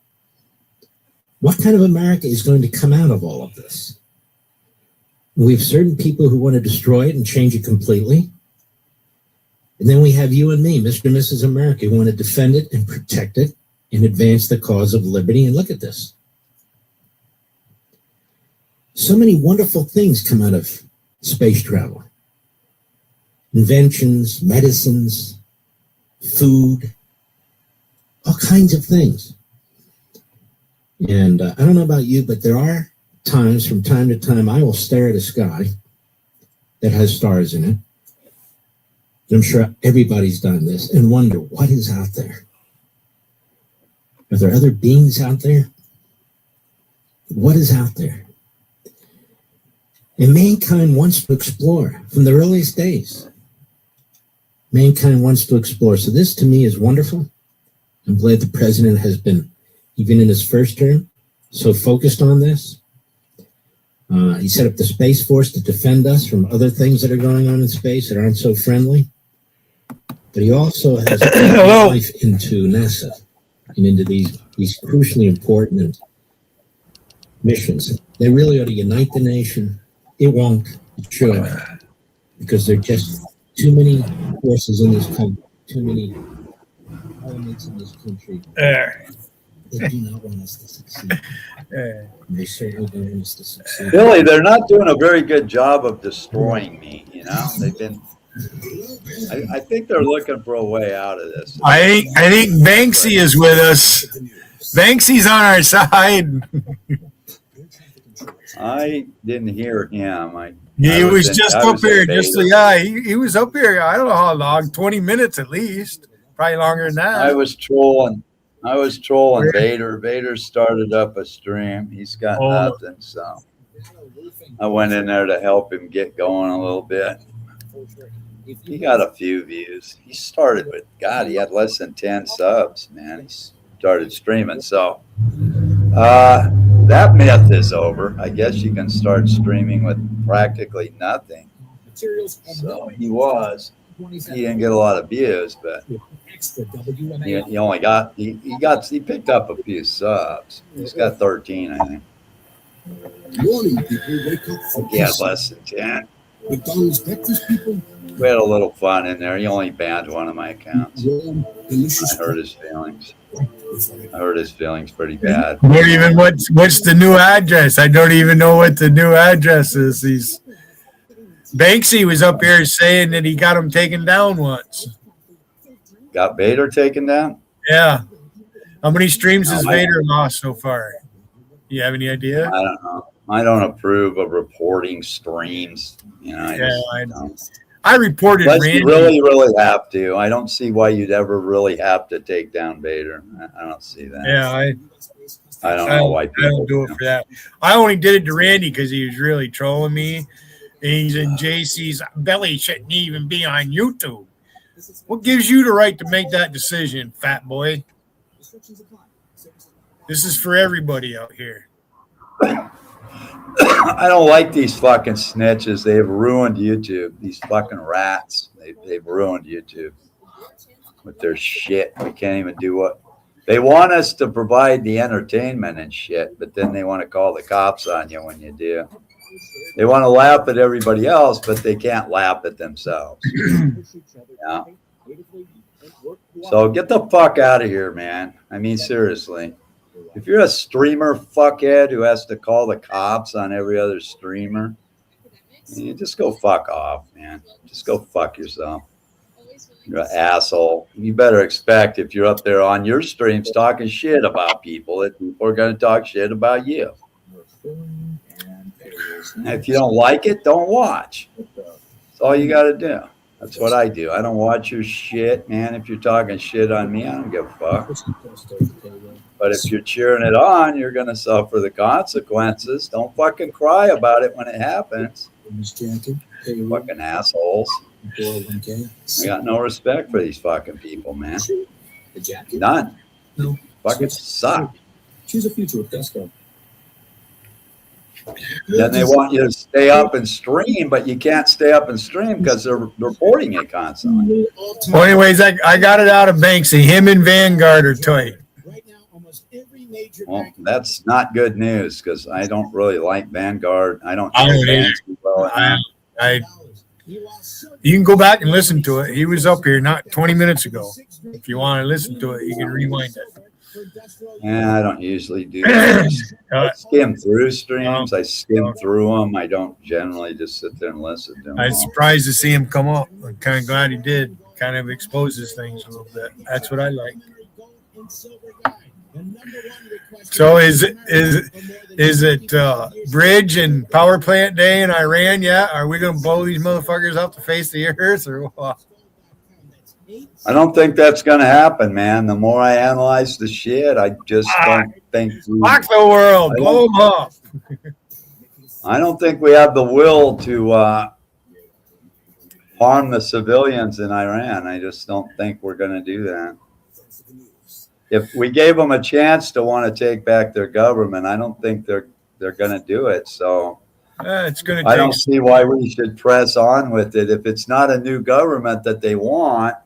What kind of America is going to come out of all of this? We have certain people who want to destroy it and change it completely. And then we have you and me, Mr. and Mrs. America, who want to defend it and protect it and advance the cause of liberty. And look at this. So many wonderful things come out of space travel. Inventions, medicines, food, all kinds of things. And I don't know about you, but there are times from time to time I will stare at a sky that has stars in it. And I'm sure everybody's done this and wonder what is out there. Are there other beings out there? What is out there? And mankind wants to explore from the earliest days. Mankind wants to explore. So this to me is wonderful. I'm glad the president has been, even in his first term, so focused on this. He set up the Space Force to defend us from other things that are going on in space that aren't so friendly. But he also has put life into NASA and into these crucially important missions. They really ought to unite the nation. It won't, it should, because there are just too many forces in this country, too many elements in this country. They do not want us to succeed. They certainly don't want us to succeed.
Billy, they're not doing a very good job of destroying me, you know? They've been I think they're looking for a way out of this.
I think Banksy is with us. Banksy's on our side.
I didn't hear him.
He was just up here. He was up here. I don't know how long, 20 minutes at least. Probably longer than that.
I was trolling Vader. Vader started up a stream. He's got nothing, so I went in there to help him get going a little bit. He got a few views. He started with, God, he had less than 10 subs, man. He started streaming. So that myth is over. I guess you can start streaming with practically nothing. So he didn't get a lot of views, but he only got he picked up a few subs. He's got 13, I think.
Morning, people, wake up for
He had less than 10.
McDonald's breakfast, people.
We had a little fun in there. He only banned one of my accounts.
Delicious.
I hurt his feelings. I hurt his feelings pretty bad.
What even what's the new address? I don't even know what the new address is. Banksy was up here saying that he got him taken down once.
Got Vader taken down?
Yeah. How many streams has Vader lost so far? You have any idea?
I don't know. I don't approve of reporting streams. You know,
I reported
unless
Randy.
you really have to. I don't see why you'd ever really have to take down Vader. I don't see that.
Yeah,
I don't know why people
I don't do it for that. I only did it to Randy because he was really trolling me. And he's in JC's belly shouldn't even be on YouTube. What gives you the right to make that decision, fat boy? This is for everybody out here.
I don't like these fucking snitches. They've ruined YouTube. These fucking rats. They've ruined YouTube with their shit. We can't even do what they want us to provide the entertainment and shit, but then they want to call the cops on you when you do. They want to laugh at everybody else, but they can't laugh at themselves. Yeah. So get the fuck out of here, man. I mean, seriously. If you're a streamer fuckhead who has to call the cops on every other streamer, you just go fuck off, man. Just go fuck yourself. You're an asshole. You better expect if you're up there on your streams talking shit about people, that people are going to talk shit about you. And if you don't like it, don't watch. That's all you got to do. That's what I do. I don't watch your shit, man. If you're talking shit on me, I don't give a fuck. But if you're cheering it on, you're going to suffer the consequences. Don't fucking cry about it when it happens. Fucking assholes. I got no respect for these fucking people, man. None. Fucking suck.
Choose a future with Desco.
Then they want you to stay up and stream, but you can't stay up and stream because they're reporting it constantly.
Well, anyways, I got it out of Banksy. Him and Vanguard are tight.
Well, that's not good news because I don't really like Vanguard. I don't know Banksy well.
You can go back and listen to it. He was up here not 20 minutes ago. If you want to listen to it, you can rewind it.
Yeah, I don't usually do that. I skim through streams. I skim through them. I don't generally just sit there and listen to them.
I was surprised to see him come up. I'm kind of glad he did. Kind of exposes things a little bit. That's what I like. So is it bridge and power plant day in Iran yet? Are we going to blow these motherfuckers off the face of the earth or what?
I don't think that's going to happen, man. The more I analyze the shit, I just don't think.
Fuck the world. Blow them up.
I don't think we have the will to harm the civilians in Iran. I just don't think we're going to do that. If we gave them a chance to want to take back their government, I don't think they're going to do it. So
it's going
I don't see why we should press on with it. If it's not a new government that they want,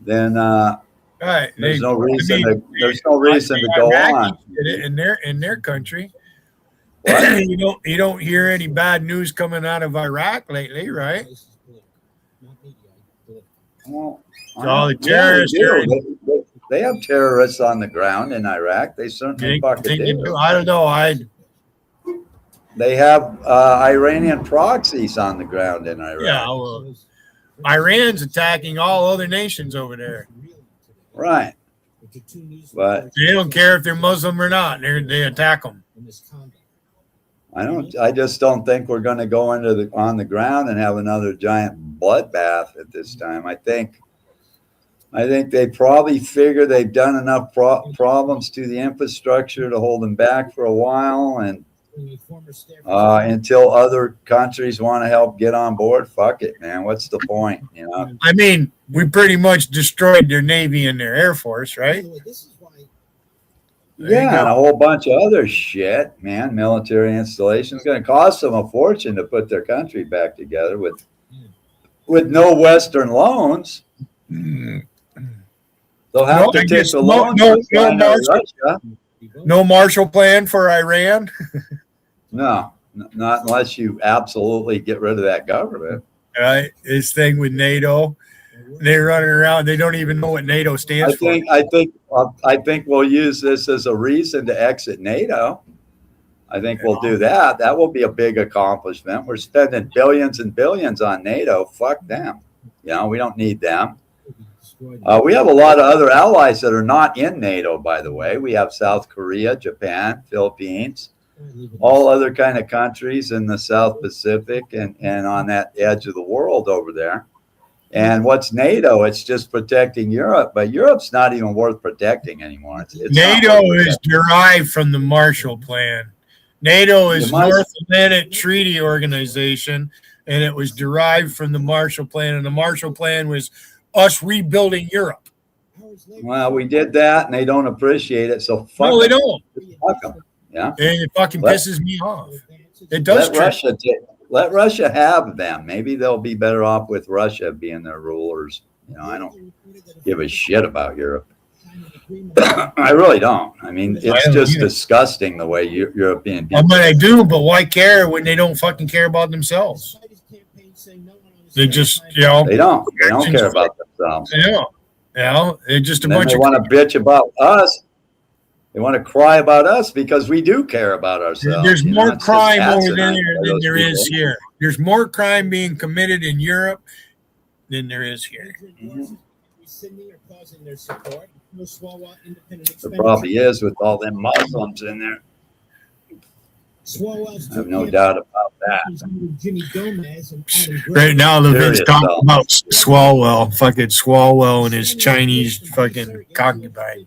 then there's no reason to go on.
In their country. You don't hear any bad news coming out of Iraq lately, right?
Well,
all the terrorists.
They have terrorists on the ground in Iraq. They certainly fucking do.
I don't know.
They have Iranian proxies on the ground in Iraq.
Yeah, well, Iran's attacking all other nations over there.
Right. But
they don't care if they're Muslim or not. They attack them.
I just don't think we're going to go on the ground and have another giant bloodbath at this time. I think they probably figure they've done enough problems to the infrastructure to hold them back for a while, and until other countries want to help get on board, fuck it, man. What's the point? You know.
I mean, we pretty much destroyed their Navy and their Air Force, right?
Yeah, and a whole bunch of other shit, man. Military installations going to cost them a fortune to put their country back together with no Western loans. They'll have to take the loans from China or Russia.
No Marshall Plan for Iran?
No, not unless you absolutely get rid of that government.
Right? This thing with NATO. They're running around. They don't even know what NATO stands for.
I think we'll use this as a reason to exit NATO. I think we'll do that. That will be a big accomplishment. We're spending billions and billions on NATO. Fuck them. We don't need them. We have a lot of other allies that are not in NATO, by the way. We have South Korea, Japan, Philippines, all other kind of countries in the South Pacific and on that edge of the world over there. And what's NATO? It's just protecting Europe, but Europe's not even worth protecting anymore. It's
NATO is derived from the Marshall Plan. NATO is North Atlantic Treaty Organization, and it was derived from the Marshall Plan. And the Marshall Plan was us rebuilding Europe.
Well, we did that, and they don't appreciate it. So fuck
no, they don't.
Fuck them. Yeah,
and it fucking pisses me off. It does.
Let Russia have them. Maybe they'll be better off with Russia being their rulers. I don't give a shit about Europe. I really don't. I mean, it's just disgusting the way European people.
I do, but why care when they don't fucking care about themselves? They just,
they don't care about themselves.
They're just a bunch
of. They want to bitch about us. They want to cry about us because we do care about ourselves.
There's more crime over there than there is here. There's more crime being committed in Europe than there is here.
Mm-hmm. There probably is with all them Muslims in there. I have no doubt about that.
Right now, Levin's talking about Swalwell, fucking Swalwell and his Chinese fucking concubine.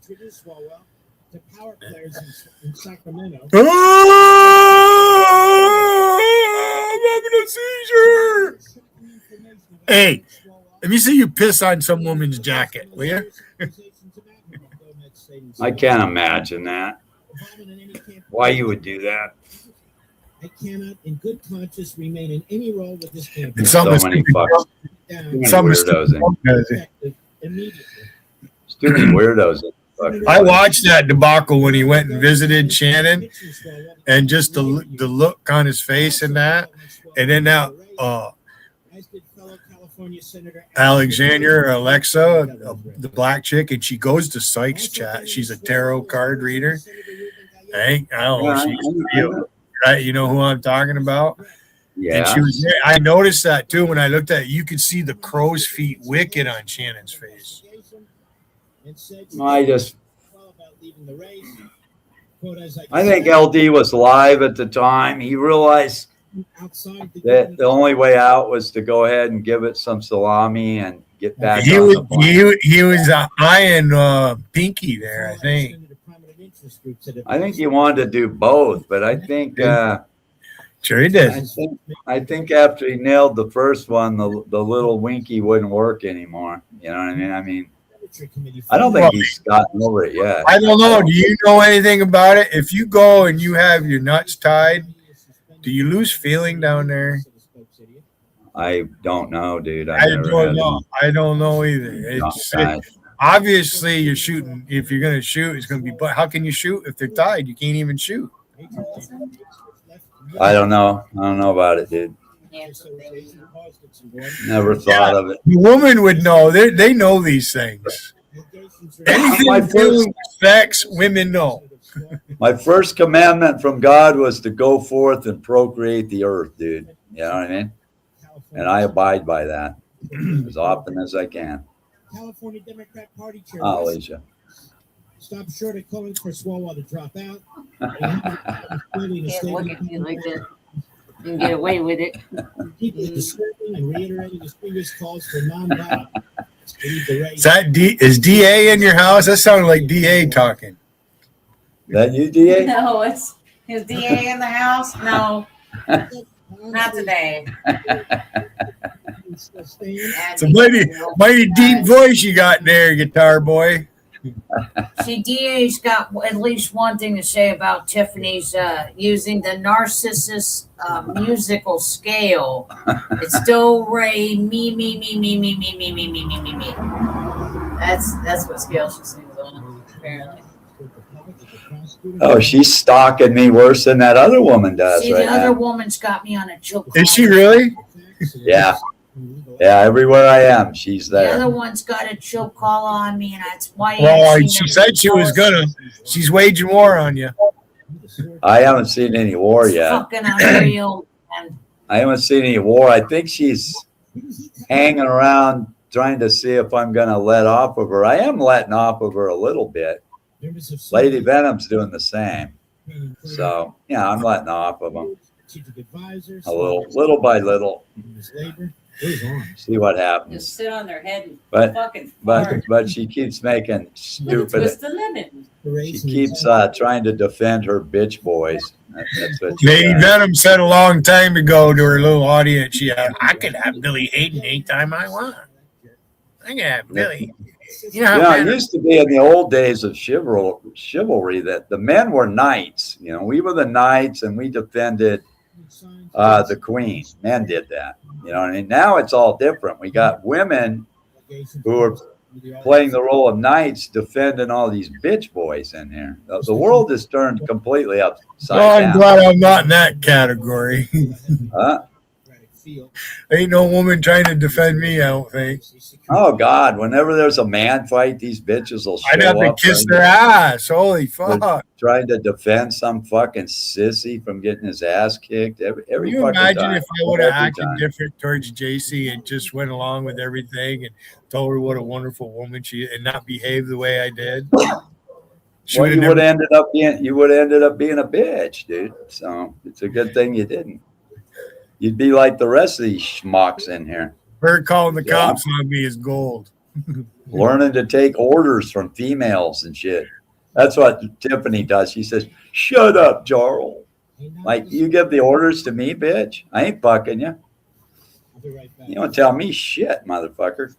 Oh, I'm having a seizure. Hey, let me see you piss on some woman's jacket, will you?
I can't imagine that. Why you would do that?
I cannot, in good conscience, remain in any role with this campaign.
So many fucks. Too many weirdos in. Too many weirdos in.
I watched that debacle when he went and visited Shannon, and just the look on his face and that, and then now Alexa, the black chick, and she goes to Sykes chat. She's a tarot card reader. I don't know. Right, you know who I'm talking about?
Yeah.
And she was there. I noticed that too when I looked at it. You could see the crow's feet wicked on Shannon's face.
I think LD was live at the time. He realized that the only way out was to go ahead and give it some salami and get back. He
was eyeing Pinky there, I think.
I think he wanted to do both, but I think
sure he did.
I think after he nailed the first one, the little winky wouldn't work anymore. You know what I mean? I don't think he's gotten over it yet.
I don't know. Do you know anything about it? If you go and you have your nuts tied, do you lose feeling down there?
I don't know, dude.
I don't know. I don't know either. Obviously, you're shooting. If you're going to shoot, it's going to be. But how can you shoot if they're tied? You can't even shoot.
I don't know. I don't know about it, dude. Never thought of it.
The woman would know. They know these things. Anything feeling sex, women know.
My first commandment from God was to go forth and procreate the earth, dude. You know what I mean? And I abide by that as often as I can.
California Democrat Party Chair
Alicia.
Stop short of calling for Swalwell to drop out.
Can't look at you like that. You can get away with it.
Deeply disturbing and reiterating his previous calls for non-violence.
Is DA in your house? That sounded like DA talking.
That you, DA?
No, is DA in the house? No, not today.
It's a mighty deep voice you got there, guitar boy.
See, DA's got at least one thing to say about Tiffany's using the narcissist musical scale. It's do, re, me, me, me, me, me, me, me, me, me, me, me, me. That's what scale she sings on, apparently.
Oh, she's stalking me worse than that other woman does.
See,
right
the other
now.
woman's got me on a choke.
Is she really?
Yeah. Yeah, everywhere I am, she's
The
there.
other one's got a choke call on me, and that's why.
Well, she said she was gonna. She's waging war on you.
I haven't seen any war yet.
Fucking unreal. And
I haven't seen any war. I think she's hanging around trying to see if I'm going to let off of her. I am letting off of her a little bit. Lady Venom's doing the same. So, yeah, I'm letting off of them a little by little. See what happens.
just sit on their head and
But
fucking fart.
but she keeps making stupid.
Twist the lemon.
She keeps trying to defend her bitch boys. That's what she
Lady
does.
Venom said a long time ago to her little audience, I could have Billy Hayden anytime I want. I can have Billy. You know, how
It used to be in the old days of chivalry that the men were knights. You know, we were the knights and we defended the queen. Men did that. You know, and now it's all different. We got women who are playing the role of knights defending all these bitch boys in here. The world has turned completely upside
well, I'm
down.
glad I'm not in that category.
Huh?
Ain't no woman trying to defend me, I don't think.
Oh God! Whenever there's a man fight, these bitches will show
I'd have to
up
kiss
trying
their ass. Holy fuck.
trying to defend some fucking sissy from getting his ass kicked every
Can you
fucking
imagine
time.
if I would have
Every
acted
time.
different towards JC and just went along with everything and told her what a wonderful woman she is and not behave the way I did? She
Well,
would've
you would
never-
have ended up being a bitch, dude. So it's a good thing you didn't. You'd be like the rest of these schmucks in here,
Her calling the cops on me is gold.
learning to take orders from females and shit. That's what Tiffany does. She says, "Shut up, Jarl." Like, you give the orders to me, bitch. I ain't fucking you. You don't tell me shit, motherfucker.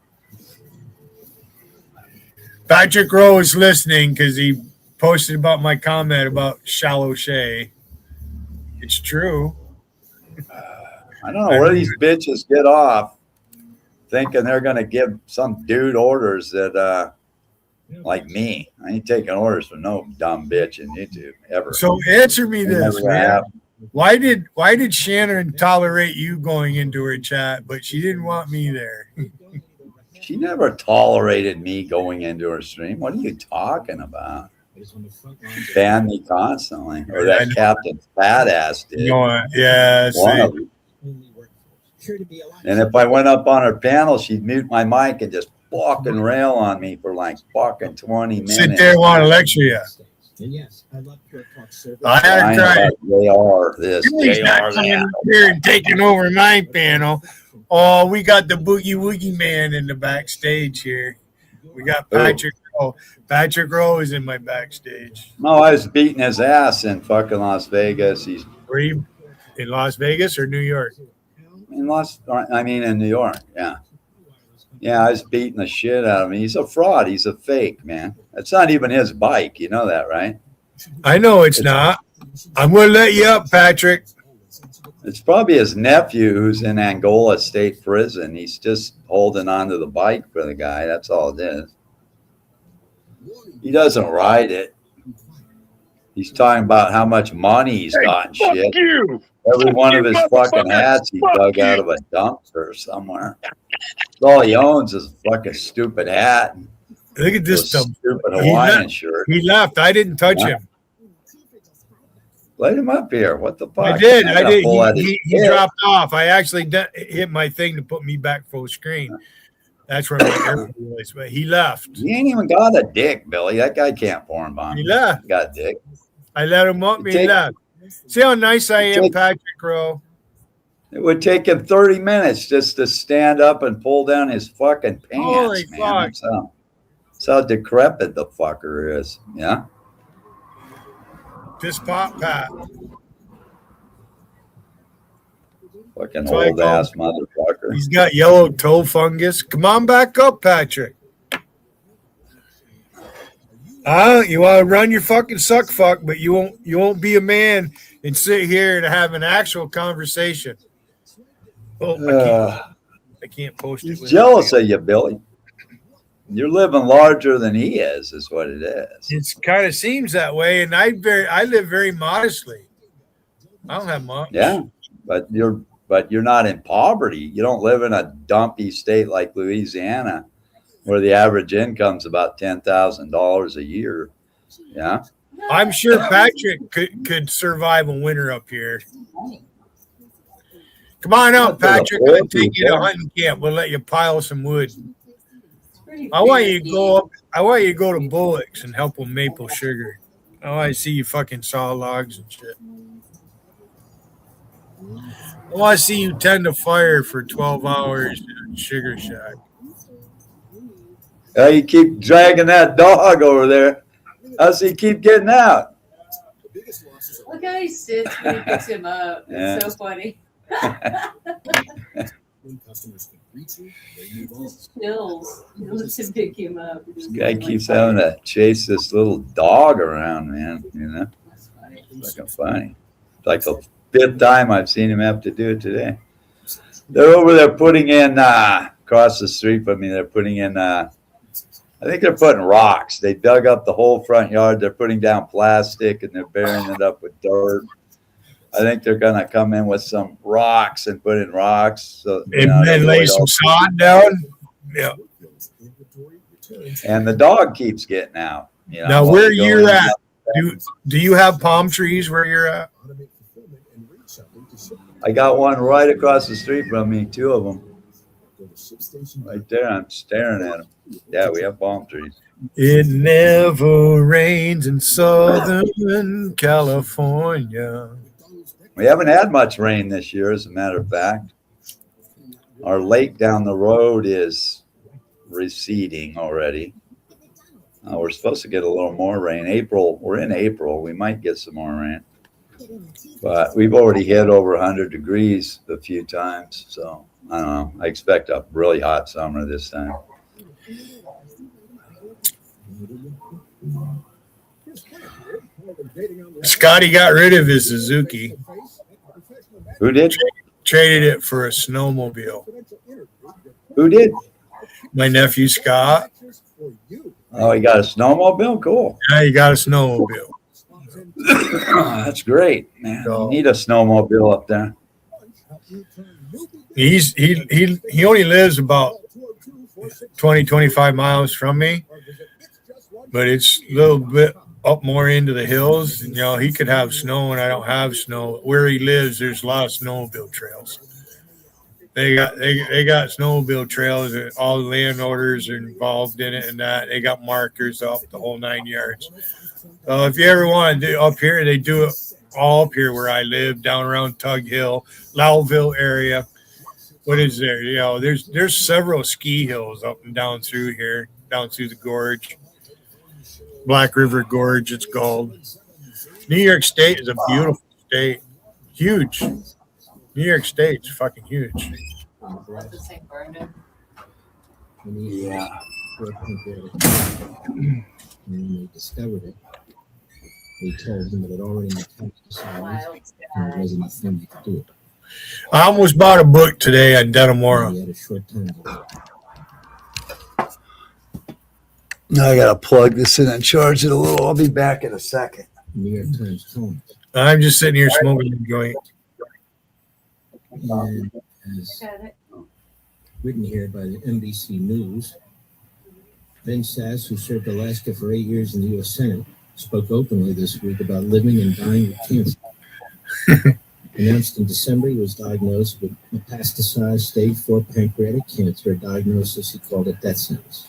Patrick Rowe is listening because he posted about my comment about Shallow Shay. It's true.
I don't know where these bitches get off thinking they're going to give some dude orders that, like me. I ain't taking orders from no dumb bitch in YouTube ever.
So answer me
Ain't
this,
never gonna
man.
happen.
Why did Shannon tolerate you going into her chat, but she didn't want me there?
She never tolerated me going into her stream. What are you talking about? Ban me constantly, or
I
that
know.
Captain Fat-Ass did.
Yeah,
One
see.
of them. And if I went up on her panel, she'd mute my mic and just fucking rail on me for like fucking 20 minutes.
Sit there and want to lecture you. I had
Lying
to try.
about JR this,
He's not
JR
coming
that.
up here and taking over my panel. Oh, we got the Boogie Woogie Man in the backstage here. We got Patrick Rowe. Patrick Rowe is in my backstage.
No, I was beating his ass in fucking Las Vegas. He's
Were you in Las Vegas or New York?
in New York. Yeah. Yeah, I was beating the shit out of him. He's a fraud. He's a fake, man. It's not even his bike. You know that, right?
I know it's not. I'm going to let you up, Patrick.
It's probably his nephew who's in Angola State Prison. He's just holding on to the bike for the guy. That's all it is. He doesn't ride it. He's talking about how much money he's got and shit. Every one of his fucking hats he dug out of a dumpster somewhere. All he owns is a fucking stupid hat. And
Look at this
a
dumb.
stupid
He
Hawaiian
left.
shirt.
He left. I didn't touch
Yeah.
him.
Let him up here. What the fuck?
I did.
I
I
gotta
did.
pull out his
He
head.
dropped off. I actually hit my thing to put me back full screen. That's where my airport was. But he left.
He ain't even got a dick, Billy. That guy can't form bomb.
He left.
He got a dick.
I let him up. He
Take-
left. See how nice I am,
Take-
Patrick Rowe.
It would take him 30 minutes just to stand up and pull down his fucking pants,
Holy
man.
fuck.
That's how decrepit the fucker is. Yeah.
Just pop, Pat.
Fucking
That's what I
old
call
ass
him.
motherfucker.
He's got yellow toe fungus. Come on back up, Patrick. You want to run your fucking suck fuck, but you won't be a man and sit here and have an actual conversation. Oh, I can't post it.
He's jealous of you, Billy. You're living larger than he is what it is.
It kind of seems that way, and I live very modestly. I don't have much.
Yeah, but you're not in poverty. You don't live in a dumpy state like Louisiana, where the average income's about $10,000 a year. Yeah,
I'm sure Patrick could survive a winter up here. Come on out, Patrick. I'll take you to a hunting camp. We'll let you pile some wood. I want you to go to Bullocks and help with maple sugar. I want to see you fucking saw logs and shit. I want to see you tend a fire for 12 hours in a sugar shack.
You keep dragging that dog over there. How's he keep getting out?
Look how he sits when he picks him up. It's so funny. Chills. He lets him pick him up.
This guy keeps having to chase this little dog around, man. You know, it's fucking funny. It's like the 5th time I've seen him have to do it today. They're over there putting in across the street from me. They're putting in. I think they're putting rocks. They dug up the whole front yard. They're putting down plastic and they're burying it up with dirt. I think they're gonna come in with some rocks and put in rocks. So
and then lay some sod down. Yeah.
And the dog keeps getting out. You know,
now where you're at, do you have palm trees where you're at?
I got one right across the street from me. 2 of them. Right there. I'm staring at them. Yeah, we have palm trees.
It never rains in Southern California.
We haven't had much rain this year, as a matter of fact. Our lake down the road is receding already. We're supposed to get a little more rain. We're in April. We might get some more rain. But we've already hit over 100 degrees a few times. So, I don't know. I expect a really hot summer this time.
Scotty got rid of his Suzuki.
Who did?
Traded it for a snowmobile.
Who did?
My nephew Scott.
Oh, he got a snowmobile? Cool.
Yeah, he got a snowmobile.
That's great, man. You need a snowmobile up there.
He only lives about 20, 25 miles from me, but it's a little bit up more into the hills. You know, he could have snow and I don't have snow. Where he lives, there's a lot of snowmobile trails. They got snowmobile trails, and all the landowners are involved in it, and that they got markers up the whole 9 yards. So if you ever want to do up here, they do it all up here where I live, down around Tug Hill, Lowville area. What is there? You know, there's several ski hills up and down through here, down through the gorge. Black River Gorge, it's called. New York State is a beautiful state. Huge. New York State's fucking huge.
Yeah. When they discovered it, they told him that it already metastasized and there wasn't nothing they could do it.
I almost bought a book today on Denimora.
He had a short time to work.
Now I got to plug this in and charge it a little. I'll be back in a second.
New York Times told
I'm just sitting here smoking a joint.
And as written here by the NBC News, Ben Sass, who served Alaska for 8 years in the U.S. Senate, spoke openly this week about living and dying with cancer. Announced in December he was diagnosed with metastasized stage 4 pancreatic cancer, a diagnosis he called a death sentence.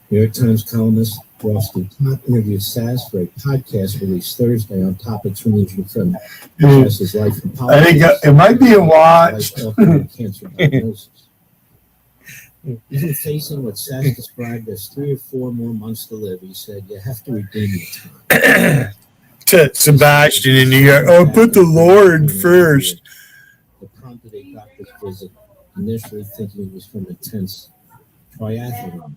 New York Times columnist Ross DuPont interviewed Sass for a podcast released Thursday on topics ranging from Sass's life in politics.
I think it might be a watch.
Cancer diagnosis. Even facing what Sass described as 3 or 4 more months to live, he said, "You have to redeem your time."
To Sebastian in New York. Oh, put the Lord first.
The prompted a doctor's visit, initially thinking it was from intense triathlon.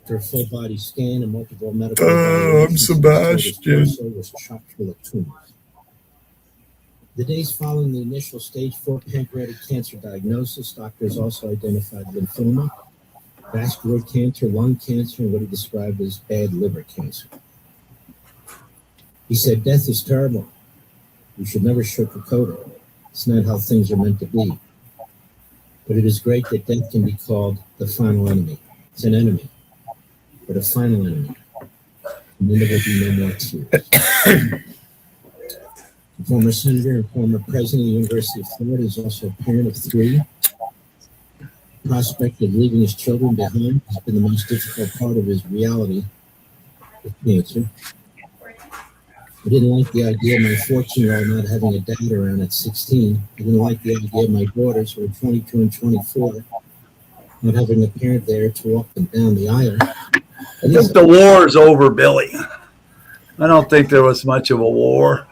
After a full body scan and multiple medical
I'm
evaluations,
Sebastian.
his torso was chocked full of tumors. The days following the initial stage 4 pancreatic cancer diagnosis, doctors also identified lymphoma, vascular cancer, lung cancer, and what he described as bad liver cancer. He said, "Death is terrible. We should never sugarcoat it. It's not how things are meant to be. But it is great that death can be called the final enemy. It's an enemy, but a final enemy. And then there will be no more tears." The former senator and former president of the University of Florida is also a parent of 3. The prospect of leaving his children behind has been the most difficult part of his reality with cancer. I didn't like the idea of my 14-year-old not having a dad around at 16. I didn't like the idea of my daughters, who are 22 and 24, not having a parent there to walk them down the aisle.
I think the war's over, Billy. I don't think there was much of a war.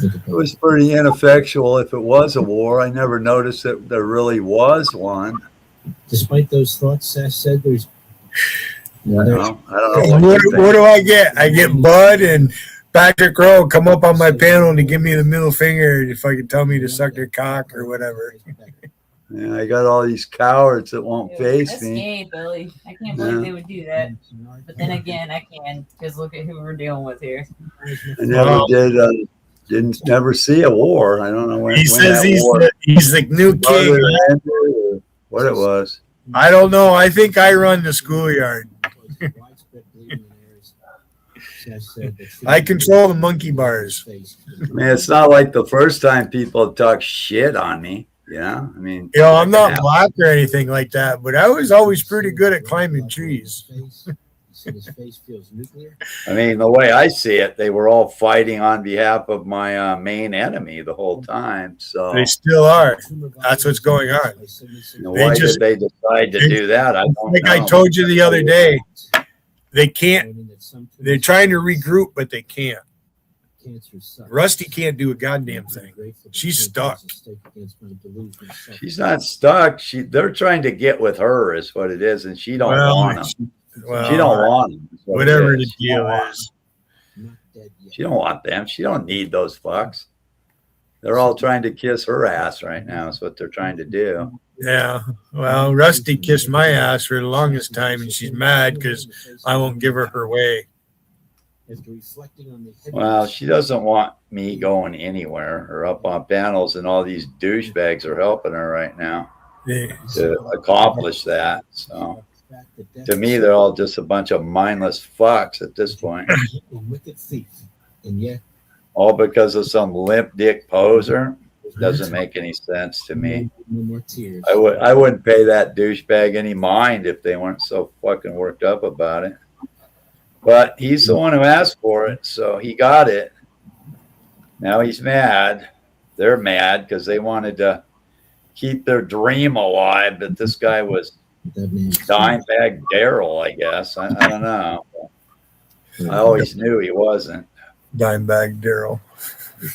It was pretty ineffectual if it was a war. I never noticed that there really was one.
Despite those thoughts, Sass said there's...
I don't know.
What do I get? I get Bud and Patrick Rowe come up on my panel to give me the middle finger if I can tell me to suck their cock or whatever.
Yeah, I got all these cowards that won't face
That's
me.
gay, Billy. I can't believe they would do that. But then again, I can, because look at who we're dealing with here.
I never didn't never see a war. I don't know when.
He says he's the new king.
What it was.
I don't know. I think I run the schoolyard. I control the monkey bars.
I mean, it's not like the first time people talk shit on me. Yeah, I mean,
I'm not black or anything like that, but I was always pretty good at climbing trees.
I mean, the way I see it, they were all fighting on behalf of my main enemy the whole time. So
they still are. That's what's going on.
Why did they decide to do that? I don't know.
I told you the other day, they can't. They're trying to regroup, but they can't. Rusty can't do a goddamn thing. She's stuck.
She's not stuck. They're trying to get with her, is what it is, and she don't want them. She don't want them.
Whatever the deal is.
She don't want them. She don't need those fucks. They're all trying to kiss her ass right now. Is what they're trying to do.
Yeah. Well, Rusty kissed my ass for the longest time, and she's mad because I won't give her her way.
Well, she doesn't want me going anywhere or up on panels, and all these douchebags are helping her right now to accomplish that. So, to me, they're all just a bunch of mindless fucks at this point. All because of some limp dick poser. Doesn't make any sense to me. I wouldn't pay that douchebag any mind if they weren't so fucking worked up about it. But he's the one who asked for it, so he got it. Now he's mad. They're mad because they wanted to keep their dream alive, but this guy was Dimebag Daryl, I guess. I don't know. I always knew he wasn't.
Dimebag Daryl.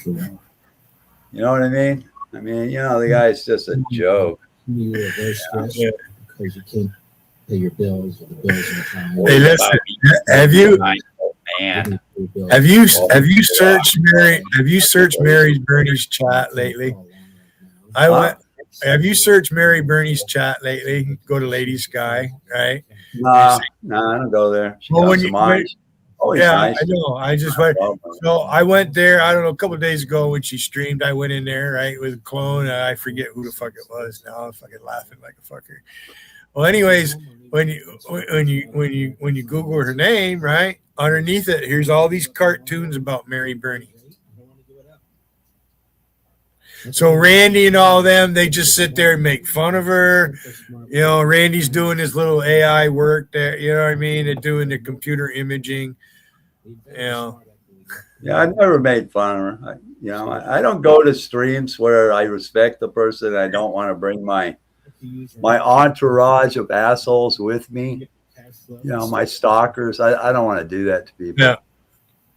You know what I mean? I mean, the guy's just a joke.
You were very stressed because you can't pay your bills or the bills in time.
Hey, listen. Have you searched Mary Bernie's chat lately? Have you searched Mary Bernie's chat lately? Go to Lady Sky, right?
No, I don't go there.
Nice. I know. I just went. So I went there. I don't know, a couple of days ago when she streamed. I went in there, right, with a clone. I forget who the fuck it was now. I'm fucking laughing like a fucker. Well, anyways, when you Google her name, right, underneath it, here's all these cartoons about Mary Bernie. So Randy and all of them, they just sit there and make fun of her. Randy's doing his little AI work there. You know what I mean? They're doing the computer imaging.
Yeah, I've never made fun of her. I don't go to streams where I respect the person. I don't want to bring my entourage of assholes with me. My stalkers. I don't want to do that to people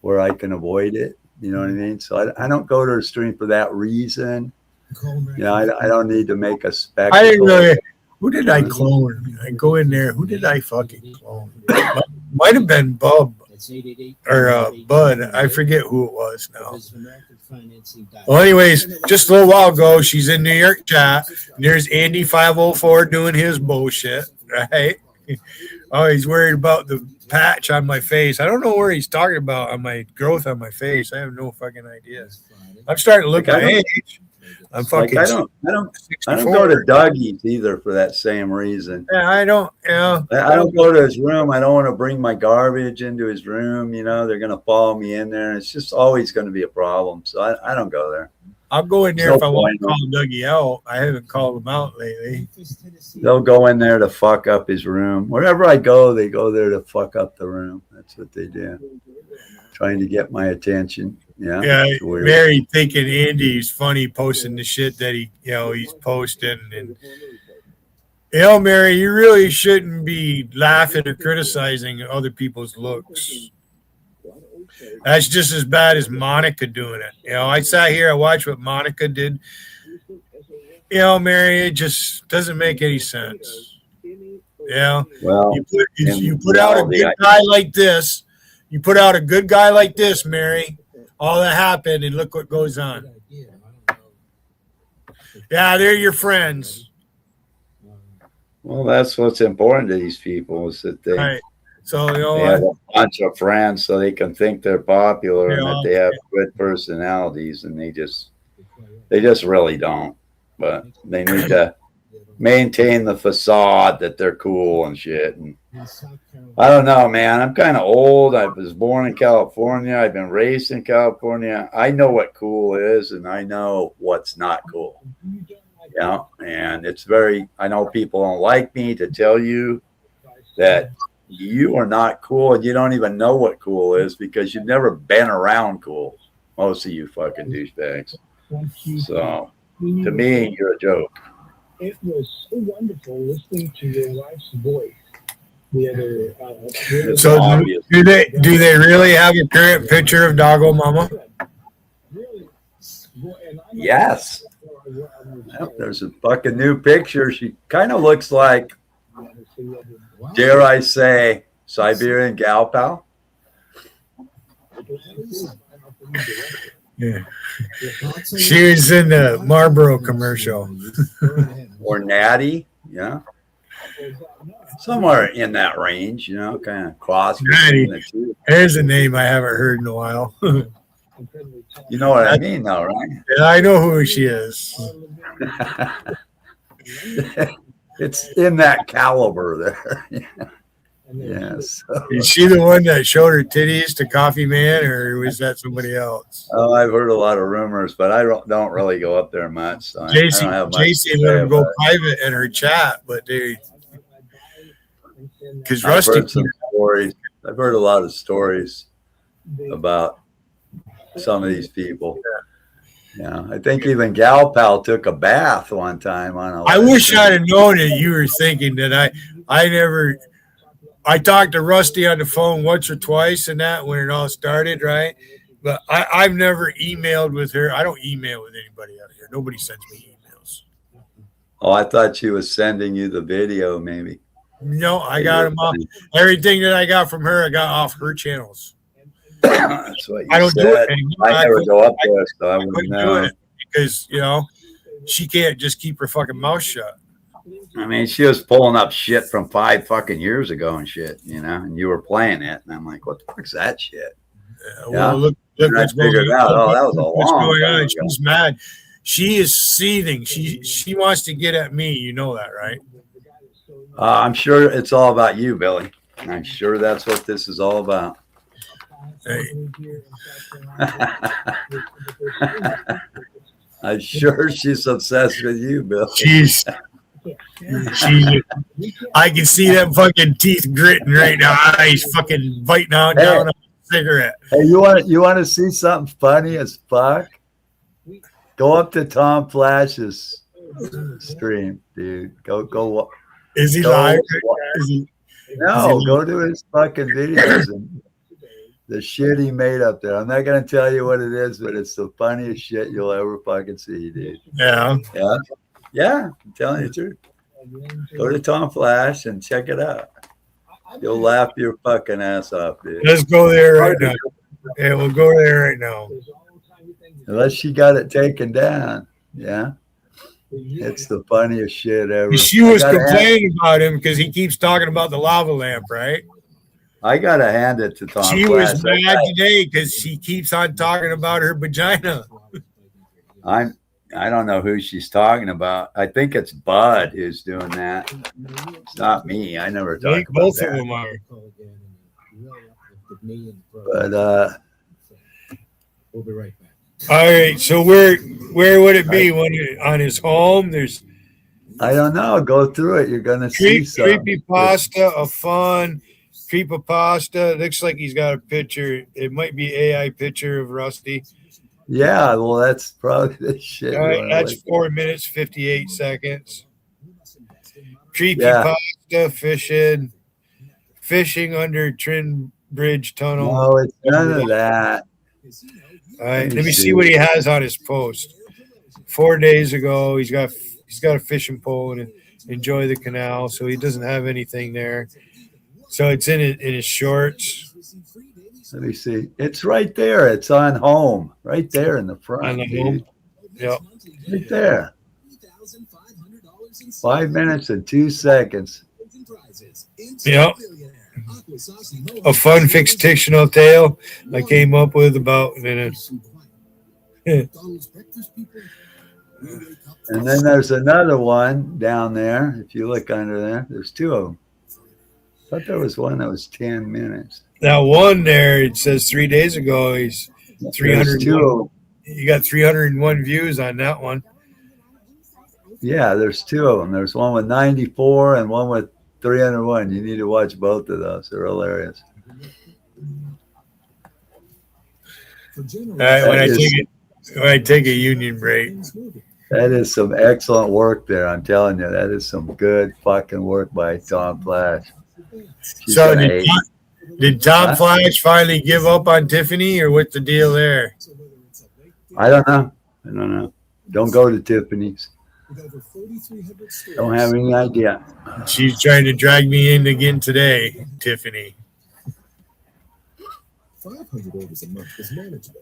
where I can avoid it. You know what I mean? So I don't go to a stream for that reason. I don't need to make a spectacle.
Who did I clone? I go in there. Who did I fucking clone? Might have been Bub or Bud. I forget who it was now. Well, anyways, just a little while ago, she's in New York chat. And there's Andy 504 doing his bullshit, right? Oh, he's worried about the patch on my face. I don't know where he's talking about on my growth on my face. I have no fucking idea. I'm starting to look at age. I'm fucking.
Like I don't go to Dougie's either for that same reason.
Yeah, I don't. Yeah,
I don't go to his room. I don't want to bring my garbage into his room. You know, they're gonna follow me in there. It's just always going to be a problem. So I don't go there.
I'll go in there if I want to call Dougie out. I haven't called him out lately.
They'll go in there to fuck up his room. Wherever I go, they go there to fuck up the room. That's what they do. Trying to get my attention. Yeah.
Yeah. Mary thinking Andy's funny posting the shit that he's posting. And, Mary, you really shouldn't be laughing or criticizing other people's looks. That's just as bad as Monica doing it. I sat here, I watched what Monica did. Mary, it just doesn't make any sense. Yeah.
Well,
you put out a good guy like this. You put out a good guy like this, Mary. All that happened, and look what goes on. Yeah, they're your friends.
Well, that's what's important to these people is that they.
Right. So
they have a bunch of friends so they can think they're popular and that they have good personalities, and they just really don't. But they need to maintain the facade that they're cool and shit. And I don't know, man. I'm kind of old. I was born in California. I've been raised in California. I know what cool is, and I know what's not cool. Yeah, and I know people don't like me to tell you that you are not cool and you don't even know what cool is because you've never been around cool. Most of you fucking douchebags. So to me, you're a joke.
It was so wonderful listening to your wife's voice the other.
So do they really have a current picture of Doggo Mama?
Yes. Yep, there's a fucking new picture. She kind of looks like, dare I say, Siberian Gal Pal.
Yeah. She was in the Marlboro commercial.
Or Natty, yeah. Somewhere in that range, kind of cross between the two.
There's a name I haven't heard in a while.
You know what I mean, though, right?
Yeah, I know who she is.
It's in that caliber there. Yes.
Is she the one that showed her titties to Coffee Man, or was that somebody else?
Oh, I've heard a lot of rumors, but I don't really go up there much. So
JC let him go private in her chat, but because Rusty.
I've heard some stories. I've heard a lot of stories about some of these people. Yeah, I think even Gal Pal took a bath one time on a.
I wish I'd have known that you were thinking that I talked to Rusty on the phone once or twice and that when it all started, right? But I've never emailed with her. I don't email with anybody out here. Nobody sends me emails.
Oh, I thought she was sending you the video, maybe.
No, I got them off. Everything that I got from her, I got off her channels.
That's what you
I don't
said.
do it anymore.
I never go up there, so I wouldn't know.
Do it because she can't just keep her fucking mouth shut.
I mean, she was pulling up shit from 5 fucking years ago and shit, and you were playing it, and I'm like, what the fuck's that shit?
Well, look what's going
out. Oh, that was a long time ago.
She's mad. She is seething. She wants to get at me. You know that, right?
I'm sure it's all about you, Billy. I'm sure that's what this is all about.
Hey.
I'm sure she's obsessed with you, Bill.
I can see them fucking teeth gritting right now. Eyes fucking biting out down a cigarette.
Hey, you want to see something funny as fuck? Go up to Tom Flash's stream, dude. Go.
Is he live?
No, go to his fucking videos and the shit he made up there. I'm not gonna tell you what it is, but it's the funniest shit you'll ever fucking see, dude.
Yeah.
Yeah. Yeah. I'm telling you the truth. Go to Tom Flash and check it out. You'll laugh your fucking ass off, dude.
Let's go there right now. Yeah, we'll go there right now.
Unless she got it taken down. Yeah. It's the funniest shit ever.
She was complaining about him because he keeps talking about the lava lamp, right?
I got to hand it to Tom
She
Flash.
was mad today because she keeps on talking about her vagina.
I don't know who she's talking about. I think it's Bud who's doing that. It's not me. I never talk about
both
that.
of them are.
But
we'll be right back.
All right, so where would it be? On his home? There's
I don't know. Go through it. You're gonna see something.
creepypasta, a fun creepypasta. Looks like he's got a picture. It might be AI picture of Rusty.
Yeah, well, that's probably the shit.
All right, that's 4 minutes 58 seconds. Creepy
Yeah.
pasta, fishing under Trin Bridge Tunnel.
No, it's none of that.
All right, let me see what he has on his post. 4 days ago, he's got a fishing pole and enjoy the canal, so he doesn't have anything there. So it's in his shorts.
Let me see. It's right there. It's on home. Right there in the front.
On the
dude.
home. Yep.
Right there. 5 minutes and 2 seconds.
Yep. A fun fictional tale I came up with about
And then there's another one down there. If you look under there, there's two of them. I thought there was one that was 10 minutes.
that one there. It says 3 days ago he's 301. You got 301 views on that one.
Yeah, there's two of them. There's one with 94 and one with 301. You need to watch both of those. They're hilarious.
All right, when I take a union break.
That is some excellent work there. I'm telling you, that is some good fucking work by Tom Flash. She's
So
gonna hate me.
did Tom Flash finally give up on Tiffany, or what's the deal there?
I don't know. Don't go to Tiffany's. Don't have any idea.
She's trying to drag me in again today, Tiffany.
500 orders a month is manageable.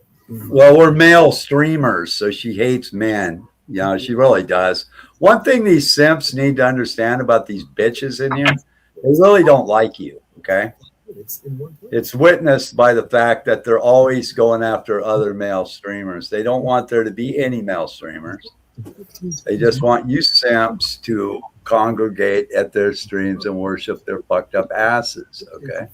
Well, we're male streamers, so she hates men. You know, she really does. One thing these simps need to understand about these bitches in here, they really don't like you, okay? It's witnessed by the fact that they're always going after other male streamers. They don't want there to be any male streamers. They just want you simps to congregate at their streams and worship their fucked up asses, okay?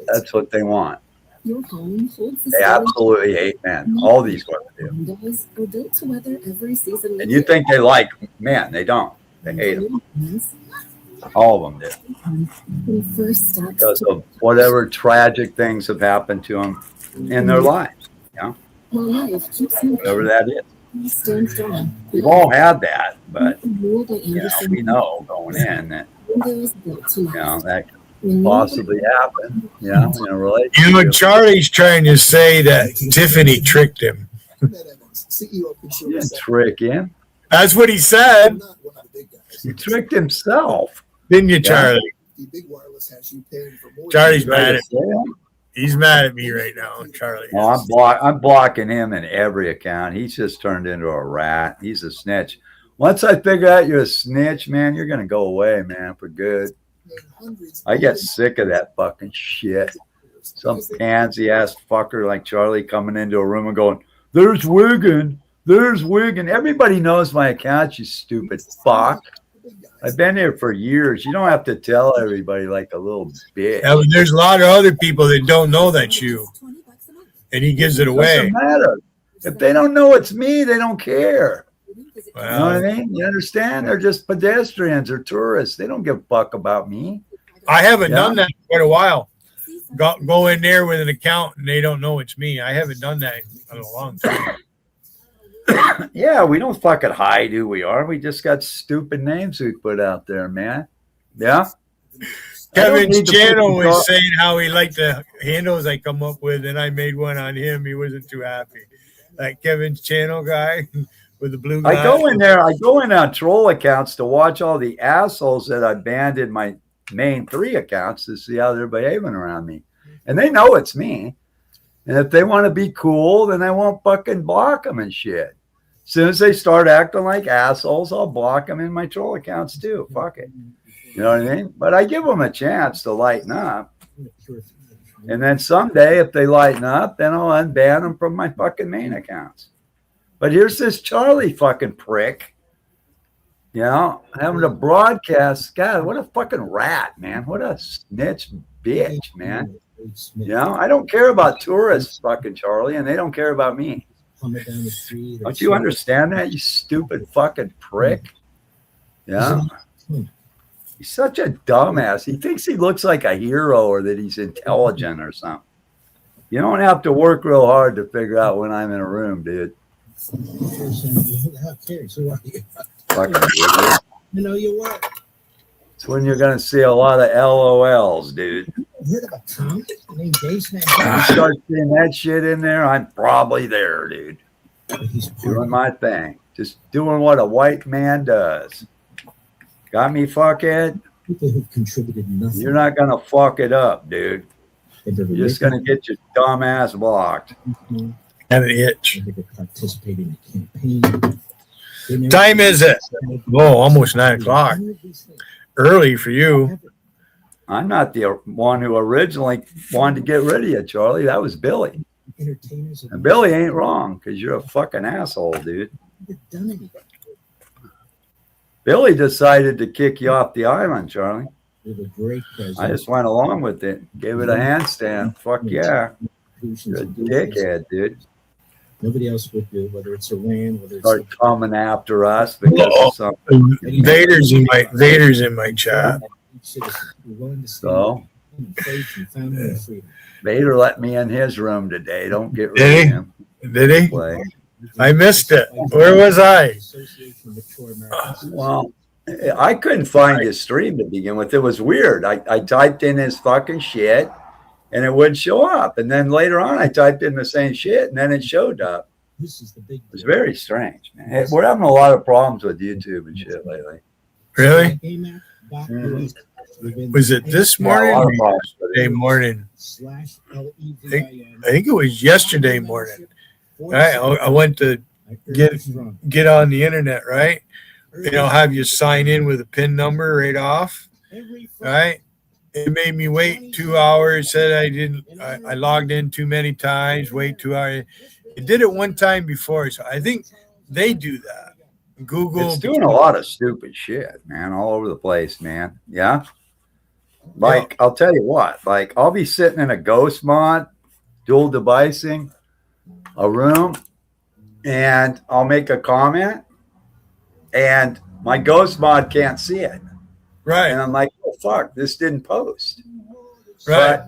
That's what they want.
Your home holds the
They absolutely hate men. All these women do.
windows are built to weather every season.
And you think they like men. They don't. They hate them. All of them do.
First steps
Because of whatever tragic things have happened to them in their lives. You know?
life keeps moving.
Whatever that is.
Stand strong.
We've all had that, but
Ruled by
you know,
Anderson.
we know going in that
Windows built to
you know
last.
that could possibly happen. You know, in a relationship.
You know, Charlie's trying to say that Tiffany tricked him.
You didn't trick him.
That's what he said.
He tricked himself.
Didn't you, Charlie? Charlie's mad at me. He's mad at me right now, Charlie.
Oh, I'm blocking him in every account. He's just turned into a rat. He's a snitch. Once I figure out you're a snitch, man, you're gonna go away, man, for good. I get sick of that fucking shit. Some pansy ass fucker like Charlie coming into a room and going, "There's Wiggin. There's Wiggin." Everybody knows my account, you stupid fuck. I've been here for years. You don't have to tell everybody like a little bitch.
Yeah, but there's a lot of other people that don't know that's you, and he gives it away.
Doesn't matter. If they don't know it's me, they don't care.
Well,
You know what I mean? You understand? They're just pedestrians or tourists. They don't give a fuck about me.
I haven't done that in quite a while. Go in there with an account and they don't know it's me. I haven't done that in a long time.
Yeah, we don't fucking hide who we are. We just got stupid names we put out there, man. Yeah.
Kevin's channel was saying how he liked the handles I come up with, and I made one on him. He wasn't too happy. Like Kevin's channel guy, with the blue guy?
I go in there. I go in on troll accounts to watch all the assholes that I banned in my main 3 accounts to see how they're behaving around me, and they know it's me. And if they want to be cool, then I won't fucking block them and shit. As soon as they start acting like assholes, I'll block them in my troll accounts too. Fuck it. You know what I mean? But I give them a chance to lighten up. And then someday, if they lighten up, then I'll unban them from my fucking main accounts. But here's this Charlie fucking prick, you know, having to broadcast. God, what a fucking rat, man. What a snitch bitch, man. You know, I don't care about tourists, fucking Charlie, and they don't care about me. Don't you understand that, you stupid fucking prick? Yeah. He's such a dumbass. He thinks he looks like a hero or that he's intelligent or something. You don't have to work real hard to figure out when I'm in a room, dude. Fucking idiot.
You know you what?
It's when you're going to see a lot of LOLs, dude.
Heard of a comic named Dave
You start seeing that shit in there, I'm probably there, dude. Doing my thing. Just doing what a white man does. Got me, fuckhead?
People who've contributed nothing.
You're not going to fuck it up, dude. You're just going to get your dumb ass blocked.
And an itch.
Participate in a campaign.
Time is it? Oh, almost 9 o'clock. Early for you.
I'm not the one who originally wanted to get rid of you, Charlie. That was Billy. And Billy ain't wrong because you're a fucking asshole, dude. Billy decided to kick you off the island, Charlie. I just went along with it. Gave it a handstand. Fuck yeah. You're a dickhead, dude.
Nobody else would do, whether it's Iran, whether it's
start coming after us because of something.
Vader's in my chat.
So Vader let me in his room today. Don't get rid of him.
Did he?
Play.
I missed it. Where was I?
Well, I couldn't find his stream to begin with. It was weird. I typed in his fucking shit and it wouldn't show up. And then later on, I typed in the same shit and then it showed up. It was very strange, man. Hey, we're having a lot of problems with YouTube and shit lately.
Really?
Mm-hmm.
Was it this morning or yesterday morning? I think it was yesterday morning. I went to get on the internet, right? You know, have you sign in with a PIN number right off, right? It made me wait 2 hours. Said I logged in too many times. Wait 2 hours. It did it one time before, so I think they do that. Google.
It's doing a lot of stupid shit, man, all over the place, man. Yeah. Like, I'll tell you what, like, I'll be sitting in a ghost mod, dual devicing, a room, and I'll make a comment, and my ghost mod can't see it.
Right.
And I'm like, oh, fuck, this didn't post.
Right.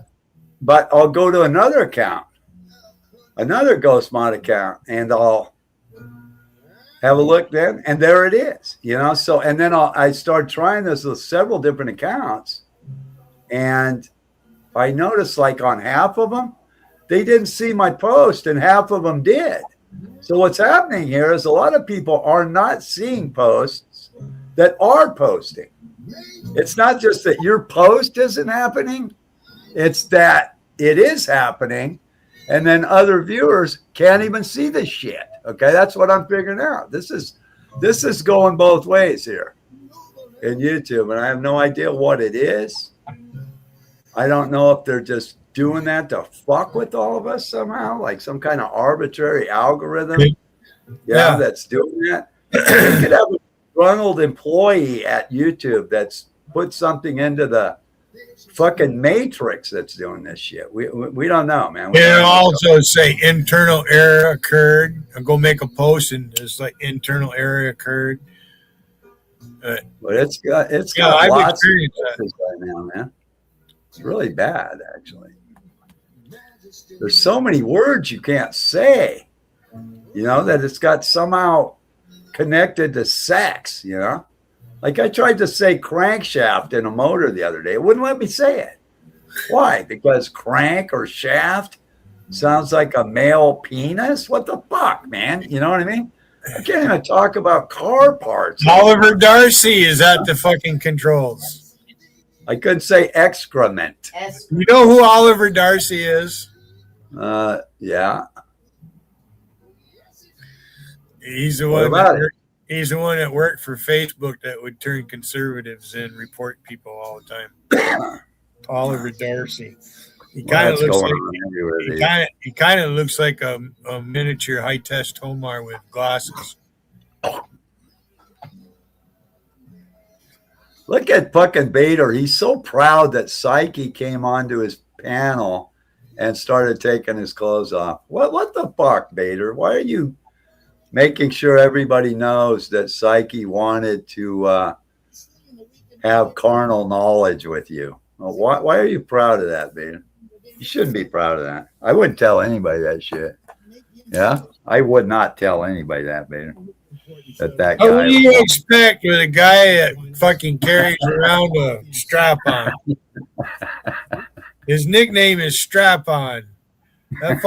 But I'll go to another account, another ghost mod account, and I'll have a look then, and there it is, you know. So, and then I start trying this with several different accounts, and I noticed like on half of them, they didn't see my post, and half of them did. So what's happening here is a lot of people are not seeing posts that are posting. It's not just that your post isn't happening, it's that it is happening, and then other viewers can't even see this shit. Okay, that's what I'm figuring out. This is going both ways here in YouTube, and I have no idea what it is. I don't know if they're just doing that to fuck with all of us somehow, like some kind of arbitrary algorithm. Yeah, that's doing that. You could have a disgruntled employee at YouTube that's put something into the fucking matrix that's doing this shit. We don't know, man.
It also say internal error occurred. I'll go make a post and it's like internal error occurred.
But it's got
I've
lots of
experienced
glitches right now, man. It's really bad, actually. There's so many words you can't say, you know, that it's got somehow connected to sex, you know. Like I tried to say crankshaft in a motor the other day. It wouldn't let me say it. Why? Because crank or shaft sounds like a male penis? What the fuck, man? You know what I mean? I can't even talk about car parts.
Oliver Darcy is at the fucking controls.
I couldn't say excrement.
You know who Oliver Darcy is?
Yeah.
He's the
What
one.
about it?
He's the one that worked for Facebook that would turn conservatives and report people all the time. Oliver Darcy. He kind of looks like he kind of looks like a miniature high test Homar with glasses.
Look at fucking Bader. He's so proud that Psyche came onto his panel and started taking his clothes off. What the fuck, Bader? Why are you making sure everybody knows that Psyche wanted to have carnal knowledge with you? Well, why are you proud of that, Bader? You shouldn't be proud of that. I wouldn't tell anybody that shit. Yeah? I would not tell anybody that, Bader. That guy.
What do you expect with a guy that fucking carries around a strap-on? His nickname is Strap-on. That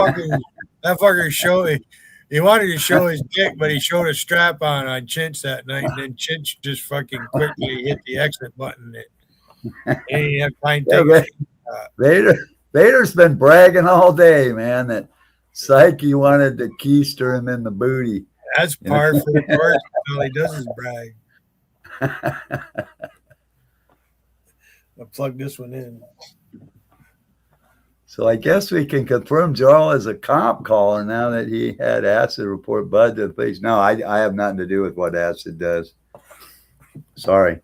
fucker showed. He wanted to show his dick, but he showed a strap-on Chinch that night, and then Chinch just fucking quickly hit the exit button.
Vader's been bragging all day, man, that Psyche wanted to keister him in the booty.
That's par for the course. All he does is brag. I'll plug this one in.
So I guess we can confirm Jarl is a cop caller now that he had Acid report Bud to the face. No, I have nothing to do with what Acid does. Sorry.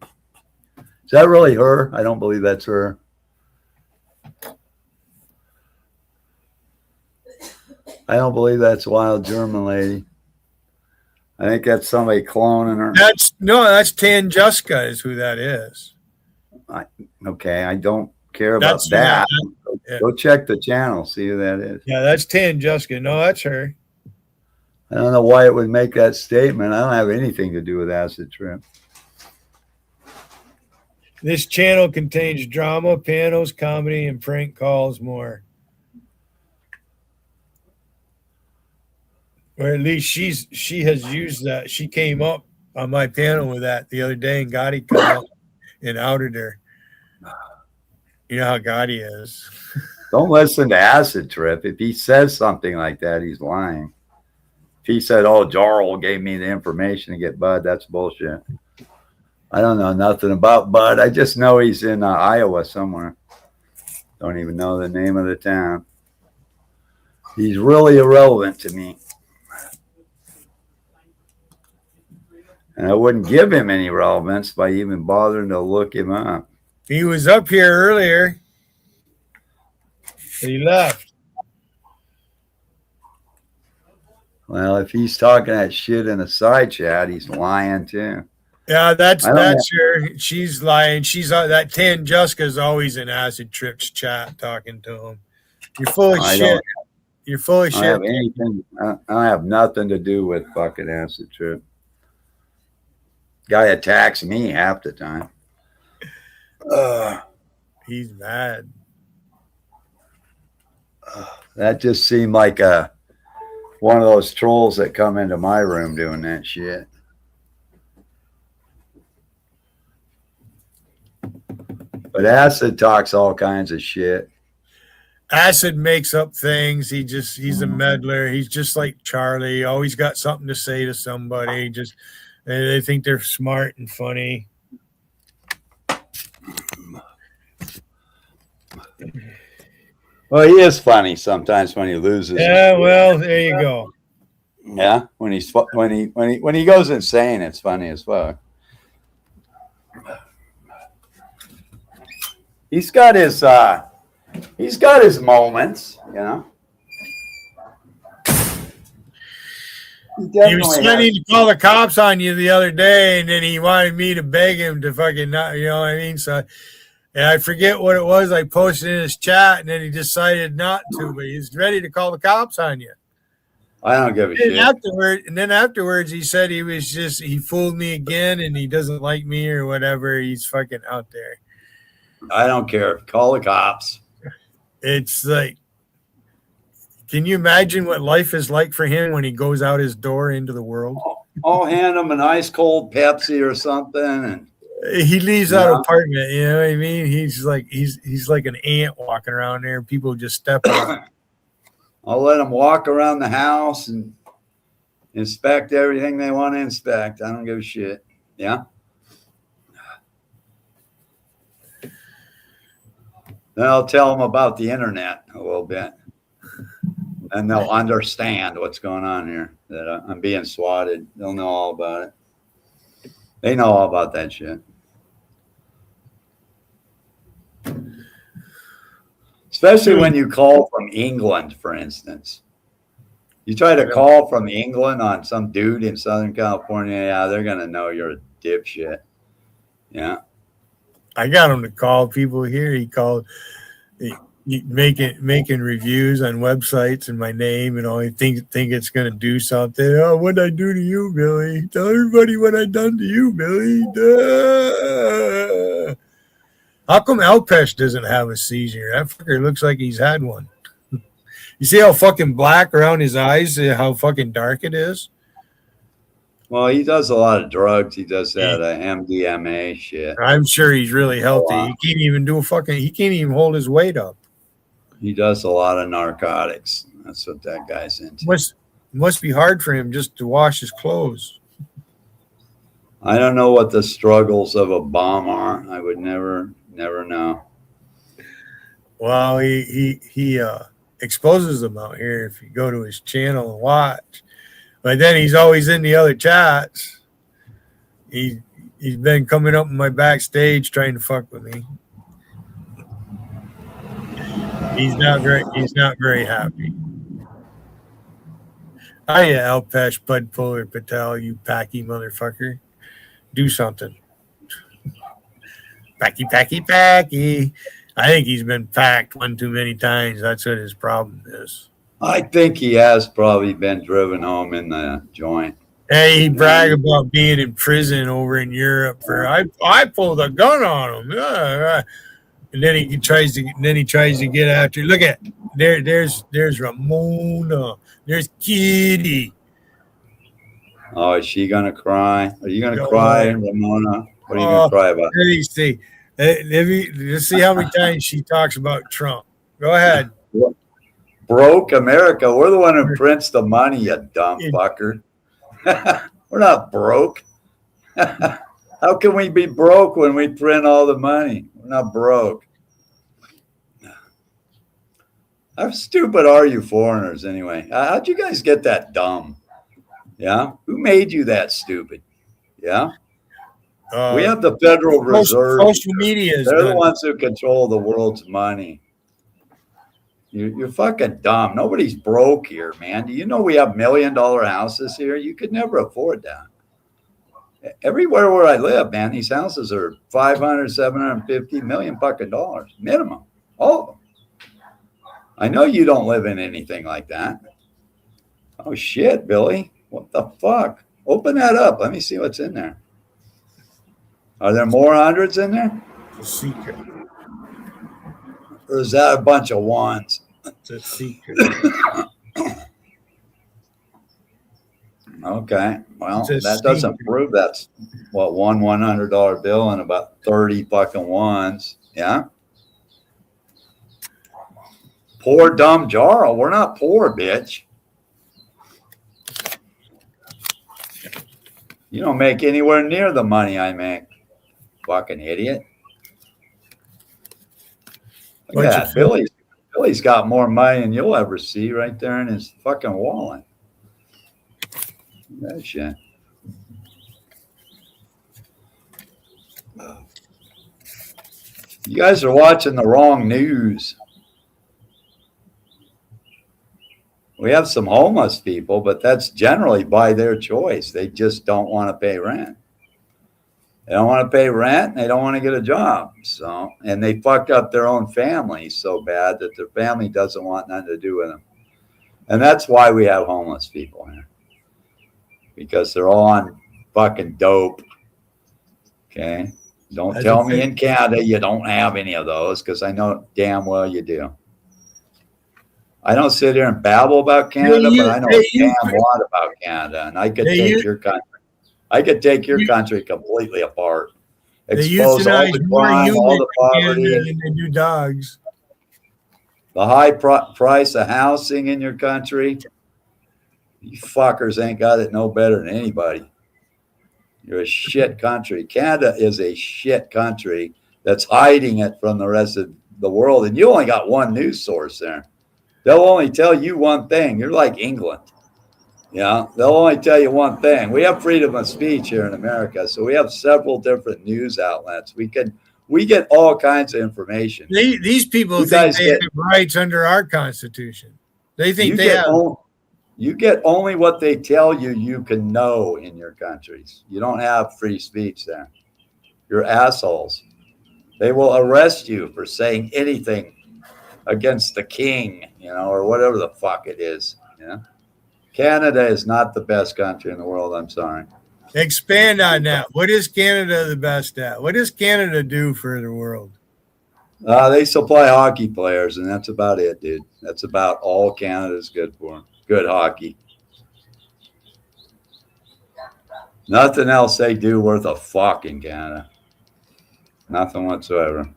Is that really her? I don't believe that's her. I don't believe that's Wild German Lady. I think that's somebody cloning her.
That's Tanjuska is who that is.
Okay, I don't care about that. Go check the channel, see who that is.
Yeah, that's Tanjuska. No, that's her.
I don't know why it would make that statement. I don't have anything to do with Acid Trip.
This channel contains drama, panels, comedy, and prank calls more. Or at least she has used that. She came up on my panel with that the other day, and Gotti came up and outed her. You know how Gotti is.
Don't listen to Acid Trip. If he says something like that, he's lying. If he said, "Oh, Jarl gave me the information to get Bud," that's bullshit. I don't know nothing about Bud. I just know he's in Iowa somewhere. Don't even know the name of the town. He's really irrelevant to me. And I wouldn't give him any relevance by even bothering to look him up.
He was up here earlier. He left.
Well, if he's talking that shit in a side chat, he's lying too.
Yeah, that's her. She's lying. She's that Tanjuska is always in Acid Trip's chat talking to him. You're full of shit. You're full of shit.
I don't have nothing to do with fucking Acid Trip. Guy attacks me half the time.
He's mad.
That just seemed like one of those trolls that come into my room doing that shit. But Acid talks all kinds of shit.
Acid makes up things. He's a meddler. He's just like Charlie. Always got something to say to somebody. They think they're smart and funny.
Well, he is funny sometimes when he loses.
Yeah, well, there you go.
Yeah, when he goes insane, it's funny as fuck. He's got his moments, you know.
He was threatening to call the cops on you the other day, and then he wanted me to beg him to fucking not, you know what I mean? So, and I forget what it was I posted in his chat, and then he decided not to, but he's ready to call the cops on you.
I don't give a shit.
Afterwards, he said he fooled me again, and he doesn't like me or whatever. He's fucking out there.
I don't care. Call the cops.
It's like, Can you imagine what life is like for him when he goes out his door into the world?
I'll hand him an ice cold Pepsi or something, and
he leaves that apartment. You know what I mean? He's like an ant walking around there. People just step on him.
I'll let him walk around the house and inspect everything they want to inspect. I don't give a shit. Yeah. Then I'll tell them about the internet a little bit, and they'll understand what's going on here, that I'm being swatted. They'll know all about it. They know all about that shit. Especially when you call from England, for instance. You try to call from England on some dude in Southern California, yeah, they're going to know you're a dipshit. Yeah.
I got him to call people here. He called making reviews on websites and my name and all. He think it's going to do something. Oh, what'd I do to you, Billy? Tell everybody what I done to you, Billy. Duh. How come Alpesh doesn't have a seizure? That fucker looks like he's had one. You see how fucking black around his eyes, how fucking dark it is?
Well, he does a lot of drugs. He does that MDMA shit.
I'm sure he's really healthy. He can't even he can't even hold his weight up.
He does a lot of narcotics. That's what that guy's into.
Must be hard for him just to wash his clothes.
I don't know what the struggles of a bomb are. I would never know.
Well, he exposes them out here if you go to his channel and watch. But then he's always in the other chats. He's been coming up in my backstage trying to fuck with me. He's not very happy. Hiya, Alpesh, Bud Puller, Patel, you packy motherfucker. Do something. Packy. I think he's been packed one too many times. That's what his problem is.
I think he has probably been driven home in the joint.
Hey, he bragged about being in prison over in Europe for I pulled a gun on him. And then he tries to get after. Look at there's Ramona. There's Kitty.
Oh, is she gonna cry? Are you gonna cry, Ramona? What are you gonna cry about?
Let's see how many times she talks about Trump. Go ahead.
Broke America. We're the one who prints the money, you dumb fucker. We're not broke. How can we be broke when we print all the money? We're not broke. How stupid are you foreigners anyway? How'd you guys get that dumb? Yeah? Who made you that stupid? Yeah? We have the Federal Reserve.
Social media.
They're the ones who control the world's money. You're fucking dumb. Nobody's broke here, man. Do you know we have $1 million houses here? You could never afford that. Everywhere where I live, man, these houses are 500, 750 million fucking dollars minimum. All of them. I know you don't live in anything like that. Oh shit, Billy. What the fuck? Open that up. Let me see what's in there. Are there more hundreds in there?
It's a secret.
Or is that a bunch of ones?
It's a secret.
Okay. Well, that doesn't prove that's what one $100 bill and about 30 fucking ones. Yeah. Poor dumb Jarl. We're not poor, bitch. You don't make anywhere near the money I make. Fucking idiot. Look at that. Billy's got more money than you'll ever see right there in his fucking wallet. That shit. You guys are watching the wrong news. We have some homeless people, but that's generally by their choice. They just don't want to pay rent. They don't want to pay rent. And they don't want to get a job. So, and they fucked up their own family so bad that their family doesn't want nothing to do with them. And that's why we have homeless people here. Because they're all on fucking dope. Okay. Don't tell me in Canada you don't have any of those, because I know damn well you do. I don't sit here and babble about Canada, but I know a damn lot about Canada, and I could take your country. I could take your country completely apart. Expose all the crime, all the poverty,
than they do dogs.
the high price of housing in your country. You fuckers ain't got it no better than anybody. You're a shit country. Canada is a shit country that's hiding it from the rest of the world, and you only got one news source there. They'll only tell you one thing. You're like England. Yeah, they'll only tell you one thing. We have freedom of speech here in America, so we have several different news outlets. We get all kinds of information.
These people think they have rights under our Constitution. They think they have.
You get only what they tell you you can know in your countries. You don't have free speech there. You're assholes. They will arrest you for saying anything against the king, or whatever the fuck it is. Canada is not the best country in the world. I'm sorry.
Expand on that. What is Canada the best at? What does Canada do for the world?
They supply hockey players, and that's about it, dude. That's about all Canada's good for. Good hockey. Nothing else they do worth a fuck in Canada. Nothing whatsoever.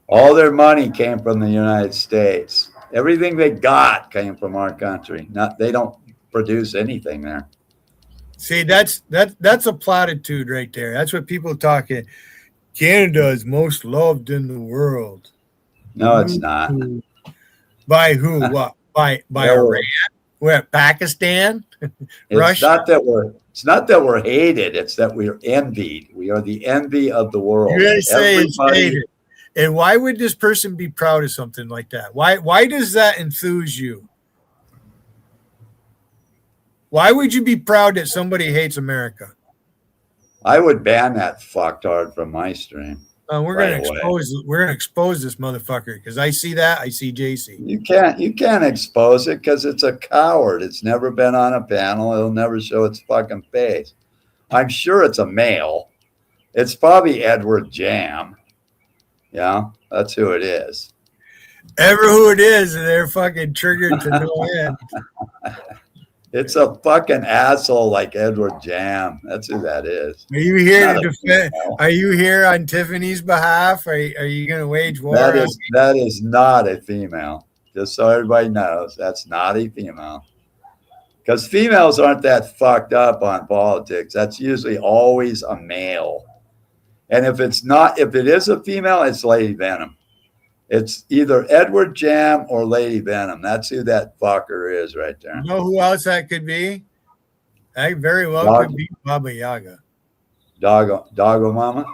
All their money came from the United States. Everything they got came from our country. They don't produce anything there.
See, that's a platitude right there. That's what people talking. Canada is most loved in the world.
No, it's not.
By who? What? By Iran? Where? Pakistan? Russia?
It's not that we're hated. It's that we're envied. We are the envy of the world.
You're gonna say it's hated. And why would this person be proud of something like that? Why does that enthuse you? Why would you be proud that somebody hates America?
I would ban that fucktard from my stream.
We're gonna expose this motherfucker because I see that. I see JC.
You can't expose it because it's a coward. It's never been on a panel. It'll never show its fucking face. I'm sure it's a male. It's probably Edward Jam. Yeah, that's who it is.
Ever who it is, they're fucking triggered to no end.
It's a fucking asshole like Edward Jam. That's who that is.
Are you here to defend? Are you here on Tiffany's behalf? Are you going to wage war?
That is not a female. Just so everybody knows, that's not a female. Because females aren't that fucked up on politics. That's usually always a male. And if it is a female, it's Lady Venom. It's either Edward Jam or Lady Venom. That's who that fucker is right there.
You know who else that could be? That very well could be Baba Yaga.
Doggo Mama?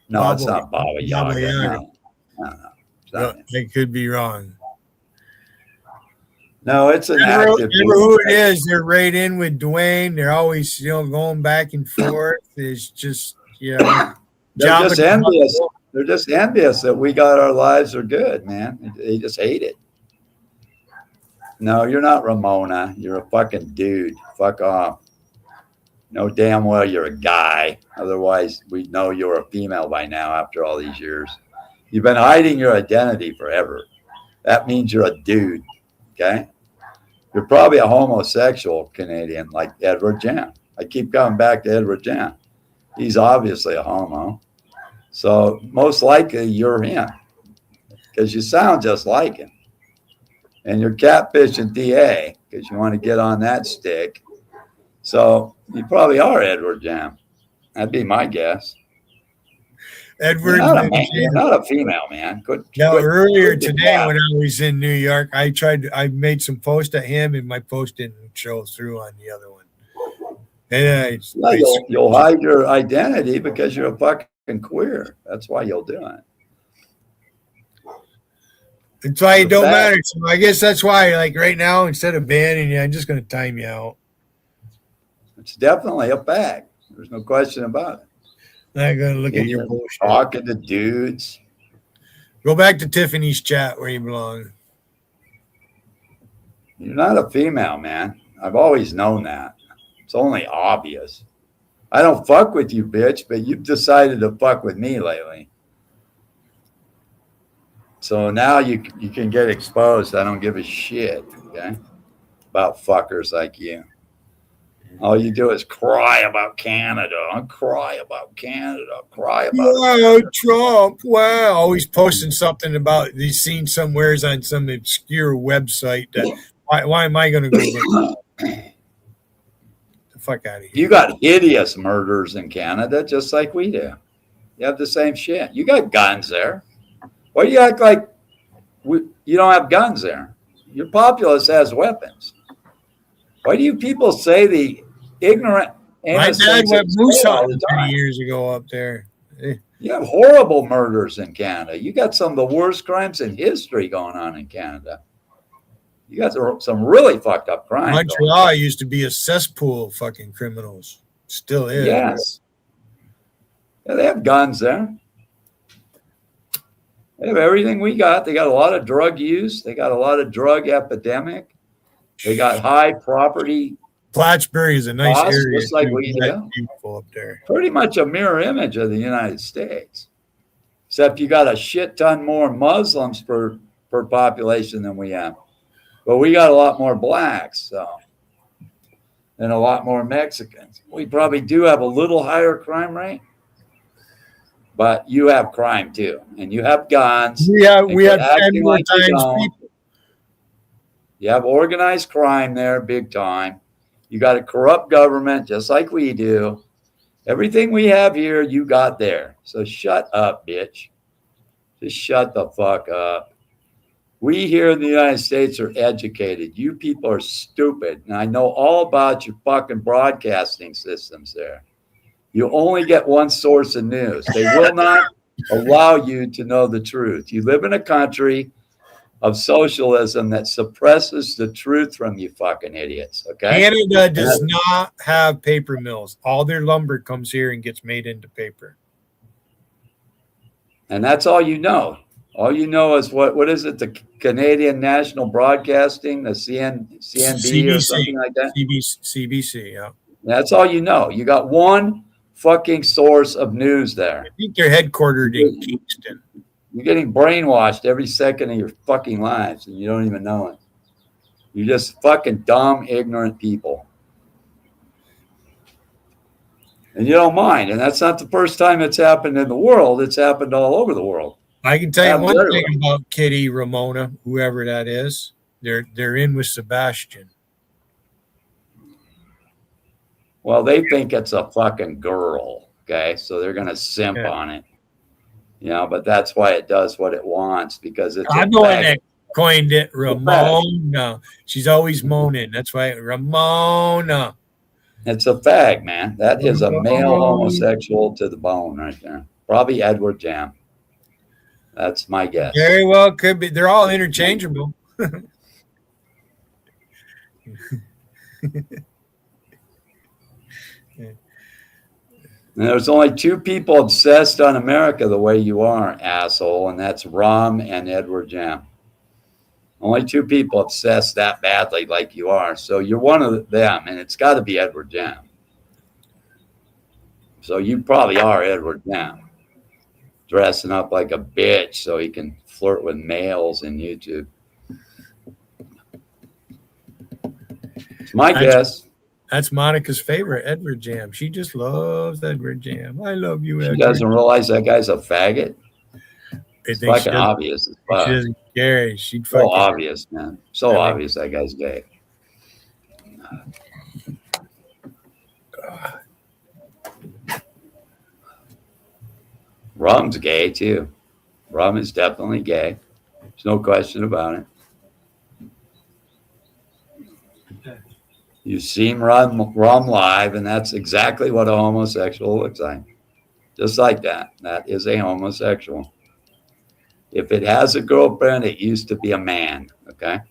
No, it's not Baba Yaga. No.
It could be wrong.
No, it's an active.
Who it is? They're right in with Dwayne. They're always going back and forth. It's just
they're just envious. They're just envious that we got our lives are good, man. They just hate it. No, you're not Ramona. You're a fucking dude. Fuck off. No damn well you're a guy. Otherwise, we'd know you're a female by now after all these years. You've been hiding your identity forever. That means you're a dude, okay? You're probably a homosexual Canadian like Edward Jam. I keep coming back to Edward Jam. He's obviously a homo. So most likely you're him because you sound just like him. And you're catfishing DA because you want to get on that stick. So you probably are Edward Jam. That'd be my guess.
Edward,
you're not a female, man.
Earlier today when I was in New York, I made some posts at him and my post didn't show through on the other one. And
you'll hide your identity because you're a fucking queer. That's why you'll do it.
That's why it don't matter. So I guess that's why, like right now, instead of banning you, I'm just going to time you out.
It's definitely a fact. There's no question about it.
I'm going to look at your bullshit.
Talking to dudes.
Go back to Tiffany's chat where you belong.
You're not a female, man. I've always known that. It's only obvious. I don't fuck with you, bitch, but you've decided to fuck with me lately. So now you can get exposed. I don't give a shit, okay, about fuckers like you. All you do is cry about Canada. Cry about Canada. Cry about
Trump. Wow. Always posting something about he's seen somewheres on some obscure website. That, why am I going to go look? The fuck out of here.
You got hideous murders in Canada, just like we do. You have the same shit. You got guns there. Why do you act like you don't have guns there? Your populace has weapons. Why do you people say the ignorant?
My dad went moose hunting 20 years ago up there.
You have horrible murders in Canada. You got some of the worst crimes in history going on in Canada. You got some really fucked up crimes.
Montreal used to be a cesspool of fucking criminals. Still is.
Yes. Yeah, they have guns there. They have everything we got. They got a lot of drug use. They got a lot of drug epidemic. They got high property.
Plattsburgh is a nice area.
Just like we do.
Beautiful up there.
Pretty much a mirror image of the United States. Except you got a shit ton more Muslims per population than we have. But we got a lot more blacks, so, and a lot more Mexicans. We probably do have a little higher crime rate. But you have crime too, and you have guns.
We have 10 more times people.
You have organized crime there, big time. You got a corrupt government, just like we do. Everything we have here, you got there. So shut up, bitch. Just shut the fuck up. We here in the United States are educated. You people are stupid, and I know all about your fucking broadcasting systems there. You only get one source of news. They will not allow you to know the truth. You live in a country of socialism that suppresses the truth from you fucking idiots, okay?
Canada does not have paper mills. All their lumber comes here and gets made into paper.
And that's all you know. All you know is what is it? The Canadian National Broadcasting, the CNB
CBC,
or something like that?
CBC, yeah.
That's all you know. You got one fucking source of news there.
I think they're headquartered in Kingston.
You're getting brainwashed every second of your fucking lives, and you don't even know it. You're just fucking dumb, ignorant people. And you don't mind. And that's not the first time it's happened in the world. It's happened all over the world.
I can tell you one thing about Kitty Ramona, whoever that is. They're in with Sebastian.
Well, they think it's a fucking girl, okay? So they're going to simp on it. You know, but that's why it does what it wants, because it's
I'm the one that coined it, Ramona. She's always moaning. That's why Ramona.
It's a fag, man. That is a male homosexual to the bone right there. Probably Edward Jam. That's my guess.
Very well could be. They're all interchangeable.
There's only two people obsessed on America the way you are, asshole, and that's Rom and Edward Jam. Only two people obsessed that badly like you are. So you're one of them, and it's got to be Edward Jam. So you probably are Edward Jam, dressing up like a bitch so he can flirt with males in YouTube. It's my guess.
That's Monica's favorite, Edward Jam. She just loves Edward Jam. I love you, Edward.
She doesn't realize that guy's a faggot. It's fucking obvious as fuck.
She doesn't care. She'd
so obvious, man. So obvious that guy's gay. Rum's gay too. Rum is definitely gay. There's no question about it. You've seen Rum live, and that's exactly what a homosexual looks like. Just like that. That is a homosexual. If it has a girlfriend, it used to be a man. Okay.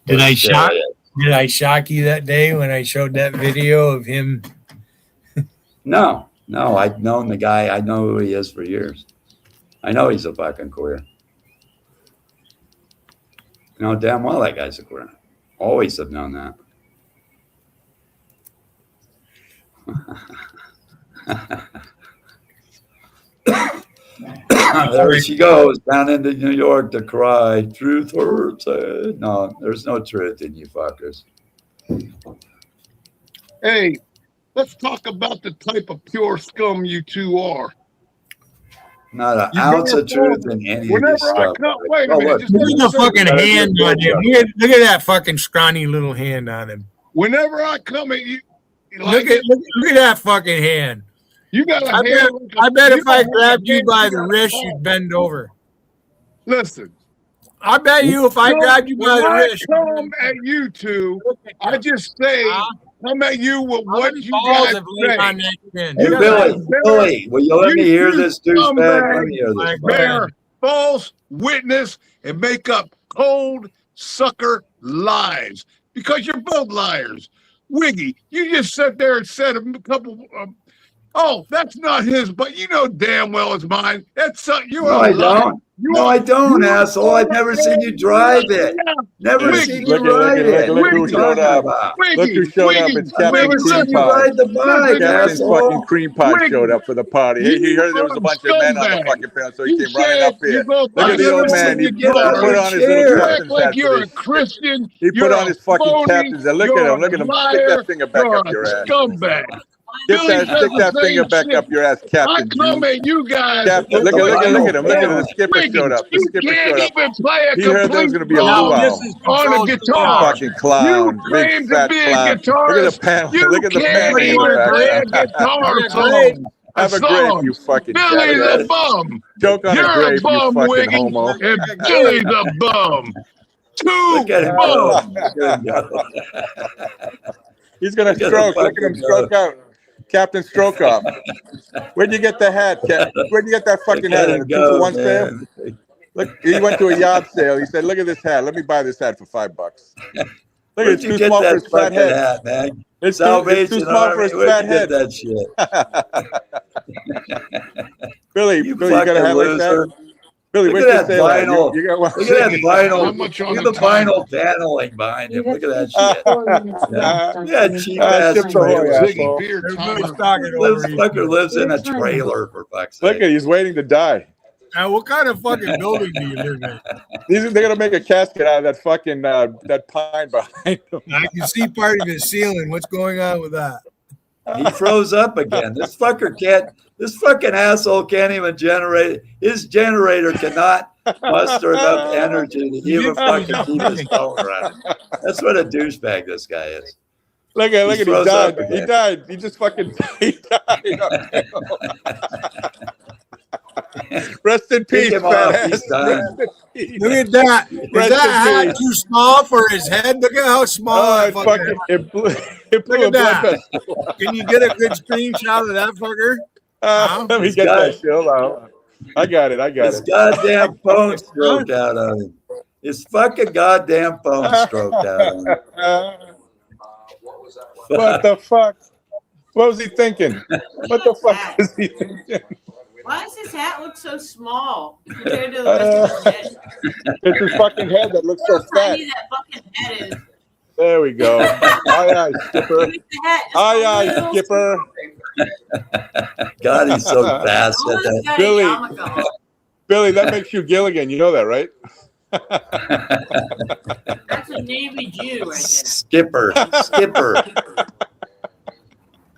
Did I shock you that day when I showed that video of him?
No, I've known the guy. I know who he is for years. I know he's a fucking queer. You know damn well that guy's a queer. Always have known that. There she goes down into New York to cry. Truth hurts. No, there's no truth in you fuckers.
Hey, let's talk about the type of pure scum you two are.
Not an
You
ounce
better
of truth
follow-
in any of this
Whenever I
stuff.
come, wait a
Oh,
minute.
look.
Just
Look at the fucking
Better do
hand
a
on
good
him.
job.
Look at that fucking scrawny little hand on him.
Whenever I come at you,
Look at that fucking hand.
You got a
I
hand.
bet,
like
I bet
you
if I
don't have a
grabbed you
hand,
by
you
the
got a
wrist,
palm.
you'd bend over.
Listen.
I bet you if I grabbed you by
When
the
I
wrist,
come at you two, I just say, come at you with what you
balls
guys
have laid
say.
on that chin.
Hey,
You
Billy, will you let me hear
two
this douchebag? Let me hear
scumbags
this.
bear false witness and make up cold sucker lies because you're both liars. Wiggy, you just sat there and said a couple. Oh, that's not his, but you know damn well it's mine. That's you're
No,
a
I
liar.
don't. No, I don't, asshole. I've never seen you drive it. Never seen you ride it.
Look
What are
who
you
showed
talking
up.
about?
Look who showed up. It's
I've
Captain
never
Cream
seen you
Pie.
ride the bike,
Captain
asshole.
fucking Cream Pie showed up for the party. He heard there was a bunch of men on the fucking panel, so he came running up here. Look at the old man. He put on his little captain's
like
hat.
you're a Christian.
He put
You're
on his fucking
phony,
captain's hat. Look at
you're
him. Look at
a
him.
liar,
Stick that finger back
you're
up
a
your ass.
scumbag.
Stick
Billy
that
does the
finger
same
back
shit.
up your ass, Captain.
I come at you guys.
Captain,
with
look at
what
him.
you
Look at him. The
want.
skipper
Wiggy,
showed up. The
you
skipper
can't
showed up.
even play a
He heard there was
complete
going to be a luau.
on a guitar.
Fucking clown.
You
Big
claim to
fat
be a
clown.
guitarist.
Look at the panel.
You
Look at the
can't
panel in
even
the
play a
background.
guitar song.
Have a grape, you fucking
Billy's a
jackass.
bum.
Choke on a
You're a
grape, you
bum,
fucking
Wiggy,
homo.
and Billy's a bum. Two bums.
He's gonna stroke. Look at him stroke out. Captain Stroke Off. Where'd you get the hat, Cap? Where'd you get that fucking hat? At a 2-for-1 sale? Look, he went to a yard sale. He said, "Look at this hat. Let me buy this hat for $5." Look,
Where'd
it's
you
too
get
small for
that
his fat
fucking
head.
hat, man?
It's
Salvation
too small for
Army.
his
Where'd
fat
you get
head.
that shit?
Billy, you got a hat like that? Billy,
Look
where'd
at
you
that
say that?
vinyl.
You got one.
Look at that vinyl.
How much on
Look
the
at the vinyl paneling behind him. Look at that shit. Yeah, cheap ass
Chips Ahoy,
trailer.
asshole.
Fucker lives in a trailer for fuck's sake.
Look at, he's waiting to die.
Now, what kind of fucking building do you live in?
They're gonna make a casket out of that fucking that pine behind him.
I can see part of his ceiling. What's going on with that?
He froze up again. This fucker can't. This fucking asshole can't even generate. His generator cannot muster enough energy to even fucking keep his phone running. That's what a douchebag this guy is.
Look at he
froze
died.
up
He
again.
died. He just fucking he died. Rest in
Take
peace,
him
fat
off.
ass.
He's done.
Rest in peace.
Look at that. Is
Rest
that
in
hat
peace.
too small for his head? Look at how small
Oh,
that
it
fucking
fucking it blew a
Look at
blood
that.
vessel.
Can you get a good screenshot of that fucker?
Let me get that shit. Hold on. I got it.
His goddamn phone stroked out on him. His fucking goddamn phone stroked out on him.
What the fuck? What was he thinking? What the fuck was he thinking?
Why does his hat look so small compared to the rest of his head?
It's his fucking head that looks so
How
fat.
tiny that fucking head is.
There we go. Aye, Skipper.
The hat is
Aye,
so
Skipper.
God, he's so fast at
Almost
that.
got a
Billy.
yarmulke.
Billy, that makes you Gilligan. You know that, right?
That's a Navy Jew right there.
Skipper.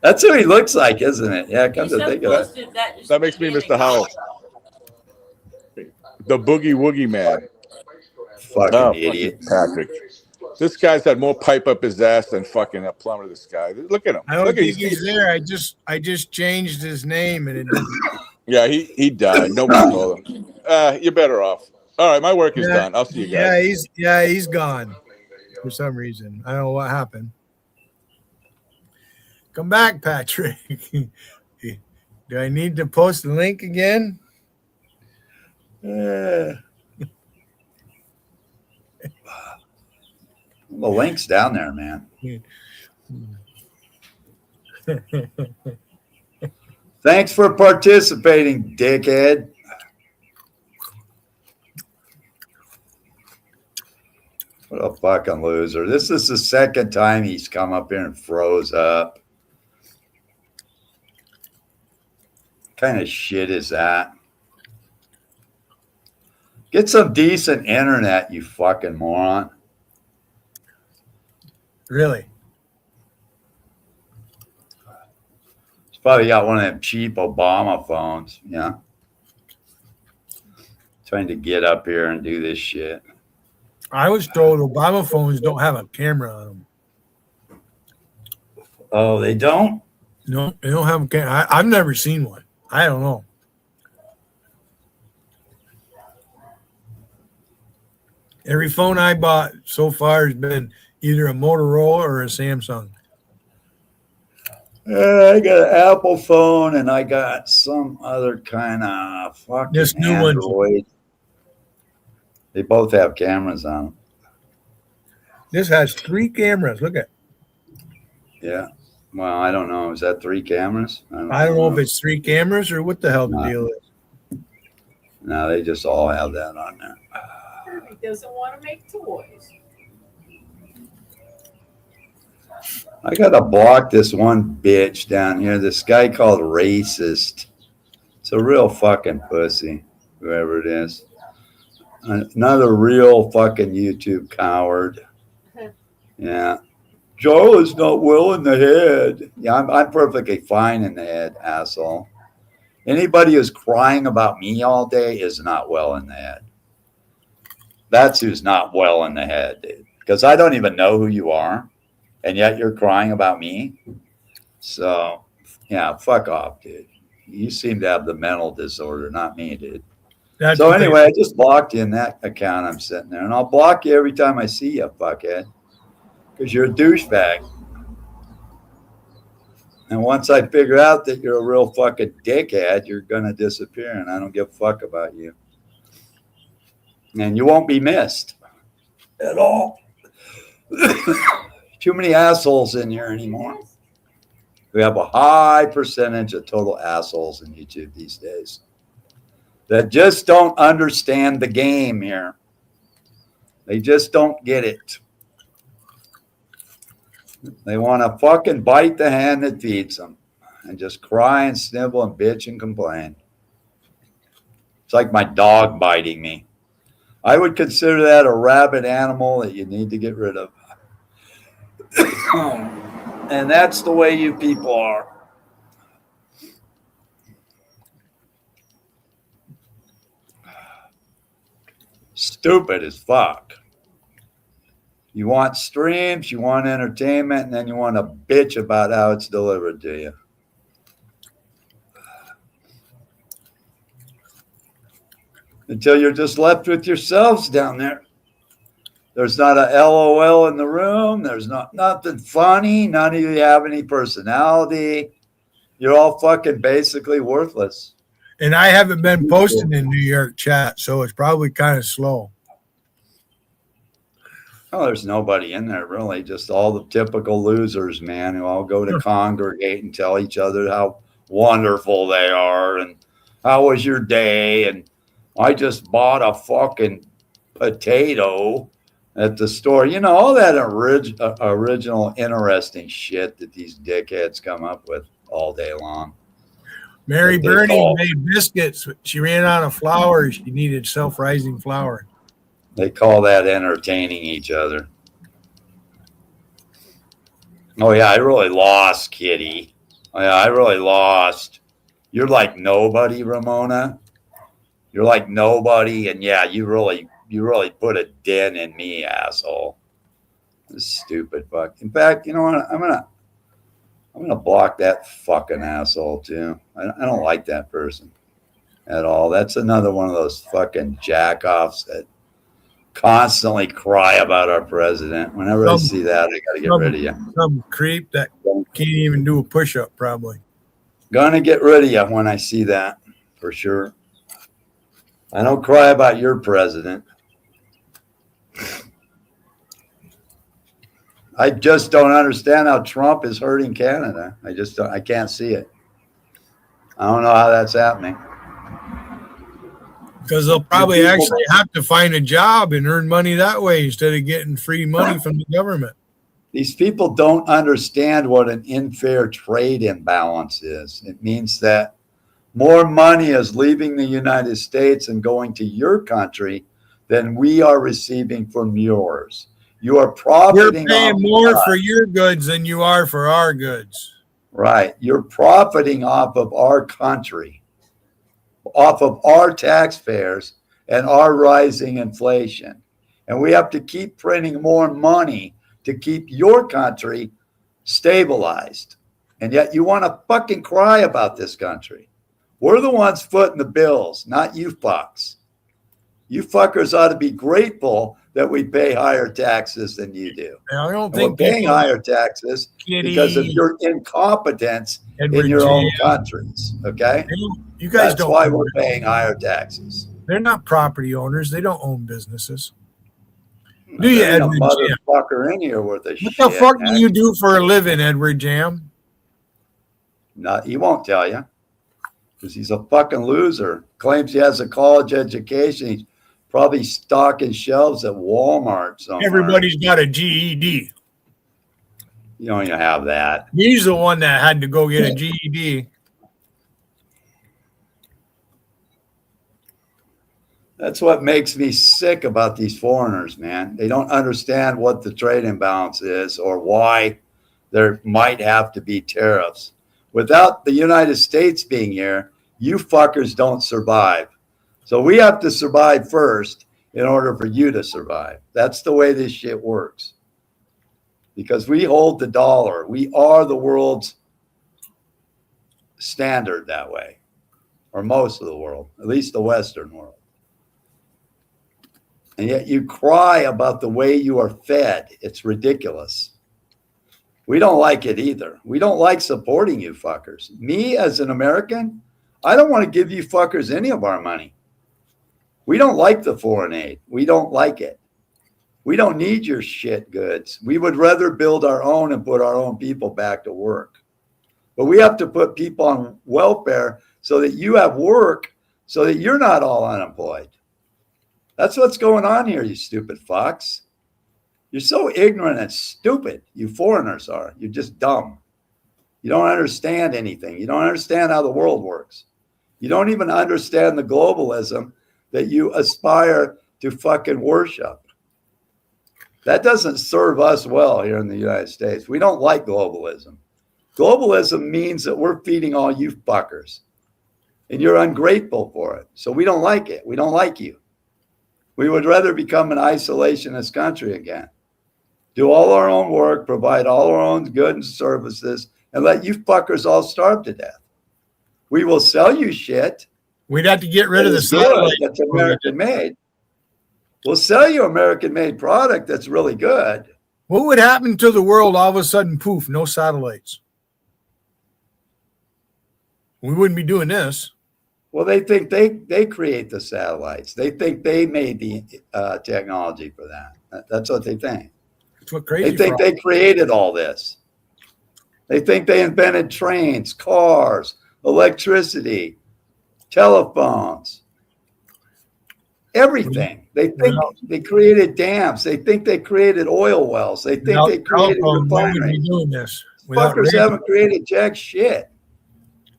That's who he looks like, isn't it? Yeah, come to think of it.
That makes me Mr. Howell. The Boogie Woogie Man.
Fucking idiot.
Patrick. This guy's had more pipe up his ass than fucking a plumber. This guy. Look at him.
I don't
Look at
think he's there. I just changed his name and it didn't.
Yeah, he died. Nobody told him. You're better off. All right, my work is done. I'll see you guys.
He's gone for some reason. I don't know what happened. Come back, Patrick. Do I need to post the link again?
The link's down there, man. Thanks for participating, dickhead. What a fucking loser. This is the second time he's come up here and froze up. What kind of shit is that? Get some decent internet, you fucking moron.
Really?
He's probably got one of them cheap Obama phones. Yeah. Trying to get up here and do this shit.
I was told Obama phones don't have a camera on them.
Oh, they don't?
No, they don't have a camera. I've never seen one. I don't know. Every phone I bought so far has been either a Motorola or a Samsung.
I got an Apple phone and I got some other kind of fucking
This new
Android. They both have cameras on them.
This has 3 cameras. Look at.
Yeah. Well, I don't know. Is that 3 cameras?
I don't know if it's 3 cameras or what the hell the deal is.
No, they just all have that on there.
He doesn't want to make toys.
I gotta block this one bitch down here. This guy called Racist. It's a real fucking pussy, whoever it is. Another real fucking YouTube coward. Yeah. Joe is not well in the head. Yeah, I'm perfectly fine in the head, asshole. Anybody who's crying about me all day is not well in the head. That's who's not well in the head, dude. Because I don't even know who you are, and yet you're crying about me. So, yeah, fuck off, dude. You seem to have the mental disorder, not me, dude. So anyway, I just blocked you in that account I'm sitting there, and I'll block you every time I see you, fuckhead, because you're a douchebag. And once I figure out that you're a real fucking dickhead, you're going to disappear, and I don't give a fuck about you. And you won't be missed at all. Too many assholes in here anymore. We have a high percentage of total assholes in YouTube these days that just don't understand the game here. They just don't get it. They want to fucking bite the hand that feeds them and just cry and snivel and bitch and complain. It's like my dog biting me. I would consider that a rabid animal that you need to get rid of. And that's the way you people are. Stupid as fuck. You want streams, you want entertainment, and then you want to bitch about how it's delivered to you. Until you're just left with yourselves down there. There's not a LOL in the room. There's nothing funny. None of you have any personality. You're all fucking basically worthless.
And I haven't been posting in New York chat, so it's probably kind of slow.
Oh, there's nobody in there, really. Just all the typical losers, man, who all go to congregate and tell each other how wonderful they are and how was your day. And I just bought a fucking potato at the store. You know, all that original, interesting shit that these dickheads come up with all day long.
Mary Bernie made biscuits. She ran out of flour. She needed self-rising flour.
They call that entertaining each other. Oh, yeah, I really lost, Kitty. Oh, yeah, I really lost. You're like nobody, Ramona. You're like nobody, and yeah, you really put a dent in me, asshole. This stupid fuck. In fact, you know what? I'm gonna block that fucking asshole too. I don't like that person at all. That's another one of those fucking jackoffs that constantly cry about our president. Whenever I see that, I gotta get rid of you.
Some creep that can't even do a push-up, probably.
Gonna get rid of you when I see that, for sure. I don't cry about your president. I just don't understand how Trump is hurting Canada. I can't see it. I don't know how that's happening.
Because they'll probably actually have to find a job and earn money that way instead of getting free money from the government.
These people don't understand what an unfair trade imbalance is. It means that more money is leaving the United States and going to your country than we are receiving from yours. You are
You're
profiting
paying
off
more
us.
for your goods than you are for our goods.
Right. You're profiting off of our country, off of our taxpayers and our rising inflation. And we have to keep printing more money to keep your country stabilized. And yet you want to fucking cry about this country. We're the ones footing the bills, not you fucks. You fuckers ought to be grateful that we pay higher taxes than you do.
I don't
And
think
we're paying
people-
higher taxes because of
Kitty,
your incompetence
Edward
in your own
Jam.
countries. Okay?
You guys
That's
don't.
why we're paying higher taxes.
They're not property owners. They don't own businesses. Do you,
There ain't a
Edward Jam?
motherfucker in here worth a shit.
What the fuck do
man.
you do for a living, Edward Jam?
No, he won't tell you because he's a fucking loser. Claims he has a college education. He's probably stocking shelves at Walmart somewhere.
Everybody's got a GED.
You don't even have that.
He's the one that had to go get a GED.
That's what makes me sick about these foreigners, man. They don't understand what the trade imbalance is or why there might have to be tariffs. Without the United States being here, you fuckers don't survive. So we have to survive first in order for you to survive. That's the way this shit works. Because we hold the dollar. We are the world's standard that way, or most of the world, at least the Western world. And yet you cry about the way you are fed. It's ridiculous. We don't like it either. We don't like supporting you fuckers. Me as an American, I don't want to give you fuckers any of our money. We don't like the foreign aid. We don't like it. We don't need your shit goods. We would rather build our own and put our own people back to work. But we have to put people on welfare so that you have work, so that you're not all unemployed. That's what's going on here, you stupid fucks. You're so ignorant and stupid, you foreigners are. You're just dumb. You don't understand anything. You don't understand how the world works. You don't even understand the globalism that you aspire to fucking worship. That doesn't serve us well here in the United States. We don't like globalism. Globalism means that we're feeding all you fuckers. And you're ungrateful for it. So we don't like it. We don't like you. We would rather become an isolationist country again. Do all our own work, provide all our own goods and services, and let you fuckers all starve to death. We will sell you shit.
We'd have to get rid of the
It's good,
satellite.
that's American made. We'll sell you American made product that's really good.
What would happen to the world all of a sudden? Poof, no satellites. We wouldn't be doing this.
Well, they think they create the satellites. They think they made the technology for that. That's what they think.
That's what crazy.
They think they created all this. They think they invented trains, cars, electricity, telephones, everything. They think they created dams. They think they created oil wells. They think they created refineries.
Doing this.
Fuckers haven't created jack shit.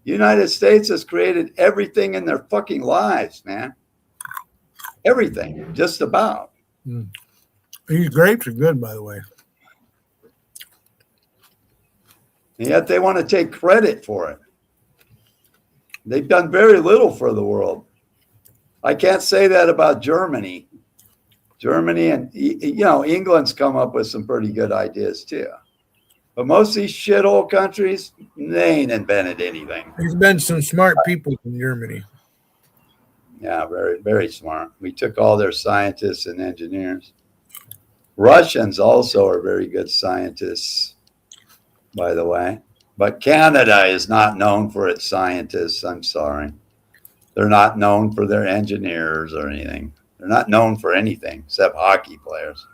United States has created everything in their fucking lives, man. Everything, just about.
These grapes are good, by the way.
And yet they want to take credit for it. They've done very little for the world. I can't say that about Germany. Germany and, England's come up with some pretty good ideas too. But most of these shithole countries, they ain't invented anything.
There's been some smart people in Germany.
Yeah, very, very smart. We took all their scientists and engineers. Russians also are very good scientists, by the way. But Canada is not known for its scientists. I'm sorry. They're not known for their engineers or anything. They're not known for anything except hockey players.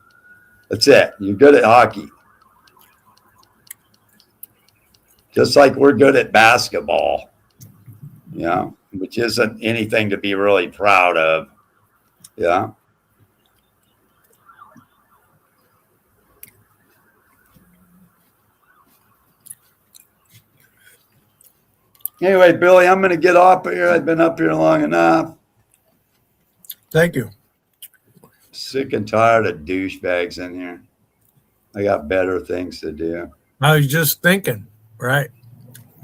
That's it. You're good at hockey. Just like we're good at basketball, which isn't anything to be really proud of. Yeah. Anyway, Billy, I'm going to get off here. I've been up here long enough.
Thank you.
Sick and tired of douchebags in here. I got better things to do.
I was just thinking, right?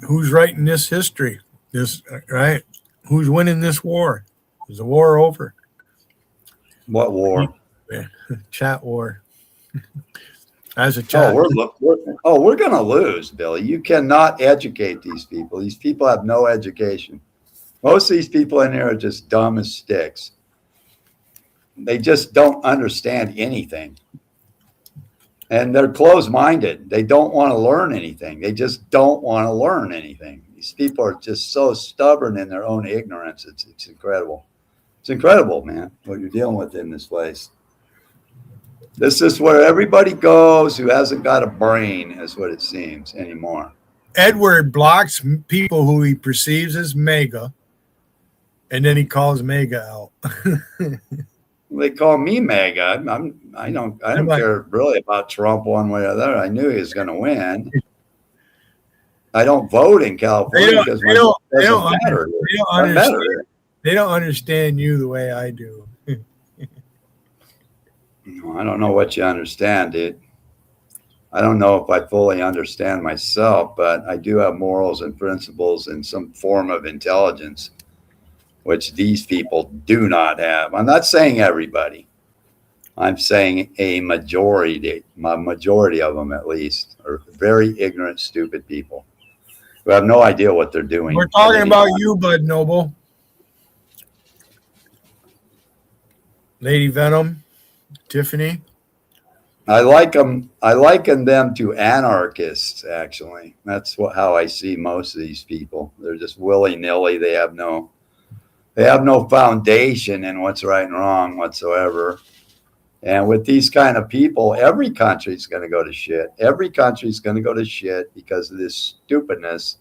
Who's writing this history? Right? Who's winning this war? Is the war over?
What war?
Chat war. As a chat.
We're going to lose, Billy. You cannot educate these people. These people have no education. Most of these people in here are just dumb as sticks. They just don't understand anything. And they're closed-minded. They don't want to learn anything. They just don't want to learn anything. These people are just so stubborn in their own ignorance. It's incredible. It's incredible, man, what you're dealing with in this place. This is where everybody goes who hasn't got a brain, is what it seems anymore.
Edward blocks people who he perceives as mega, and then he calls mega out.
They call me MAGA. I don't care really about Trump one way or the other. I knew he was going to win. I don't vote in California because my vote doesn't matter.
They don't understand you the way I do.
I don't know what you understand, dude. I don't know if I fully understand myself, but I do have morals and principles and some form of intelligence, which these people do not have. I'm not saying everybody. I'm saying a majority of them at least, are very ignorant, stupid people who have no idea what they're doing.
We're talking about you, Bud Noble. Lady Venom, Tiffany.
I liken them to anarchists, actually. That's how I see most of these people. They're just willy-nilly. They have no foundation in what's right and wrong whatsoever. And with these kind of people, every country is going to go to shit. Every country is going to go to shit because of this stupidness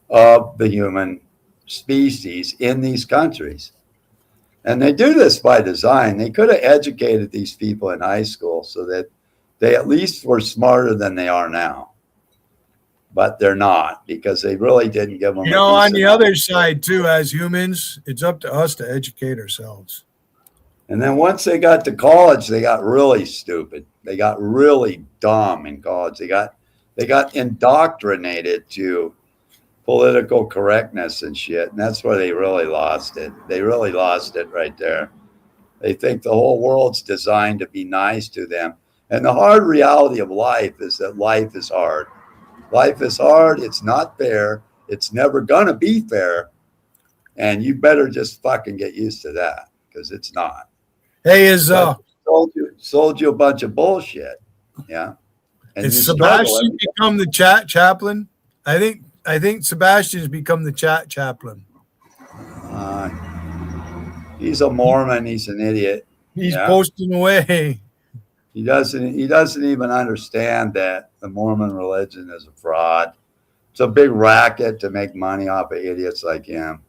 of the human species in these countries. And they do this by design. They could have educated these people in high school so that they at least were smarter than they are now. But they're not, because they really didn't give them.
On the other side, too, as humans, it's up to us to educate ourselves.
And then once they got to college, they got really stupid. They got really dumb in college. They got indoctrinated to political correctness and shit. And that's where they really lost it. They really lost it right there. They think the whole world's designed to be nice to them. And the hard reality of life is that life is hard. Life is hard. It's not fair. It's never going to be fair. And you better just fucking get used to that, because it's not.
Hey,
sold you a bunch of bullshit. Yeah. And
has Sebastian become the chat chaplain? I think Sebastian's become the chat chaplain.
He's a Mormon. He's an idiot.
He's posting away.
He doesn't even understand that the Mormon religion is a fraud. It's a big racket to make money off of idiots like him.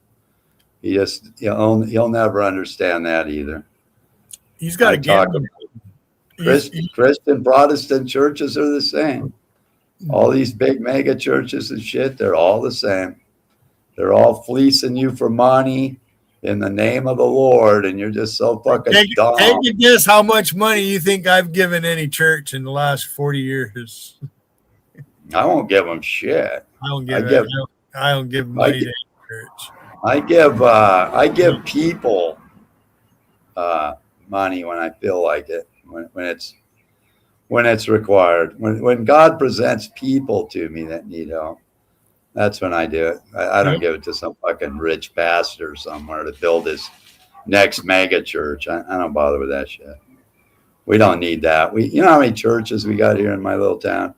He'll never understand that either.
He's got to get
Christian Protestant churches are the same. All these big mega churches and shit, they're all the same. They're all fleecing you for money in the name of the Lord, and you're just so fucking dumb.
Take a guess how much money you think I've given any church in the last 40 years.
I won't give them shit.
I don't give money to any church.
I give people money when I feel like it, when it's required. When God presents people to me that need help, that's when I do it. I don't give it to some fucking rich pastor somewhere to build his next mega church. I don't bother with that shit. We don't need that. You know how many churches we got here in my little town?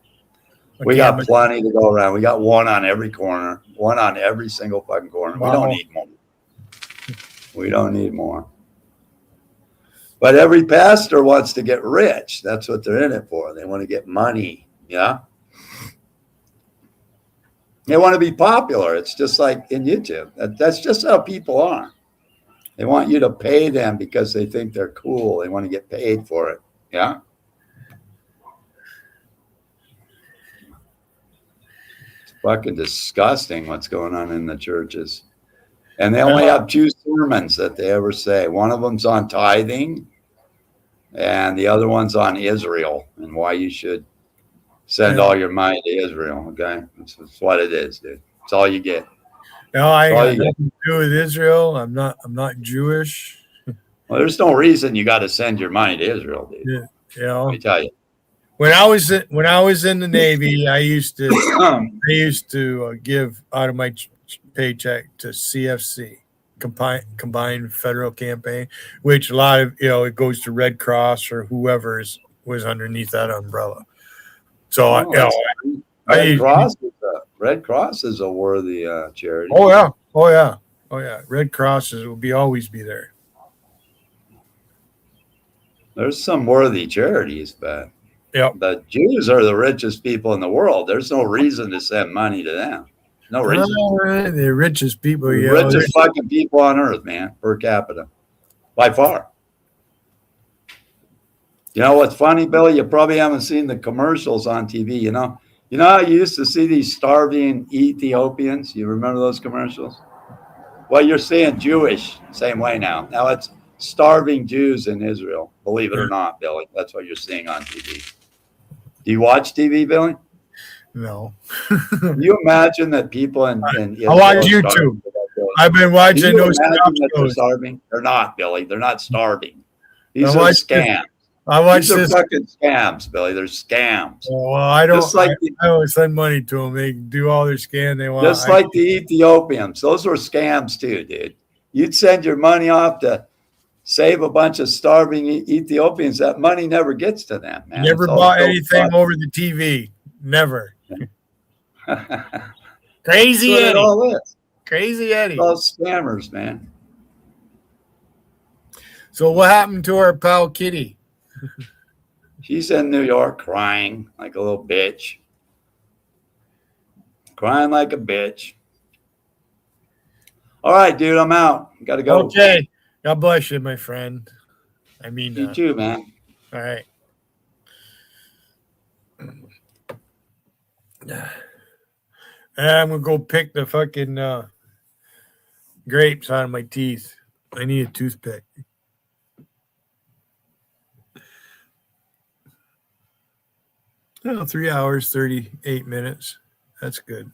We got plenty to go around. We got one on every corner, one on every single fucking corner. We don't need more. We don't need more. But every pastor wants to get rich. That's what they're in it for. They want to get money. Yeah. They want to be popular. It's just like in YouTube. That's just how people are. They want you to pay them because they think they're cool. They want to get paid for it. Yeah. fucking disgusting what's going on in the churches. And they only have 2 sermons that they ever say. One of them's on tithing, and the other one's on Israel and why you should send all your money to Israel. Okay, that's what it is, dude. That's all you get.
No, I got nothing to do with Israel. I'm not Jewish.
Well, there's no reason you got to send your money to Israel, dude.
Yeah, you know.
Let me tell you.
When I was in the Navy, I used to give out of my paycheck to CFC, Combined Federal Campaign, which a lot of it goes to Red Cross or whoever was underneath that umbrella. So
Red Cross is a worthy charity.
Oh yeah. Red Crosses will always be there.
There's some worthy charities, but the Jews are the richest people in the world. There's no reason to send money to them. No reason.
The richest people,
the richest fucking people on earth, man, per capita, by far. You know what's funny, Billy? You probably haven't seen the commercials on TV. You know how you used to see these starving Ethiopians? You remember those commercials? Well, you're seeing Jewish same way now. Now it's starving Jews in Israel. Believe it or not, Billy. That's what you're seeing on TV. Do you watch TV, Billy?
No.
Can you imagine that people in Israel
I watch YouTube. I've been watching those
they're starving. They're not, Billy. They're not starving. These are scams. These are fucking scams, Billy. They're scams.
Well, I don't send money to them. They do all their scam they want.
Just like the Ethiopians. Those were scams too, dude. You'd send your money off to save a bunch of starving Ethiopians. That money never gets to them, man.
Never bought anything over the TV. Never. Crazy
That's what
Eddie.
it all is.
Crazy Eddie.
It's all scammers, man.
So what happened to our pal Kitty?
She's in New York crying like a little bitch. Crying like a bitch. All right, dude, I'm out. Got to go.
Okay. God bless you, my friend. I mean,
you too, man.
All right. I'm going to go pick the fucking grapes out of my teeth. I need a toothpick. Oh, 3 hours, 38 minutes. That's good.